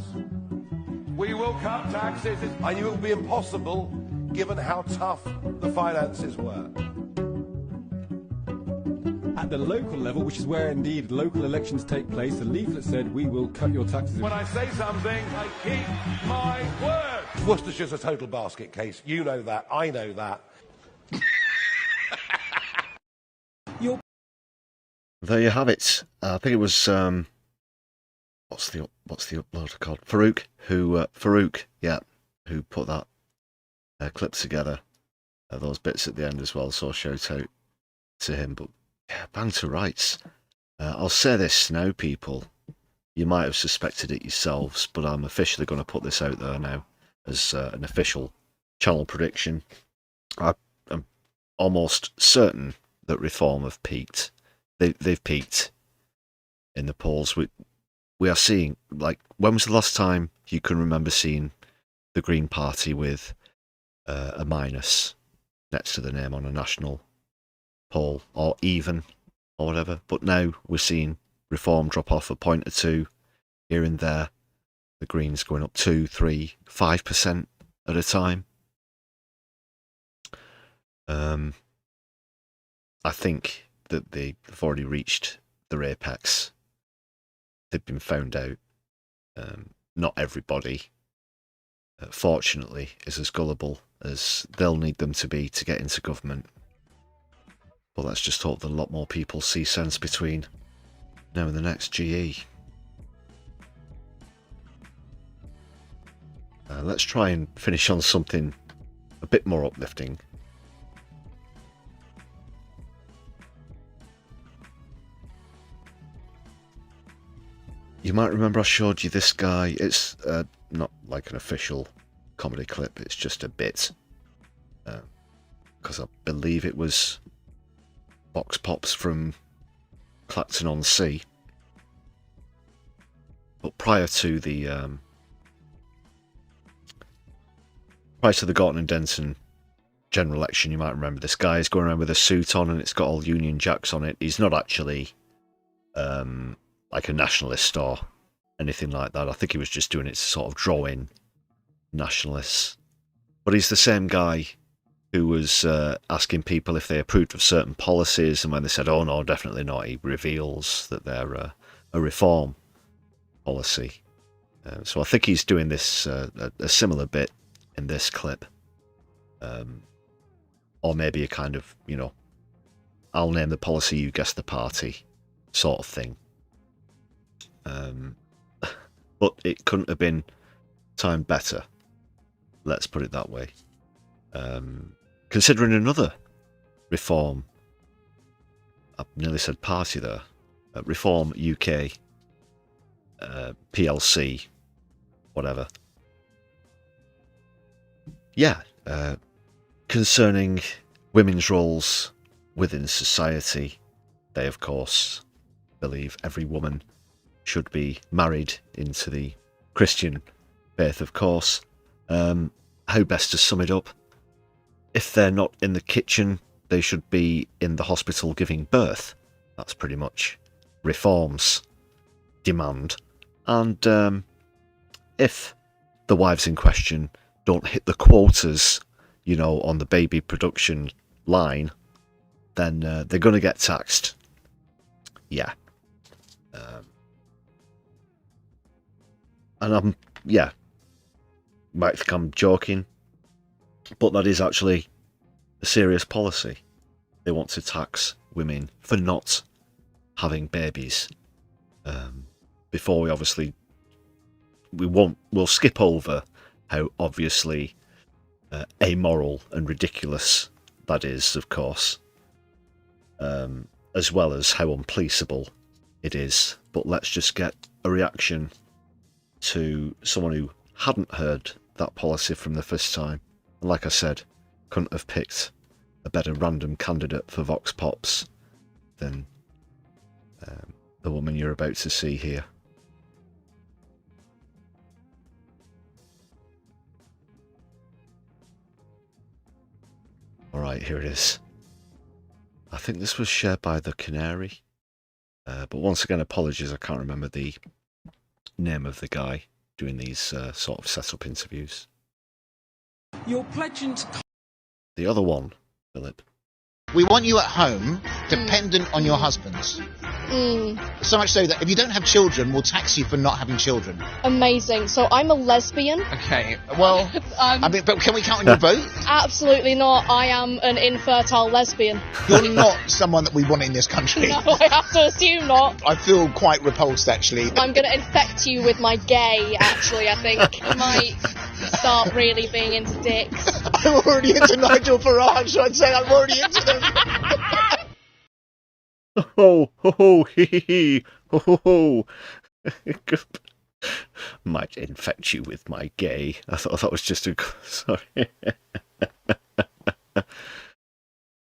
We will cut taxes. I knew it would be impossible given how tough the finances were. At the local level, which is where indeed local elections take place, the leaflet said we will cut your taxes. When I say something, I keep my word. Worcestershire's a total basket case. You know that. I know that. There you have it. I think it was what's the uploader called? Farouk, who put that clip together. Those bits at the end as well. So shout out to him. But yeah, bang to rights. I'll say this now, people. You might have suspected it yourselves, but I'm officially going to put this out there now as an official channel prediction. I'm almost certain that Reform have peaked. They've peaked in the polls. We are seeing, like, when was the last time you can remember seeing the Green Party with a minus next to the name on a national poll, or even, or whatever? But now we're seeing Reform drop off a point or two here and there. The Greens going up 2, 3, 5% at a time. I think that they've already reached their apex. They've been found out. Not everybody, fortunately, is as gullible as they'll need them to be to get into government. But let's just hope that a lot more people see sense between now and the next GE. Let's try and finish on something a bit more uplifting. You might remember I showed you this guy. It's not like an official comedy clip, it's just a bit. Because I believe it was Box Pops from Clacton-on-Sea. But prior to the Gorton and Denton general election, you might remember this guy is going around with a suit on and it's got all Union Jacks on it. He's not actually like a nationalist or anything like that. I think he was just doing it to sort of draw in nationalists. But he's the same guy who was asking people if they approved of certain policies, and when they said, oh no, definitely not, he reveals that they're a reform policy. So I think he's doing this a similar bit in this clip. Or maybe a kind of, you know, I'll name the policy, you guess the party sort of thing. But it couldn't have been timed better. Let's put it that way. Considering another Reform, I nearly said party there, Reform UK, PLC, whatever. Yeah, concerning women's roles within society, they of course believe every woman should be married into the Christian faith, of course. How best to sum it up? If they're not in the kitchen, they should be in the hospital giving birth. That's pretty much reforms demand. And if the wives in question don't hit the quotas, on the baby production line, then they're going to get taxed. Yeah. And might think I'm joking, but that is actually a serious policy. They want to tax women for not having babies. Before we'll skip over how obviously amoral and ridiculous that is, of course, as well as how unpoliceable it is. But let's just get a reaction to someone who hadn't heard that policy from the first time. And like I said, couldn't have picked a better random candidate for Vox Pops than the woman you're about to see here. Alright, here it is. I think this was shared by the Canary. But once again, apologies, I can't remember the name of the guy doing these sort of setup interviews. You're pledging to... The other one, Philip. We want you at home, dependent on your husbands. So much so that if you don't have children, we'll tax you for not having children. Amazing. So I'm a lesbian. Okay, well, but can we count on your vote? Absolutely not. I am an infertile lesbian. You're not someone that we want in this country. No, I have to assume not. I feel quite repulsed, actually. I'm going to infect you with my gay, actually, I think. You might start really being into dicks. I'm already into Nigel Farage, I'd say. I'm already into him. Ho ho ho hee hee ho ho ho. Might infect you with my gay. I thought that was just a sorry.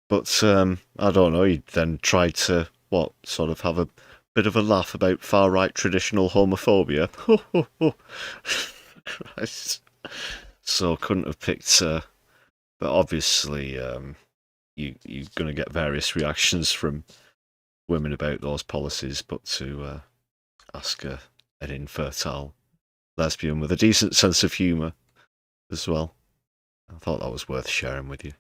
But I don't know, he then tried to sort of have a bit of a laugh about far right traditional homophobia. Ho ho ho. Christ. So couldn't have picked but obviously you're gonna get various reactions from women about those policies, but to ask an infertile lesbian with a decent sense of humour as well, I thought that was worth sharing with you.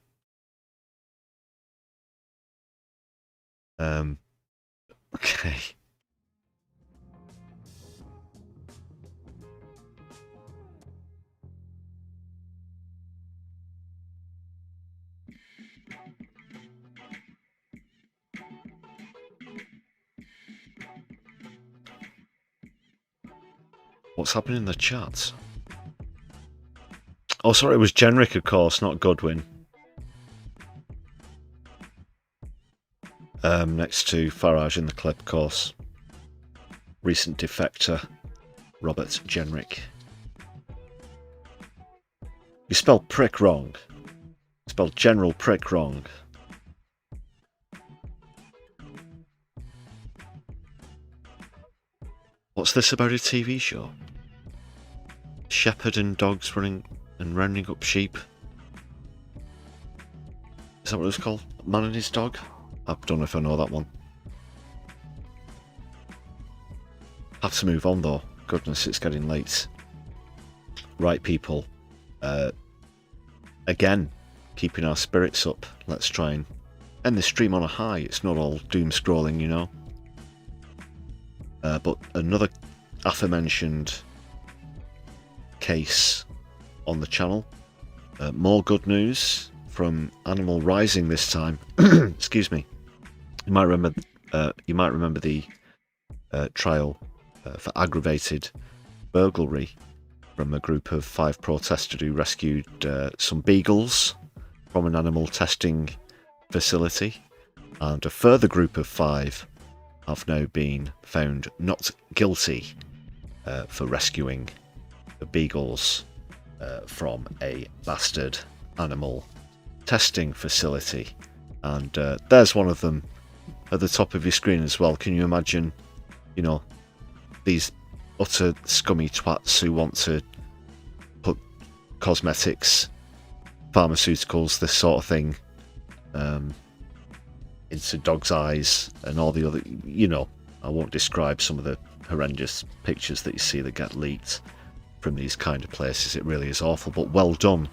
Okay. What's happening in the chat? Oh, sorry, it was Jenrick, of course, not Godwin. Next to Farage in the clip, of course. Recent defector, Robert Jenrick. You spelled prick wrong. You spelled general prick wrong. What's this about a TV show? Shepherd and dogs running and rounding up sheep. Is that what it was called? Man and his dog? I don't know if I know that one. Have to move on though. Goodness, it's getting late. Right, people. Again, keeping our spirits up. Let's try and end the stream on a high. It's not all doom scrolling, you know. But another aforementioned case on the channel. More good news from Animal Rising this time. Excuse me. You might remember the trial for aggravated burglary from a group of 5 protesters who rescued some beagles from an animal testing facility, and a further group of 5 have now been found not guilty for rescuing the beagles from a bastard animal testing facility. And there's one of them at the top of your screen as well. Can you imagine, you know, these utter scummy twats who want to put cosmetics, pharmaceuticals, this sort of thing, into dog's eyes and all the other, you know, I won't describe some of the horrendous pictures that you see that get leaked from these kind of places. It really is awful, but well done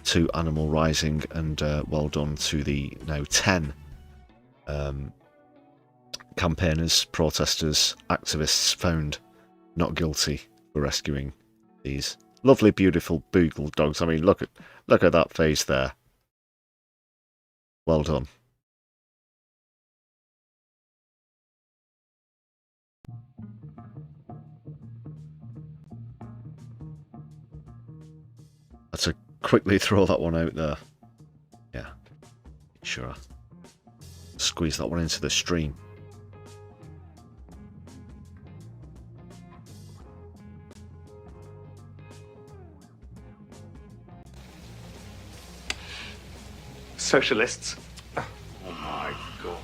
to Animal Rising, and well done to the now 10 campaigners, protesters, activists found not guilty for rescuing these lovely, beautiful beagle dogs. I mean, look at that face there. Well done. Let's quickly throw that one out there. Yeah, sure. Squeeze that one into the stream. Socialists. Oh my God.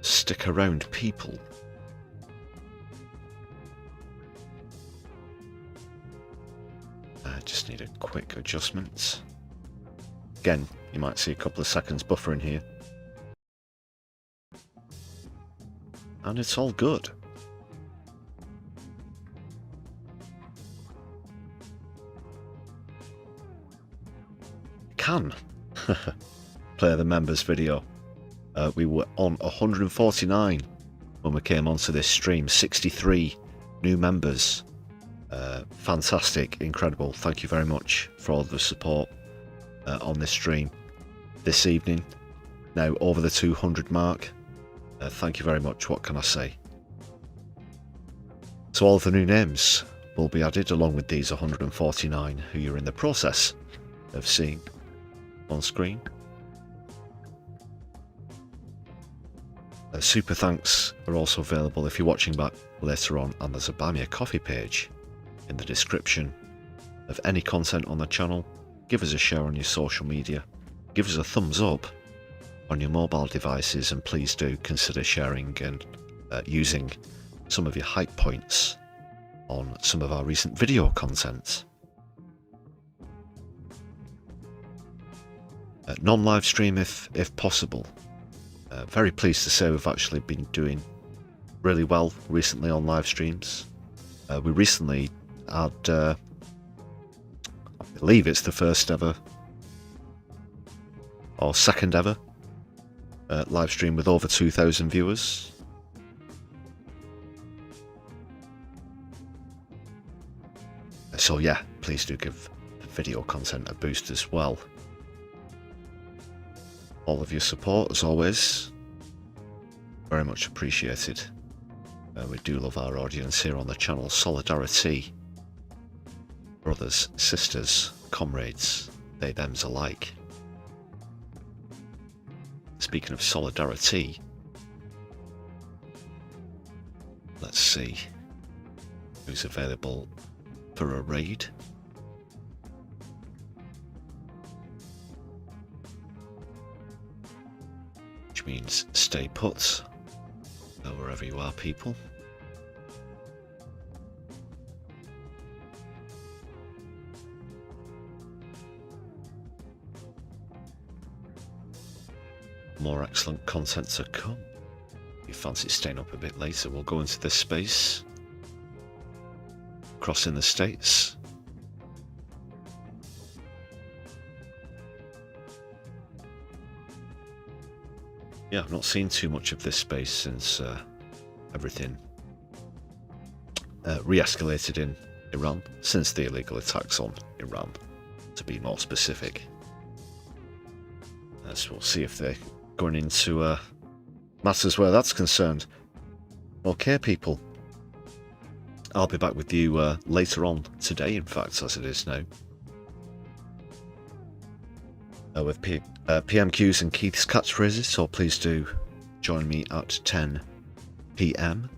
Stick around people. I just need a quick adjustment. Again, you might see a couple of seconds buffering here. And it's all good. Can play the members video. We were on 149 when we came onto this stream. 63 new members. Fantastic, incredible. Thank you very much for all the support on this stream this evening. Now over the 200 mark. Thank you very much. What can I say? So all of the new names will be added along with these 149 who you're in the process of seeing on screen. Super thanks are also available if you're watching back later on, and there's a Buy Me a Coffee page in the description of any content on the channel. Give us a share on your social media, give us a thumbs up on your mobile devices, and please do consider sharing and using some of your hype points on some of our recent video content. Non-live stream if possible. Very pleased to say we've actually been doing really well recently on live streams. We recently had, I believe it's the first ever or second ever live stream with over 2,000 viewers. So yeah, please do give the video content a boost as well. All of your support, as always, very much appreciated. We do love our audience here on the channel. Solidari-Tea. Brothers, sisters, comrades, they thems alike. Speaking of Solidari-Tea, let's see who's available for a raid. Which means stay put wherever you are, people. More excellent content to come. If you fancy staying up a bit later, we'll go into this space. Crossing the states. Yeah, I've not seen too much of this space since everything re-escalated in Iran, since the illegal attacks on Iran, to be more specific. So we'll see if they're going into matters where that's concerned. Okay, people. I'll be back with you later on today, in fact, as it is now. With PMQs and Keith's catchphrases, so please do join me at 10 PM.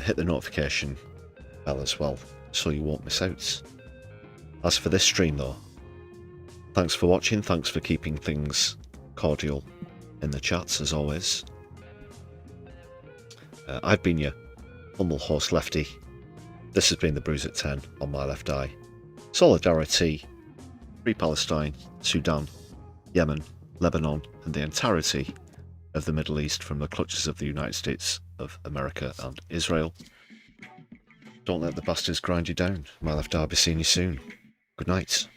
Hit the notification bell as well, so you won't miss out. As for this stream though, thanks for watching, thanks for keeping things cordial in the chats as always. I've been your humble host, Lefty. This has been the Brews at 10 on My Left Eye. Solidari-Tea, Free Palestine, Sudan, Yemen, Lebanon, and the entirety of the Middle East from the clutches of the United States of America and Israel. Don't let the bastards grind you down. My Left Eye will be seeing you soon. Good night.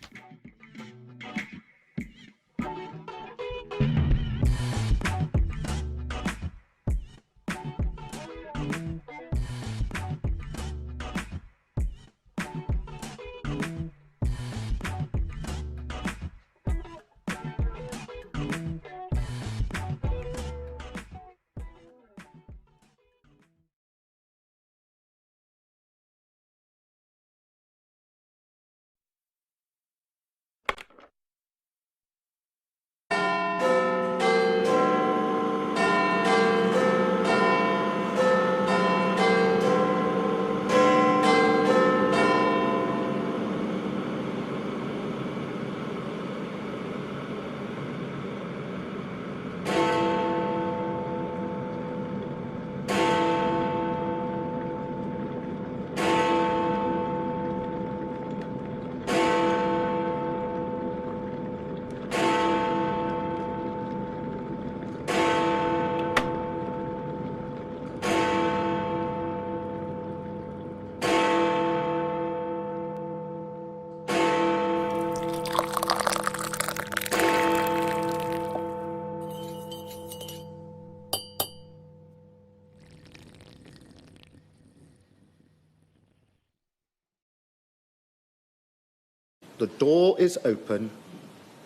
The door is open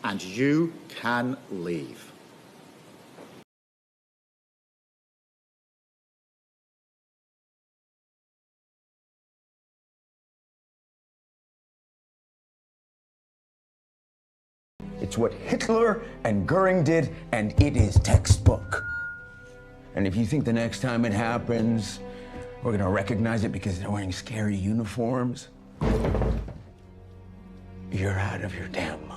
and you can leave. It's what Hitler and Goering did, and it is textbook. And if you think the next time it happens, we're gonna recognize it because they're wearing scary uniforms, you're out of your damn mind.